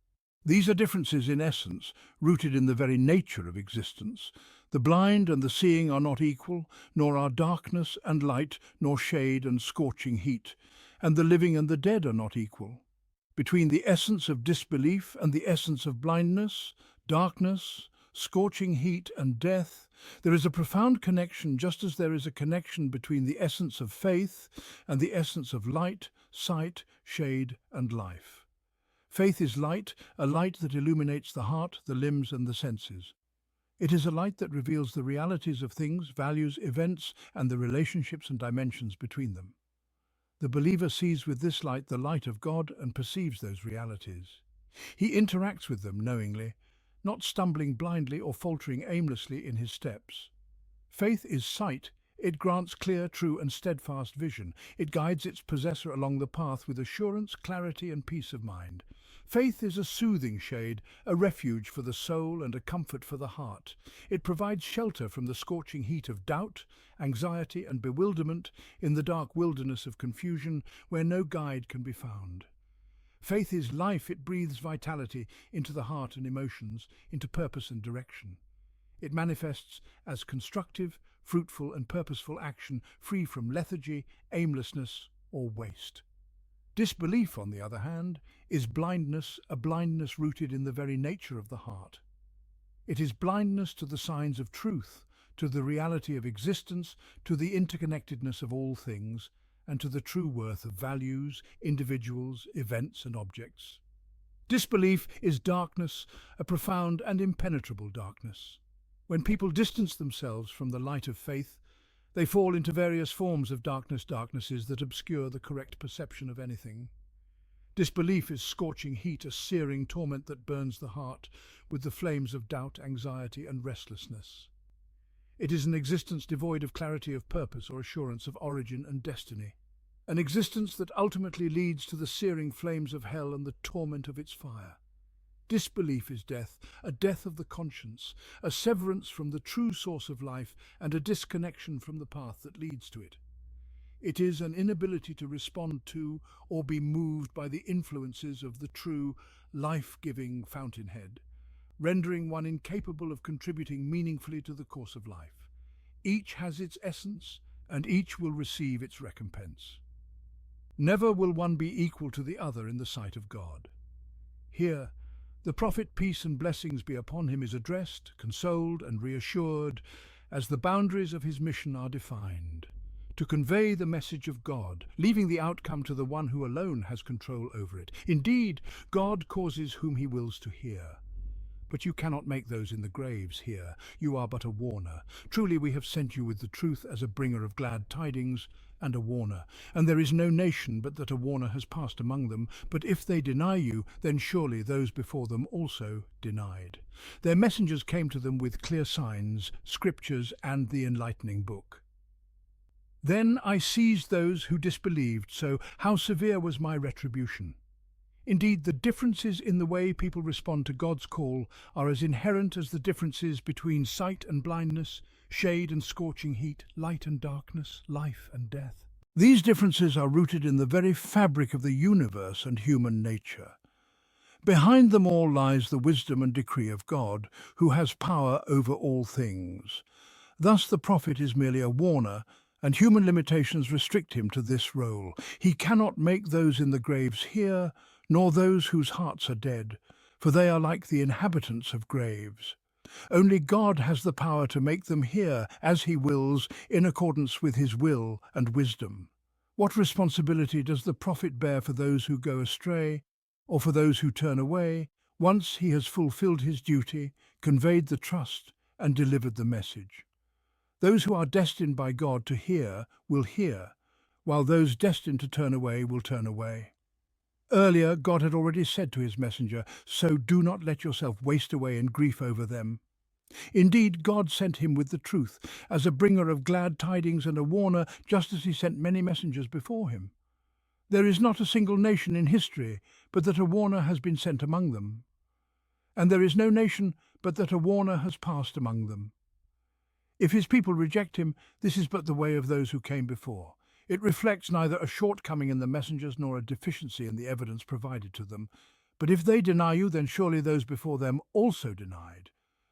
These are differences in essence, rooted in the very nature of existence. The blind and the seeing are not equal, nor are darkness and light, nor shade and scorching heat, and the living and the dead are not equal. Between the essence of disbelief and the essence of blindness, darkness, scorching heat and death, there is a profound connection, just as there is a connection between the essence of faith and the essence of light, sight, shade and life. Faith is light, a light that illuminates the heart, the limbs and the senses. It is a light that reveals the realities of things, values, events and the relationships and dimensions between them. The believer sees with this light the light of God and perceives those realities. He interacts with them knowingly, not stumbling blindly or faltering aimlessly in his steps. Faith is sight, It grants clear, true, and steadfast vision. It guides its possessor along the path with assurance, clarity, and peace of mind. Faith is a soothing shade, a refuge for the soul and a comfort for the heart. It provides shelter from the scorching heat of doubt, anxiety, and bewilderment in the dark wilderness of confusion where no guide can be found. Faith is life. It breathes vitality into the heart and emotions, into purpose and direction. It manifests as constructive, fruitful, and purposeful action, free from lethargy, aimlessness, or waste. Disbelief, on the other hand, is blindness, a blindness rooted in the very nature of the heart. It is blindness to the signs of truth, to the reality of existence, to the interconnectedness of all things, and to the true worth of values, individuals, events, and objects. Disbelief is darkness, a profound and impenetrable darkness. When people distance themselves from the light of faith, they fall into various forms of darknesses that obscure the correct perception of anything. Disbelief is scorching heat, a searing torment that burns the heart with the flames of doubt, anxiety, and restlessness. It is an existence devoid of clarity of purpose or assurance of origin and destiny, an existence that ultimately leads to the searing flames of hell and the torment of its fire. Disbelief is death, a death of the conscience, a severance from the true source of life, and a disconnection from the path that leads to it. It is an inability to respond to or be moved by the influences of the true, life-giving fountainhead, rendering one incapable of contributing meaningfully to the course of life. Each has its essence, and each will receive its recompense. Never will one be equal to the other in the sight of God. Here, the prophet, peace and blessings be upon him, is addressed, consoled, and reassured as the boundaries of his mission are defined, to convey the message of God, leaving the outcome to the one who alone has control over it. Indeed, God causes whom he wills to hear. But you cannot make those in the graves hear. You are but a warner. Truly we have sent you with the truth as a bringer of glad tidings and a warner. And there is no nation but that a warner has passed among them. But if they deny you, then surely those before them also denied. Their messengers came to them with clear signs, scriptures, and the enlightening book. Then I seized those who disbelieved, so how severe was my retribution. Indeed, the differences in the way people respond to God's call are as inherent as the differences between sight and blindness, shade and scorching heat, light and darkness, life and death. These differences are rooted in the very fabric of the universe and human nature. Behind them all lies the wisdom and decree of God, who has power over all things. Thus the prophet is merely a warner, and human limitations restrict him to this role. He cannot make those in the graves hear, nor those whose hearts are dead, for they are like the inhabitants of graves. Only God has the power to make them hear as he wills, in accordance with his will and wisdom. What responsibility does the prophet bear for those who go astray, or for those who turn away, once he has fulfilled his duty, conveyed the trust, and delivered the message? Those who are destined by God to hear will hear, while those destined to turn away will turn away. Earlier, God had already said to his messenger, "So do not let yourself waste away in grief over them." Indeed, God sent him with the truth, as a bringer of glad tidings and a warner, just as he sent many messengers before him. There is not a single nation in history but that a warner has been sent among them. And there is no nation but that a warner has passed among them. If his people reject him, this is but the way of those who came before. It reflects neither a shortcoming in the messengers nor a deficiency in the evidence provided to them. But if they deny you, then surely those before them also denied.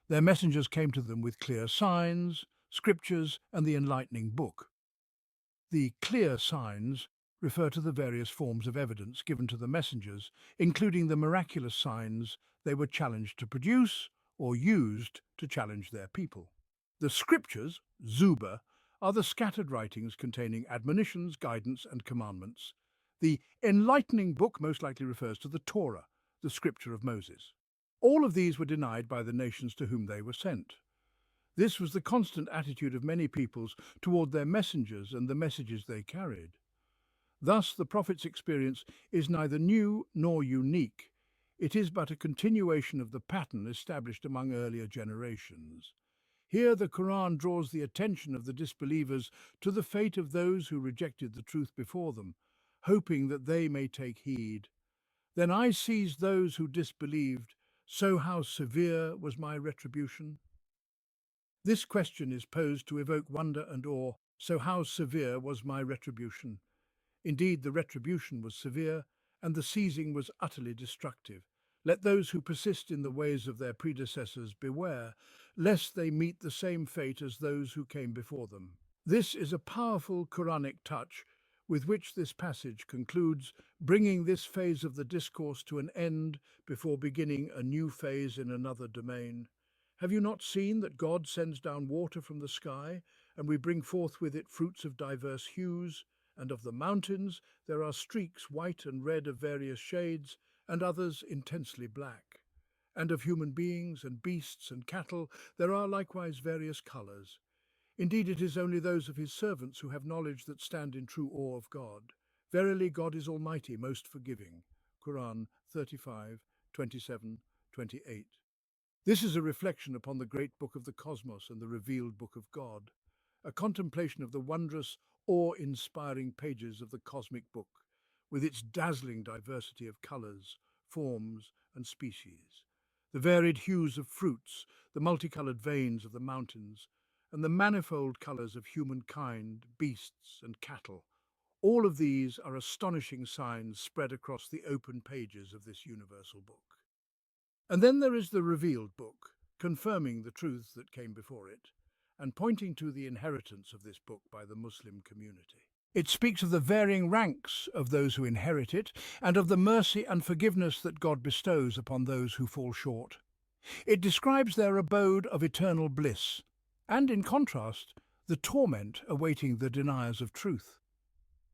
Their messengers came to them with clear signs, scriptures, and the enlightening book. The clear signs refer to the various forms of evidence given to the messengers, including the miraculous signs they were challenged to produce or used to challenge their people. The scriptures, Zuba, are the scattered writings containing admonitions, guidance, and commandments. The enlightening book most likely refers to the Torah, the scripture of Moses. All of these were denied by the nations to whom they were sent. This was the constant attitude of many peoples toward their messengers and the messages they carried. Thus, the prophet's experience is neither new nor unique. It is but a continuation of the pattern established among earlier generations. Here the Quran draws the attention of the disbelievers to the fate of those who rejected the truth before them, hoping that they may take heed. Then I seized those who disbelieved, so how severe was my retribution? This question is posed to evoke wonder and awe, so how severe was my retribution? Indeed, the retribution was severe, and the seizing was utterly destructive. Let those who persist in the ways of their predecessors beware, lest they meet the same fate as those who came before them. This is a powerful Quranic touch with which this passage concludes, bringing this phase of the discourse to an end before beginning a new phase in another domain. Have you not seen that God sends down water from the sky, and we bring forth with it fruits of diverse hues? And of the mountains there are streaks white and red of various shades, and others intensely black. And of human beings and beasts and cattle there are likewise various colours. Indeed, it is only those of his servants who have knowledge that stand in true awe of God. Verily, God is Almighty, most forgiving. Quran 35, 27, 28. This is a reflection upon the great book of the cosmos and the revealed book of God, a contemplation of the wondrous, awe-inspiring pages of the cosmic book, with its dazzling diversity of colours, forms, and species, the varied hues of fruits, the multicoloured veins of the mountains, and the manifold colours of humankind, beasts, and cattle. All of these are astonishing signs spread across the open pages of this universal book. And then there is the revealed book, confirming the truths that came before it, and pointing to the inheritance of this book by the Muslim community. It speaks of the varying ranks of those who inherit it, and of the mercy and forgiveness that God bestows upon those who fall short. It describes their abode of eternal bliss, and in contrast, the torment awaiting the deniers of truth.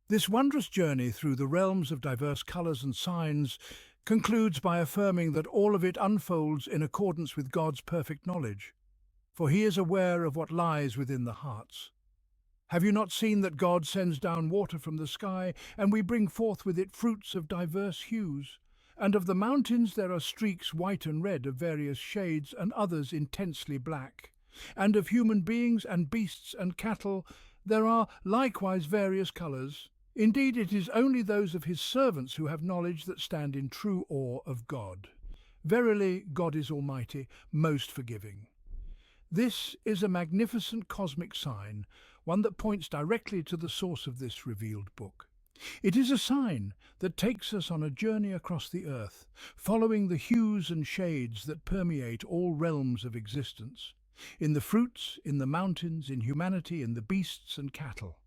This wondrous journey through the realms of diverse colours and signs concludes by affirming that all of it unfolds in accordance with God's perfect knowledge, for he is aware of what lies within the hearts. Have you not seen that God sends down water from the sky, and we bring forth with it fruits of diverse hues? And of the mountains there are streaks white and red of various shades, and others intensely black. And of human beings and beasts and cattle there are likewise various colours. Indeed, it is only those of his servants who have knowledge that stand in true awe of God. Verily, God is Almighty, most forgiving. This is a magnificent cosmic sign, one that points directly to the source of this revealed book. It is a sign that takes us on a journey across the earth, following the hues and shades that permeate all realms of existence, in the fruits, in the mountains, in humanity, in the beasts and cattle.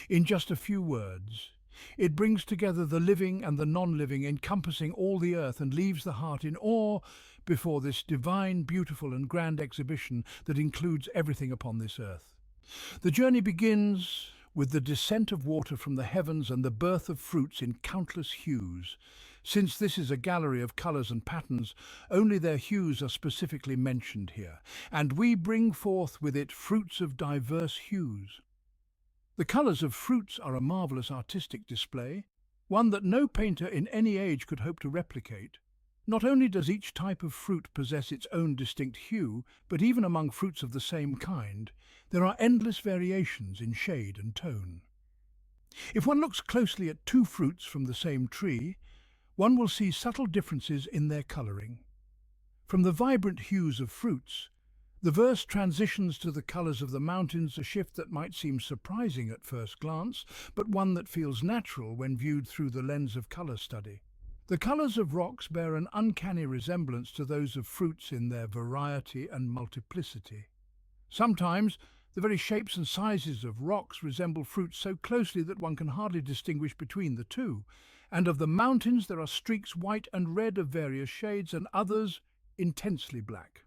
In just a few words, it brings together the living and the non-living, encompassing all the earth, and leaves the heart in awe before this divine, beautiful and grand exhibition that includes everything upon this earth. The journey begins with the descent of water from the heavens and the birth of fruits in countless hues. Since this is a gallery of colours and patterns, only their hues are specifically mentioned here, and we bring forth with it fruits of diverse hues. The colours of fruits are a marvellous artistic display, one that no painter in any age could hope to replicate. Not only does each type of fruit possess its own distinct hue, but even among fruits of the same kind, there are endless variations in shade and tone. If one looks closely at two fruits from the same tree, one will see subtle differences in their colouring. From the vibrant hues of fruits, the verse transitions to the colours of the mountains, a shift that might seem surprising at first glance, but one that feels natural when viewed through the lens of colour study. The colours of rocks bear an uncanny resemblance to those of fruits in their variety and multiplicity. Sometimes, the very shapes and sizes of rocks resemble fruits so closely that one can hardly distinguish between the two. And of the mountains there are streaks white and red of various shades, and others intensely black.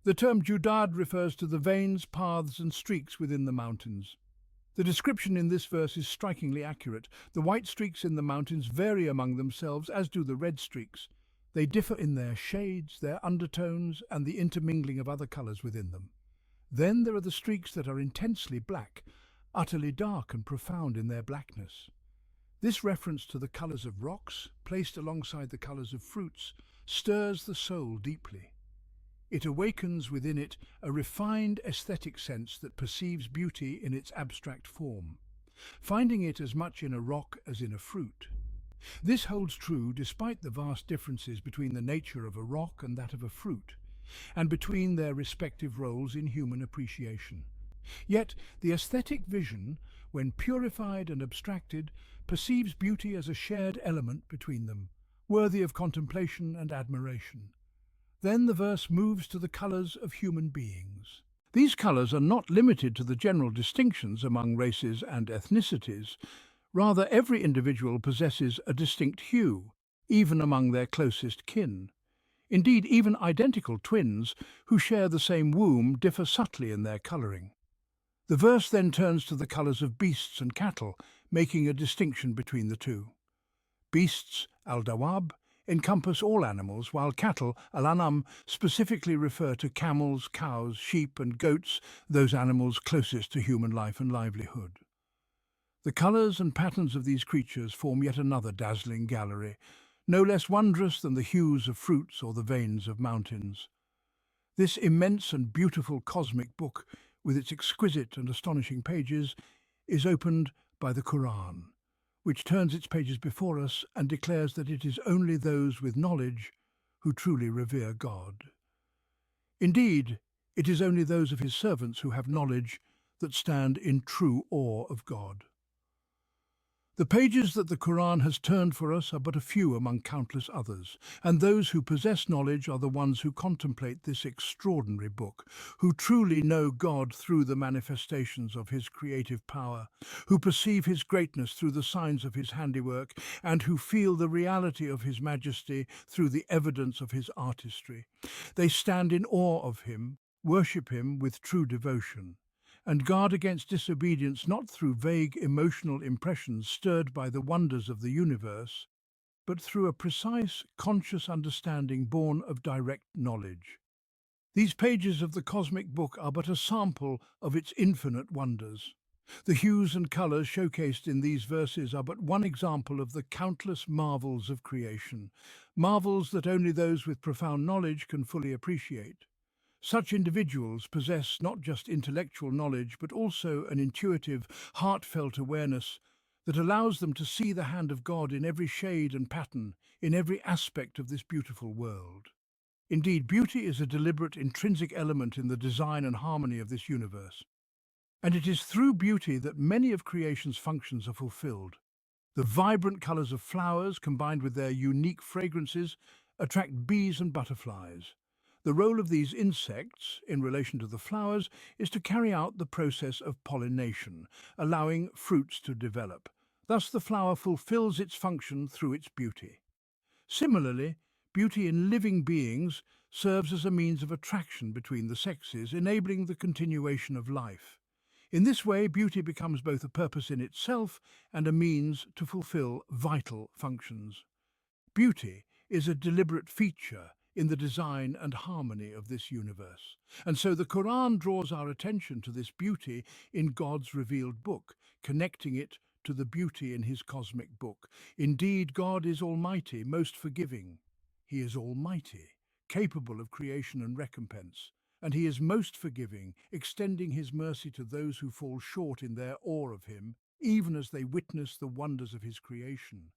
The term judad refers to the veins, paths and streaks within the mountains. The description in this verse is strikingly accurate. The white streaks in the mountains vary among themselves, as do the red streaks. They differ in their shades, their undertones, and the intermingling of other colours within them. Then there are the streaks that are intensely black, utterly dark and profound in their blackness. This reference to the colours of rocks, placed alongside the colours of fruits, stirs the soul deeply. It awakens within it a refined aesthetic sense that perceives beauty in its abstract form, finding it as much in a rock as in a fruit. This holds true despite the vast differences between the nature of a rock and that of a fruit, and between their respective roles in human appreciation. Yet the aesthetic vision, when purified and abstracted, perceives beauty as a shared element between them, worthy of contemplation and admiration. Then the verse moves to the colours of human beings. These colours are not limited to the general distinctions among races and ethnicities. Rather, every individual possesses a distinct hue, even among their closest kin. Indeed, even identical twins who share the same womb differ subtly in their colouring. The verse then turns to the colours of beasts and cattle, making a distinction between the two. Beasts, al-dawab, encompass all animals, while cattle, al-anam, specifically refer to camels, cows, sheep and goats, those animals closest to human life and livelihood. The colours and patterns of these creatures form yet another dazzling gallery, no less wondrous than the hues of fruits or the veins of mountains. This immense and beautiful cosmic book, with its exquisite and astonishing pages, is opened by the Qur'an, which turns its pages before us and declares that it is only those with knowledge who truly revere God. Indeed, it is only those of his servants who have knowledge that stand in true awe of God. The pages that the Qur'an has turned for us are but a few among countless others, and those who possess knowledge are the ones who contemplate this extraordinary book, who truly know God through the manifestations of his creative power, who perceive his greatness through the signs of his handiwork, and who feel the reality of his majesty through the evidence of his artistry. They stand in awe of him, worship him with true devotion, and guard against disobedience not through vague emotional impressions stirred by the wonders of the universe, but through a precise, conscious understanding born of direct knowledge. These pages of the cosmic book are but a sample of its infinite wonders. The hues and colours showcased in these verses are but one example of the countless marvels of creation, marvels that only those with profound knowledge can fully appreciate. Such individuals possess not just intellectual knowledge, but also an intuitive, heartfelt awareness that allows them to see the hand of God in every shade and pattern, in every aspect of this beautiful world. Indeed, beauty is a deliberate, intrinsic element in the design and harmony of this universe, and it is through beauty that many of creation's functions are fulfilled. The vibrant colours of flowers, combined with their unique fragrances, attract bees and butterflies. The role of these insects, in relation to the flowers, is to carry out the process of pollination, allowing fruits to develop. Thus the flower fulfills its function through its beauty. Similarly, beauty in living beings serves as a means of attraction between the sexes, enabling the continuation of life. In this way, beauty becomes both a purpose in itself and a means to fulfill vital functions. Beauty is a deliberate feature in the design and harmony of this universe. And so the Quran draws our attention to this beauty in God's revealed book, connecting it to the beauty in his cosmic book. Indeed, God is almighty, most forgiving. He is almighty, capable of creation and recompense. And he is most forgiving, extending his mercy to those who fall short in their awe of him, even as they witness the wonders of his creation.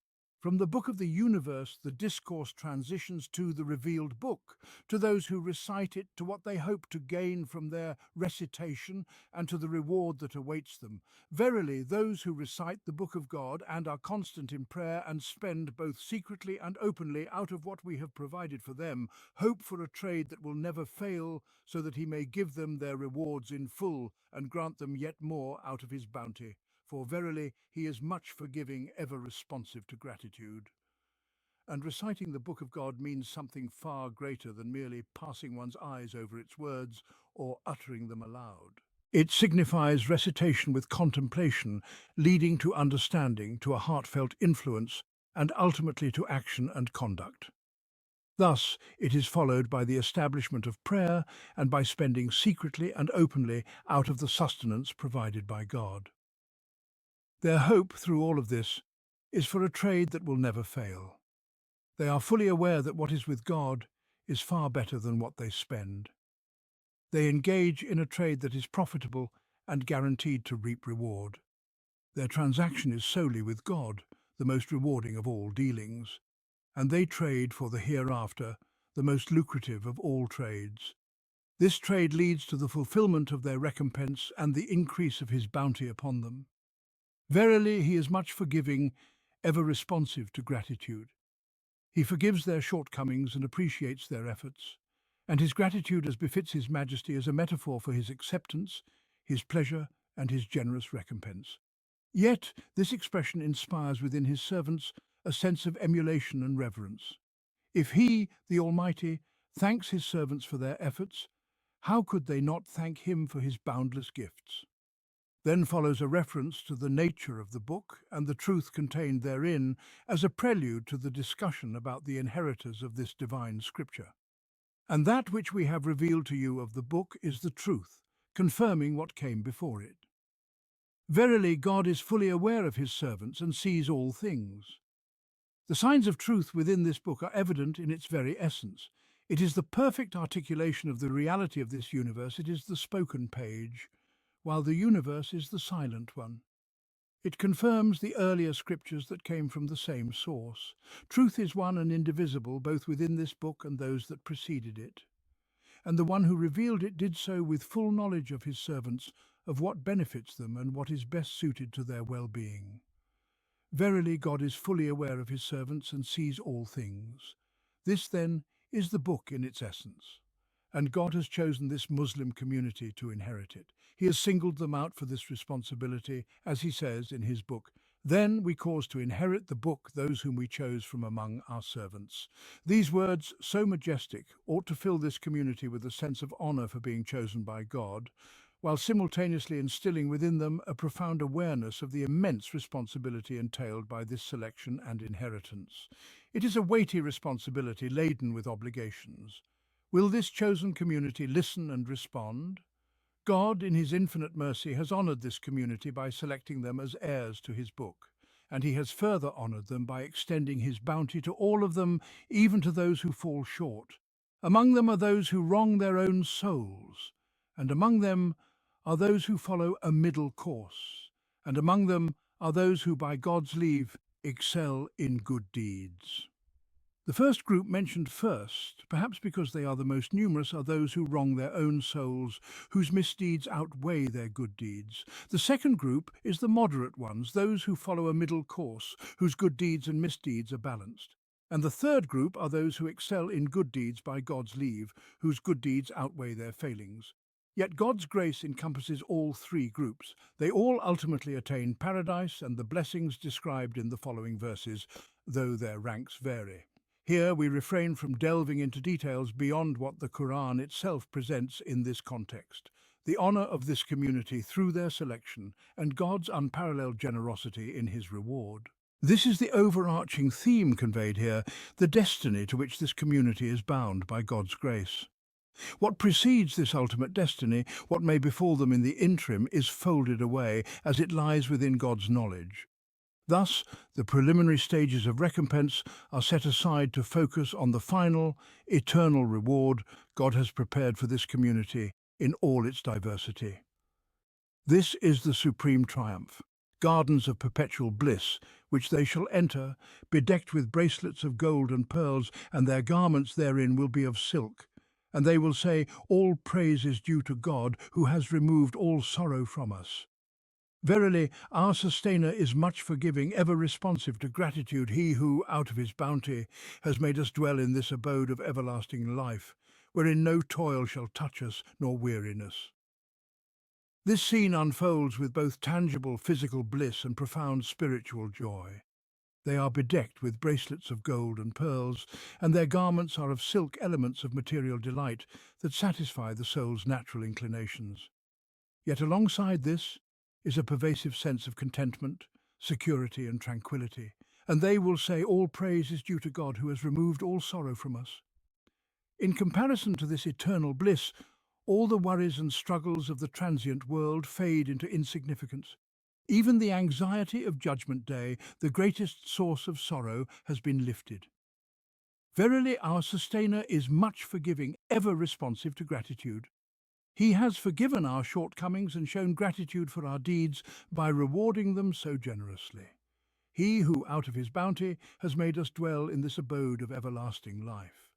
From the book of the universe, the discourse transitions to the revealed book, to those who recite it, to what they hope to gain from their recitation, and to the reward that awaits them. Verily, those who recite the book of God and are constant in prayer and spend both secretly and openly out of what we have provided for them, hope for a trade that will never fail, so that he may give them their rewards in full and grant them yet more out of his bounty. For verily he is much forgiving, ever responsive to gratitude. And reciting the book of God means something far greater than merely passing one's eyes over its words or uttering them aloud. It signifies recitation with contemplation, leading to understanding, to a heartfelt influence, and ultimately to action and conduct. Thus, it is followed by the establishment of prayer and by spending secretly and openly out of the sustenance provided by God. Their hope through all of this is for a trade that will never fail. They are fully aware that what is with God is far better than what they spend. They engage in a trade that is profitable and guaranteed to reap reward. Their transaction is solely with God, the most rewarding of all dealings, and they trade for the hereafter, the most lucrative of all trades. This trade leads to the fulfillment of their recompense and the increase of his bounty upon them. Verily, he is much forgiving, ever responsive to gratitude. He forgives their shortcomings and appreciates their efforts, and his gratitude as befits his majesty is a metaphor for his acceptance, his pleasure, and his generous recompense. Yet, this expression inspires within his servants a sense of emulation and reverence. If he, the Almighty, thanks his servants for their efforts, how could they not thank him for his boundless gifts? Then follows a reference to the nature of the book and the truth contained therein as a prelude to the discussion about the inheritors of this divine scripture. And that which we have revealed to you of the book is the truth, confirming what came before it. Verily, God is fully aware of his servants and sees all things. The signs of truth within this book are evident in its very essence. It is the perfect articulation of the reality of this universe. It is the spoken page, while the universe is the silent one. It confirms the earlier scriptures that came from the same source. Truth is one and indivisible, both within this book and those that preceded it. And the one who revealed it did so with full knowledge of his servants, of what benefits them and what is best suited to their well-being. Verily, God is fully aware of his servants and sees all things. This, then, is the book in its essence. And God has chosen this Muslim community to inherit it. He has singled them out for this responsibility, as he says in his book, "Then we cause to inherit the book those whom we chose from among our servants." These words, so majestic, ought to fill this community with a sense of honor for being chosen by God, while simultaneously instilling within them a profound awareness of the immense responsibility entailed by this selection and inheritance. It is a weighty responsibility laden with obligations. Will this chosen community listen and respond? God, in his infinite mercy, has honored this community by selecting them as heirs to his book, and he has further honored them by extending his bounty to all of them, even to those who fall short. Among them are those who wrong their own souls, and among them are those who follow a middle course, and among them are those who, by God's leave, excel in good deeds. The first group mentioned first, perhaps because they are the most numerous, are those who wrong their own souls, whose misdeeds outweigh their good deeds. The second group is the moderate ones, those who follow a middle course, whose good deeds and misdeeds are balanced. And the third group are those who excel in good deeds by God's leave, whose good deeds outweigh their failings. Yet God's grace encompasses all three groups. They all ultimately attain paradise and the blessings described in the following verses, though their ranks vary. Here we refrain from delving into details beyond what the Qur'an itself presents in this context. The honor of this community through their selection and God's unparalleled generosity in his reward. This is the overarching theme conveyed here, the destiny to which this community is bound by God's grace. What precedes this ultimate destiny, what may befall them in the interim, is folded away as it lies within God's knowledge. Thus, the preliminary stages of recompense are set aside to focus on the final, eternal reward God has prepared for this community in all its diversity. This is the supreme triumph, gardens of perpetual bliss, which they shall enter, bedecked with bracelets of gold and pearls, and their garments therein will be of silk. And they will say, "All praise is due to God, who has removed all sorrow from us." Verily, our Sustainer is much forgiving, ever responsive to gratitude, he who, out of his bounty, has made us dwell in this abode of everlasting life, wherein no toil shall touch us, nor weariness. This scene unfolds with both tangible physical bliss and profound spiritual joy. They are bedecked with bracelets of gold and pearls, and their garments are of silk, elements of material delight that satisfy the soul's natural inclinations. Yet alongside this is a pervasive sense of contentment, security and tranquility, and they will say, "All praise is due to God who has removed all sorrow from us." In comparison to this eternal bliss, all the worries and struggles of the transient world fade into insignificance. Even the anxiety of Judgment Day, the greatest source of sorrow, has been lifted. Verily, our Sustainer is much forgiving, ever responsive to gratitude. He has forgiven our shortcomings and shown gratitude for our deeds by rewarding them so generously. He who, out of his bounty, has made us dwell in this abode of everlasting life.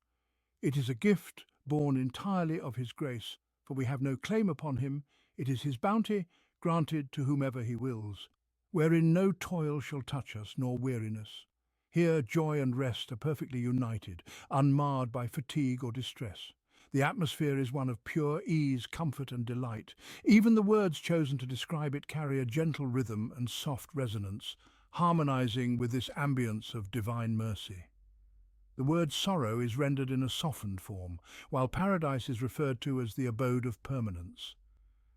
It is a gift born entirely of his grace, for we have no claim upon him. It is his bounty, granted to whomever he wills, wherein no toil shall touch us, nor weariness. Here joy and rest are perfectly united, unmarred by fatigue or distress. The atmosphere is one of pure ease, comfort and delight. Even the words chosen to describe it carry a gentle rhythm and soft resonance, harmonizing with this ambience of divine mercy. The word sorrow is rendered in a softened form, while paradise is referred to as the abode of permanence.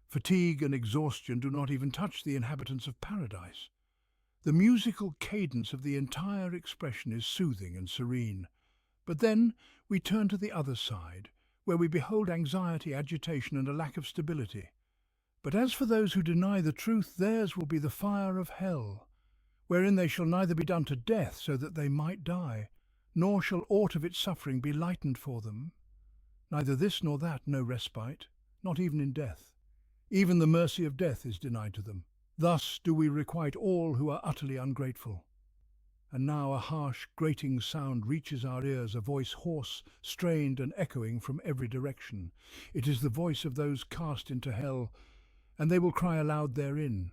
Fatigue and exhaustion do not even touch the inhabitants of paradise. The musical cadence of the entire expression is soothing and serene. But then we turn to the other side, where we behold anxiety, agitation, and a lack of stability. But as for those who deny the truth, theirs will be the fire of hell, wherein they shall neither be done to death so that they might die, nor shall aught of its suffering be lightened for them. Neither this nor that, no respite, not even in death. Even the mercy of death is denied to them. Thus do we requite all who are utterly ungrateful. And now a harsh, grating sound reaches our ears, a voice hoarse, strained and echoing from every direction. It is the voice of those cast into hell, and they will cry aloud therein.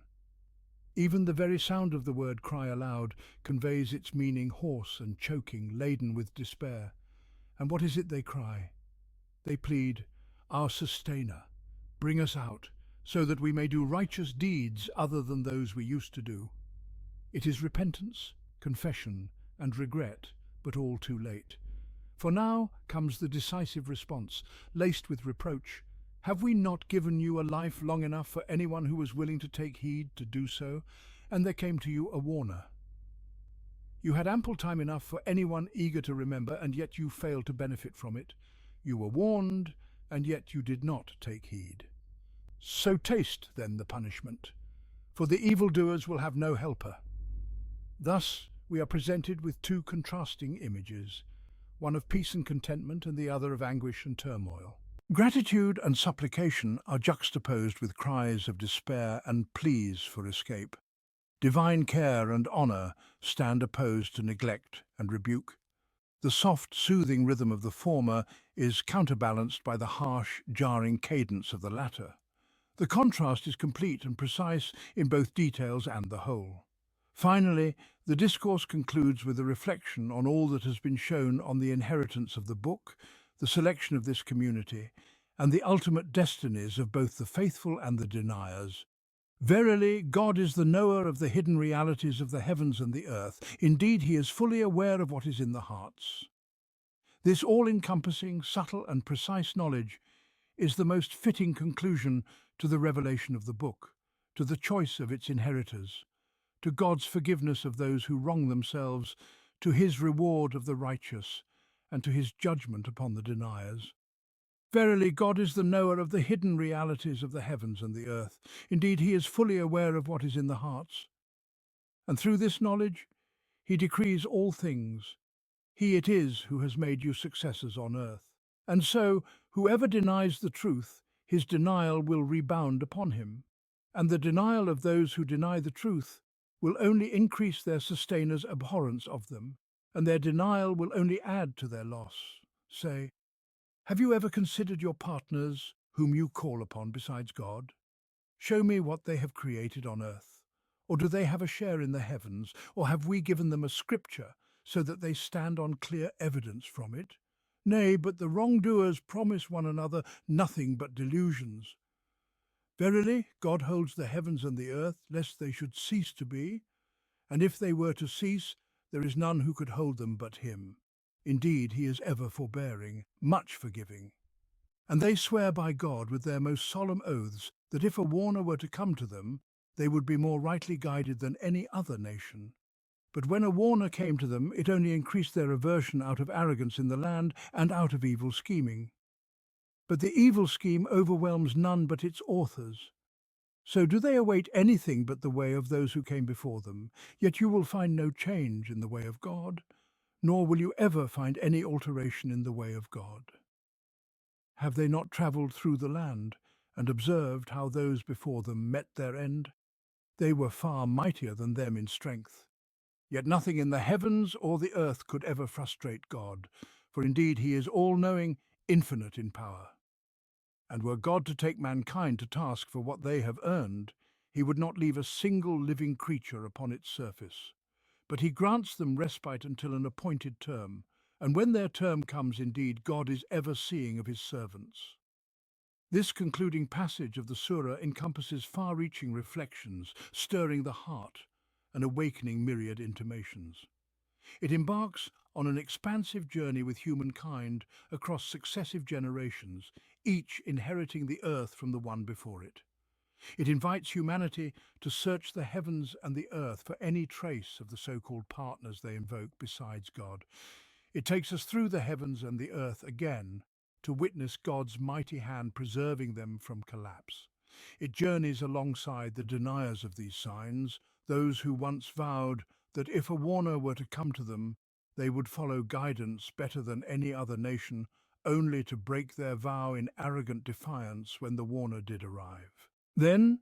Even the very sound of the word cry aloud conveys its meaning, hoarse and choking, laden with despair. And what is it they cry? They plead, "Our Sustainer, bring us out, so that we may do righteous deeds other than those we used to do." It is repentance, confession, and regret, but all too late. For now comes the decisive response, laced with reproach. Have we not given you a life long enough for anyone who was willing to take heed to do so? And there came to you a warner. You had ample time enough for anyone eager to remember, and yet you failed to benefit from it. You were warned, and yet you did not take heed. So taste, then, the punishment, for the evildoers will have no helper. Thus we are presented with two contrasting images, one of peace and contentment and the other of anguish and turmoil. Gratitude and supplication are juxtaposed with cries of despair and pleas for escape. Divine care and honour stand opposed to neglect and rebuke. The soft, soothing rhythm of the former is counterbalanced by the harsh, jarring cadence of the latter. The contrast is complete and precise in both details and the whole. Finally, the discourse concludes with a reflection on all that has been shown on the inheritance of the book, the selection of this community, and the ultimate destinies of both the faithful and the deniers. Verily, God is the knower of the hidden realities of the heavens and the earth. Indeed, he is fully aware of what is in the hearts. This all-encompassing, subtle and precise knowledge is the most fitting conclusion to the revelation of the book, to the choice of its inheritors, to God's forgiveness of those who wrong themselves, to his reward of the righteous, and to his judgment upon the deniers. Verily, God is the knower of the hidden realities of the heavens and the earth. Indeed, he is fully aware of what is in the hearts. And through this knowledge, he decrees all things. He it is who has made you successors on earth. And so, whoever denies the truth, his denial will rebound upon him. And the denial of those who deny the truth will only increase their sustainers' abhorrence of them, and their denial will only add to their loss. Say, have you ever considered your partners whom you call upon besides God? Show me what they have created on earth. Or do they have a share in the heavens? Or have we given them a scripture so that they stand on clear evidence from it? Nay, but the wrongdoers promise one another nothing but delusions. Verily, God holds the heavens and the earth, lest they should cease to be. And if they were to cease, there is none who could hold them but him. Indeed, he is ever forbearing, much forgiving. And they swear by God with their most solemn oaths that if a warner were to come to them, they would be more rightly guided than any other nation. But when a warner came to them, it only increased their aversion out of arrogance in the land and out of evil scheming. But the evil scheme overwhelms none but its authors. So do they await anything but the way of those who came before them, yet you will find no change in the way of God. nor will you ever find any alteration in the way of God. Have they not travelled through the land and observed how those before them met their end? They were far mightier than them in strength. Yet nothing in the heavens or the earth could ever frustrate God, for indeed he is all-knowing, infinite in power. And were God to take mankind to task for what they have earned, he would not leave a single living creature upon its surface. But he grants them respite until an appointed term, and when their term comes indeed, God is ever seeing of his servants. This concluding passage of the Surah encompasses far-reaching reflections, stirring the heart and awakening myriad intimations. It embarks on an expansive journey with humankind across successive generations, each inheriting the earth from the one before it. It invites humanity to search the heavens and the earth for any trace of the so-called partners they invoke besides God. It takes us through the heavens and the earth again to witness God's mighty hand preserving them from collapse. It journeys alongside the deniers of these signs, those who once vowed that if a warner were to come to them, they would follow guidance better than any other nation, only to break their vow in arrogant defiance when the warner did arrive. Then,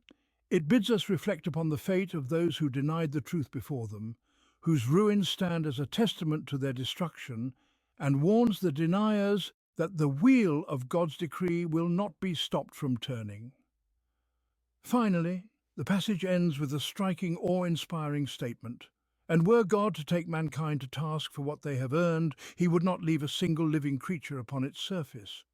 it bids us reflect upon the fate of those who denied the truth before them, whose ruins stand as a testament to their destruction, and warns the deniers that the wheel of God's decree will not be stopped from turning. Finally, the passage ends with a striking, awe-inspiring statement. And were God to take mankind to task for what they have earned, he would not leave a single living creature upon its surface.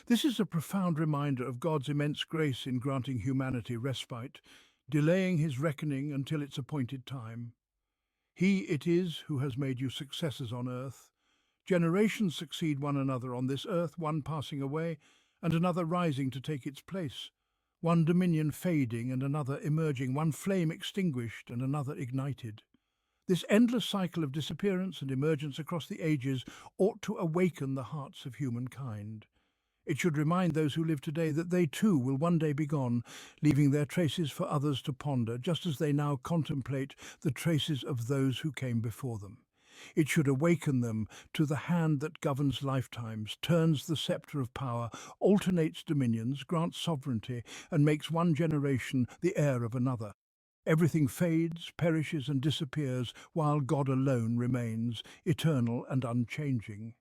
This is a profound reminder of God's immense grace in granting humanity respite, delaying his reckoning until its appointed time. He it is who has made you successors on earth. Generations succeed one another on this earth, one passing away and another rising to take its place, one dominion fading and another emerging, one flame extinguished and another ignited. This endless cycle of disappearance and emergence across the ages ought to awaken the hearts of humankind. It should remind those who live today that they too will one day be gone, leaving their traces for others to ponder, just as they now contemplate the traces of those who came before them. It should awaken them to the hand that governs lifetimes, turns the sceptre of power, alternates dominions, grants sovereignty, and makes one generation the heir of another. Everything fades, perishes, and disappears, while God alone remains, eternal and unchanging.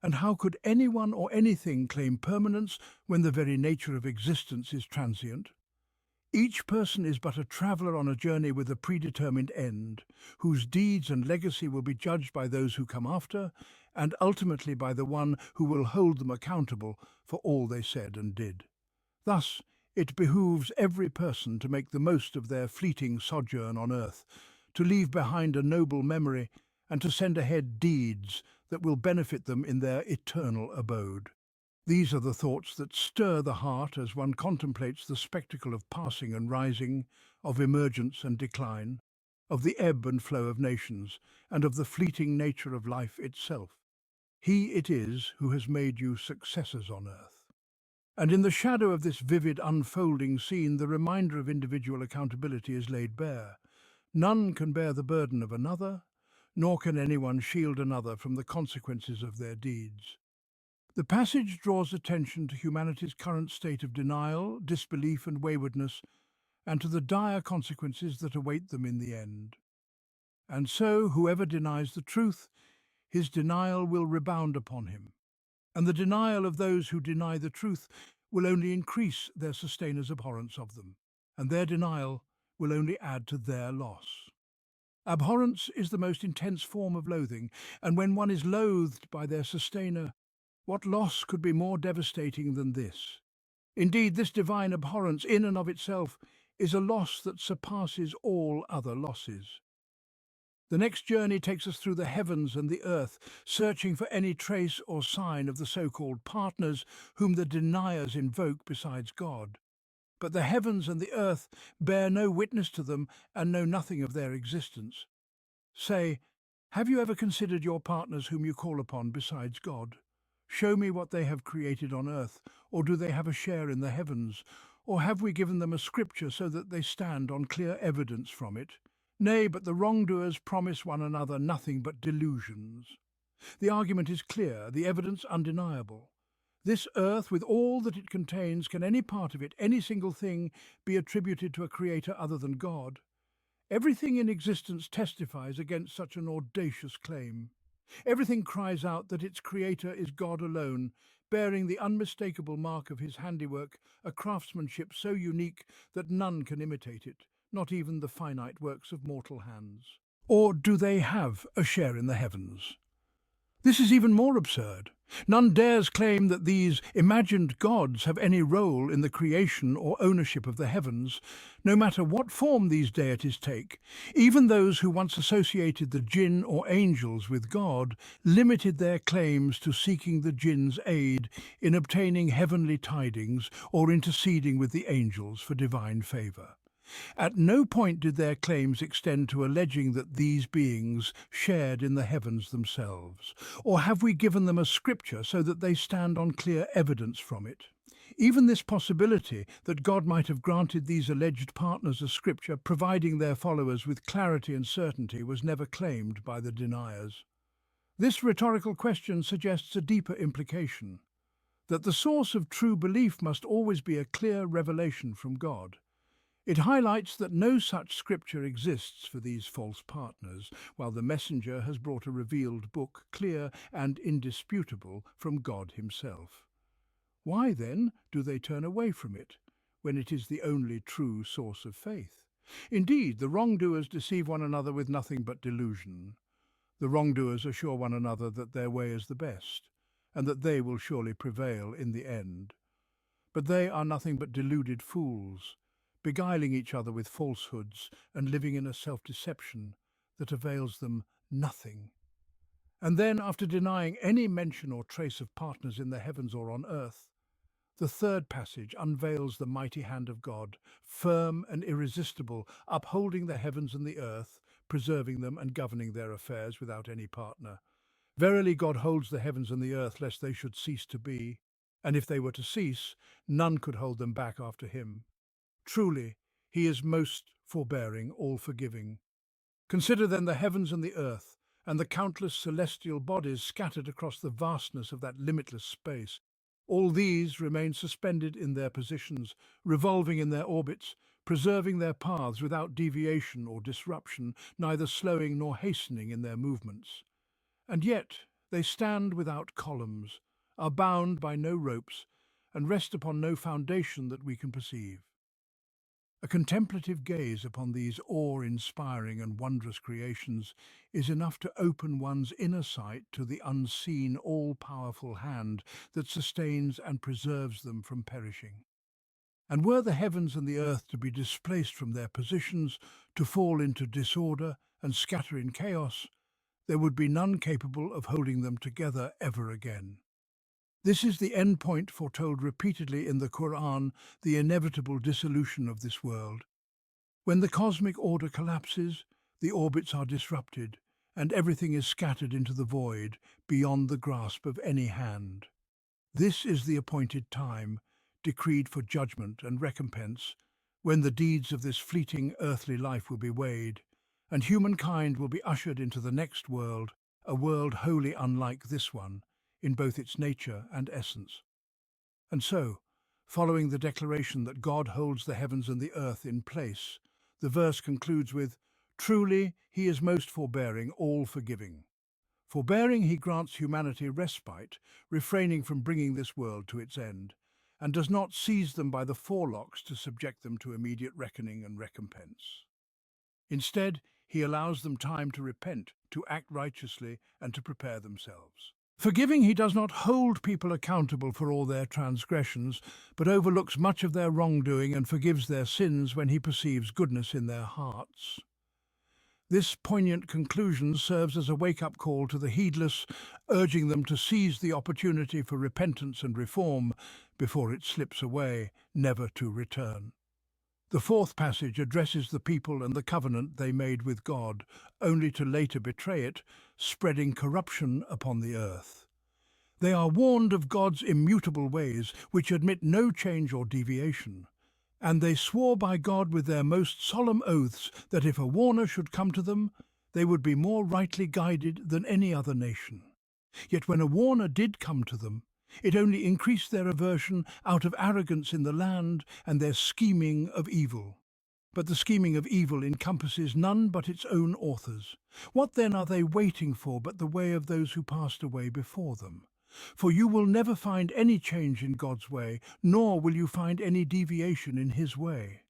And how could anyone or anything claim permanence when the very nature of existence is transient? Each person is but a traveller on a journey with a predetermined end, whose deeds and legacy will be judged by those who come after, and ultimately by the one who will hold them accountable for all they said and did. Thus, it behooves every person to make the most of their fleeting sojourn on earth, to leave behind a noble memory, and to send ahead deeds that will benefit them in their eternal abode. These are the thoughts that stir the heart as one contemplates the spectacle of passing and rising, of emergence and decline, of the ebb and flow of nations, and of the fleeting nature of life itself. He it is who has made you successors on earth. And in the shadow of this vivid unfolding scene, the reminder of individual accountability is laid bare. None can bear the burden of another, nor can anyone shield another from the consequences of their deeds. The passage draws attention to humanity's current state of denial, disbelief and waywardness, and to the dire consequences that await them in the end. And so, whoever denies the truth, his denial will rebound upon him. And the denial of those who deny the truth will only increase their sustainers' abhorrence of them, and their denial will only add to their loss. Abhorrence is the most intense form of loathing, and when one is loathed by their sustainer, what loss could be more devastating than this? Indeed, this divine abhorrence in and of itself is a loss that surpasses all other losses. The next journey takes us through the heavens and the earth, searching for any trace or sign of the so-called partners whom the deniers invoke besides God. But the heavens and the earth bear no witness to them and know nothing of their existence. Say, have you ever considered your partners whom you call upon besides God? Show me what they have created on earth, or do they have a share in the heavens? Or have we given them a scripture so that they stand on clear evidence from it? Nay, but the wrongdoers promise one another nothing but delusions. The argument is clear, the evidence undeniable. This earth, with all that it contains, can any part of it, any single thing, be attributed to a creator other than God? Everything in existence testifies against such an audacious claim. Everything cries out that its creator is God alone, bearing the unmistakable mark of his handiwork, a craftsmanship so unique that none can imitate it, not even the finite works of mortal hands. Or do they have a share in the heavens? This is even more absurd. None dares claim that these imagined gods have any role in the creation or ownership of the heavens, no matter what form these deities take. Even those who once associated the jinn or angels with God limited their claims to seeking the jinn's aid in obtaining heavenly tidings or interceding with the angels for divine favour. At no point did their claims extend to alleging that these beings shared in the heavens themselves, or have we given them a scripture so that they stand on clear evidence from it? Even this possibility that God might have granted these alleged partners a scripture providing their followers with clarity and certainty was never claimed by the deniers. This rhetorical question suggests a deeper implication, that the source of true belief must always be a clear revelation from God. It highlights that no such scripture exists for these false partners, while the messenger has brought a revealed book, clear and indisputable, from God himself. Why, then, do they turn away from it, when it is the only true source of faith? Indeed, the wrongdoers deceive one another with nothing but delusion. The wrongdoers assure one another that their way is the best, and that they will surely prevail in the end. But they are nothing but deluded fools, beguiling each other with falsehoods and living in a self-deception that avails them nothing. And then, after denying any mention or trace of partners in the heavens or on earth, the third passage unveils the mighty hand of God, firm and irresistible, upholding the heavens and the earth, preserving them and governing their affairs without any partner. Verily God holds the heavens and the earth lest they should cease to be, and if they were to cease, none could hold them back after him. Truly, he is most forbearing, all-forgiving. Consider then the heavens and the earth, and the countless celestial bodies scattered across the vastness of that limitless space. All these remain suspended in their positions, revolving in their orbits, preserving their paths without deviation or disruption, neither slowing nor hastening in their movements. And yet they stand without columns, are bound by no ropes, and rest upon no foundation that we can perceive. A contemplative gaze upon these awe-inspiring and wondrous creations is enough to open one's inner sight to the unseen, all-powerful hand that sustains and preserves them from perishing. And were the heavens and the earth to be displaced from their positions, to fall into disorder and scatter in chaos, there would be none capable of holding them together ever again. This is the end point foretold repeatedly in the Qur'an, the inevitable dissolution of this world. When the cosmic order collapses, the orbits are disrupted, and everything is scattered into the void, beyond the grasp of any hand. This is the appointed time, decreed for judgment and recompense, when the deeds of this fleeting earthly life will be weighed, and humankind will be ushered into the next world, a world wholly unlike this one, in both its nature and essence. And so, following the declaration that God holds the heavens and the earth in place, the verse concludes with, "Truly, he is most forbearing, all-forgiving." Forbearing, he grants humanity respite, refraining from bringing this world to its end, and does not seize them by the forelocks to subject them to immediate reckoning and recompense. Instead, he allows them time to repent, to act righteously, and to prepare themselves. Forgiving, he does not hold people accountable for all their transgressions, but overlooks much of their wrongdoing and forgives their sins when he perceives goodness in their hearts. This poignant conclusion serves as a wake-up call to the heedless, urging them to seize the opportunity for repentance and reform before it slips away, never to return. The fourth passage addresses the people and the covenant they made with God, only to later betray it, spreading corruption upon the earth. They are warned of God's immutable ways, which admit no change or deviation, and they swore by God with their most solemn oaths that if a warner should come to them, they would be more rightly guided than any other nation. Yet when a warner did come to them, it only increased their aversion out of arrogance in the land and their scheming of evil. But the scheming of evil encompasses none but its own authors. What then are they waiting for but the way of those who passed away before them? For you will never find any change in God's way, nor will you find any deviation in his way.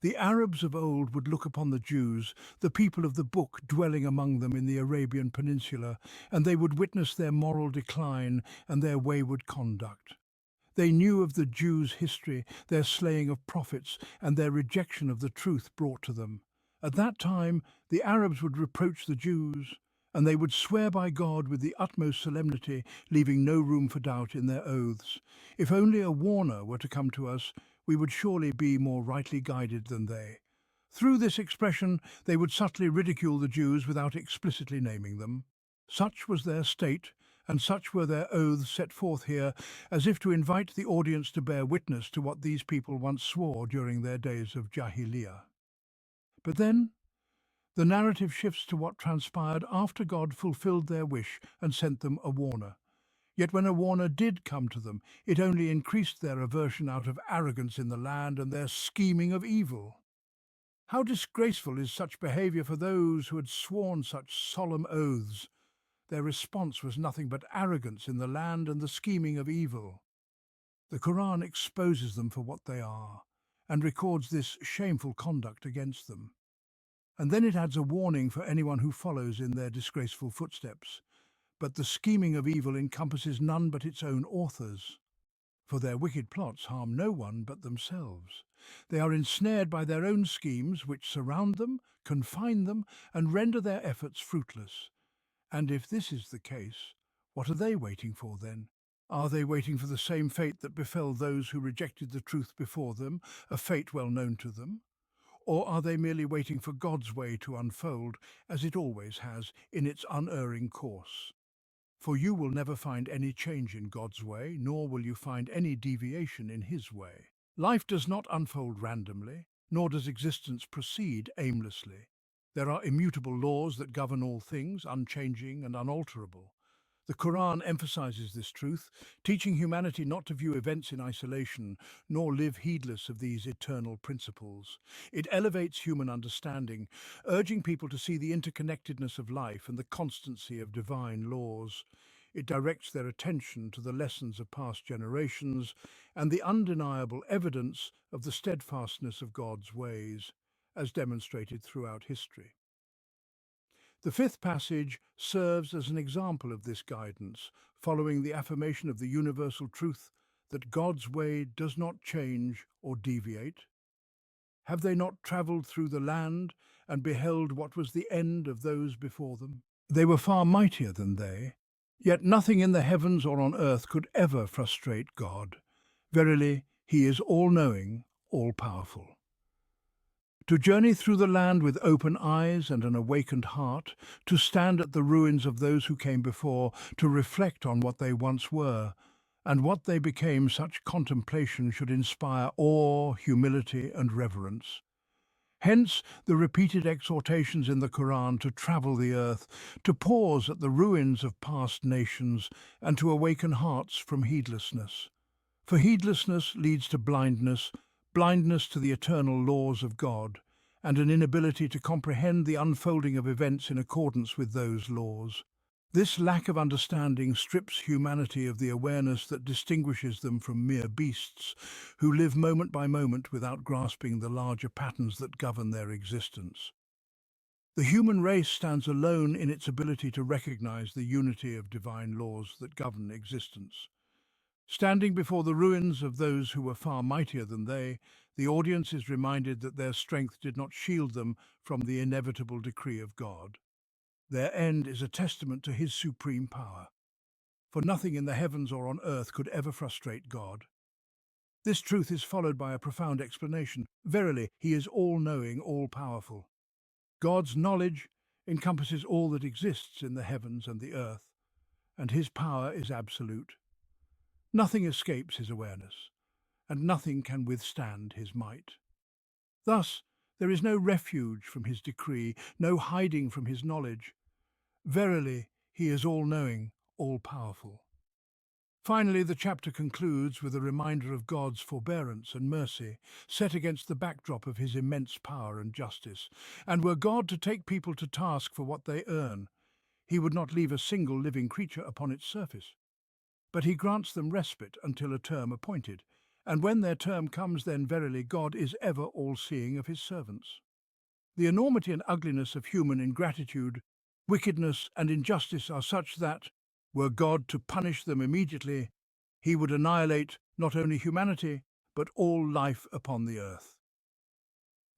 The Arabs of old would look upon the Jews, the people of the book dwelling among them in the Arabian Peninsula, and they would witness their moral decline and their wayward conduct. They knew of the Jews' history, their slaying of prophets, and their rejection of the truth brought to them. At that time, the Arabs would reproach the Jews, and they would swear by God with the utmost solemnity, leaving no room for doubt in their oaths. If only a warner were to come to us, we would surely be more rightly guided than they. Through this expression, they would subtly ridicule the Jews without explicitly naming them. Such was their state, and such were their oaths set forth here, as if to invite the audience to bear witness to what these people once swore during their days of Jahiliyyah. But then, the narrative shifts to what transpired after God fulfilled their wish and sent them a warner. Yet when a warner did come to them, it only increased their aversion out of arrogance in the land and their scheming of evil. How disgraceful is such behaviour for those who had sworn such solemn oaths! Their response was nothing but arrogance in the land and the scheming of evil. The Qur'an exposes them for what they are, and records this shameful conduct against them. And then it adds a warning for anyone who follows in their disgraceful footsteps. But the scheming of evil encompasses none but its own authors. For their wicked plots harm no one but themselves. They are ensnared by their own schemes which surround them, confine them, and render their efforts fruitless. And if this is the case, what are they waiting for then? Are they waiting for the same fate that befell those who rejected the truth before them, a fate well known to them? Or are they merely waiting for God's way to unfold, as it always has, in its unerring course? For you will never find any change in God's way, nor will you find any deviation in his way. Life does not unfold randomly, nor does existence proceed aimlessly. There are immutable laws that govern all things, unchanging and unalterable. The Quran emphasizes this truth, teaching humanity not to view events in isolation, nor live heedless of these eternal principles. It elevates human understanding, urging people to see the interconnectedness of life and the constancy of divine laws. It directs their attention to the lessons of past generations and the undeniable evidence of the steadfastness of God's ways, as demonstrated throughout history. The fifth passage serves as an example of this guidance, following the affirmation of the universal truth that God's way does not change or deviate. Have they not travelled through the land and beheld what was the end of those before them? They were far mightier than they, yet nothing in the heavens or on earth could ever frustrate God. Verily, he is all-knowing, all-powerful. To journey through the land with open eyes and an awakened heart, to stand at the ruins of those who came before, to reflect on what they once were, and what they became, such contemplation should inspire awe, humility, and reverence. Hence the repeated exhortations in the Quran to travel the earth, to pause at the ruins of past nations, and to awaken hearts from heedlessness. For heedlessness leads to blindness, blindness to the eternal laws of God, and an inability to comprehend the unfolding of events in accordance with those laws. This lack of understanding strips humanity of the awareness that distinguishes them from mere beasts, who live moment by moment without grasping the larger patterns that govern their existence. The human race stands alone in its ability to recognize the unity of divine laws that govern existence. Standing before the ruins of those who were far mightier than they, the audience is reminded that their strength did not shield them from the inevitable decree of God. Their end is a testament to his supreme power, for nothing in the heavens or on earth could ever frustrate God. This truth is followed by a profound explanation. Verily, he is all-knowing, all-powerful. God's knowledge encompasses all that exists in the heavens and the earth, and his power is absolute. Nothing escapes his awareness, and nothing can withstand his might. Thus, there is no refuge from his decree, no hiding from his knowledge. Verily, he is all-knowing, all-powerful. Finally, the chapter concludes with a reminder of God's forbearance and mercy, set against the backdrop of his immense power and justice. And were God to take people to task for what they earn, he would not leave a single living creature upon its surface. But he grants them respite until a term appointed, and when their term comes, then verily God is ever all-seeing of his servants. The enormity and ugliness of human ingratitude, wickedness and injustice are such that, were God to punish them immediately, he would annihilate not only humanity, but all life upon the earth.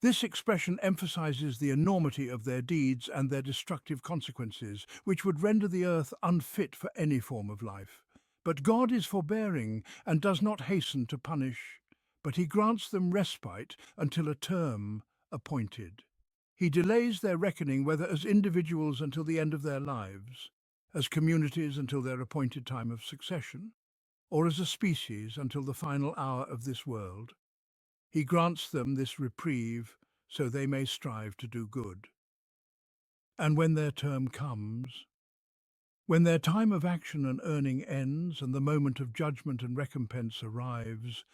This expression emphasizes the enormity of their deeds and their destructive consequences, which would render the earth unfit for any form of life. But God is forbearing and does not hasten to punish, but he grants them respite until a term appointed. He delays their reckoning, whether as individuals until the end of their lives, as communities until their appointed time of succession, or as a species until the final hour of this world. He grants them this reprieve so they may strive to do good. And when their term comes, when their time of action and earning ends and the moment of judgment and recompense arrives,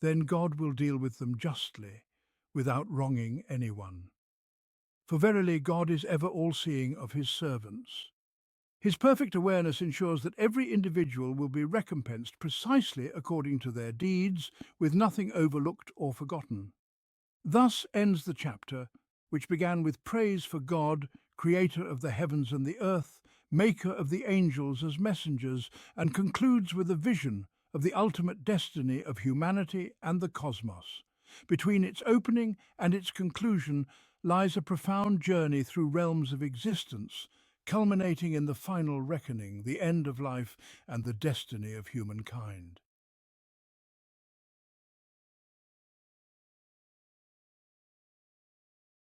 then God will deal with them justly, without wronging anyone. For verily God is ever all-seeing of his servants. His perfect awareness ensures that every individual will be recompensed precisely according to their deeds, with nothing overlooked or forgotten. Thus ends the chapter, which began with praise for God, creator of the heavens and the earth, maker of the angels as messengers, and concludes with a vision of the ultimate destiny of humanity and the cosmos. Between its opening and its conclusion lies a profound journey through realms of existence, culminating in the final reckoning, the end of life, and the destiny of humankind.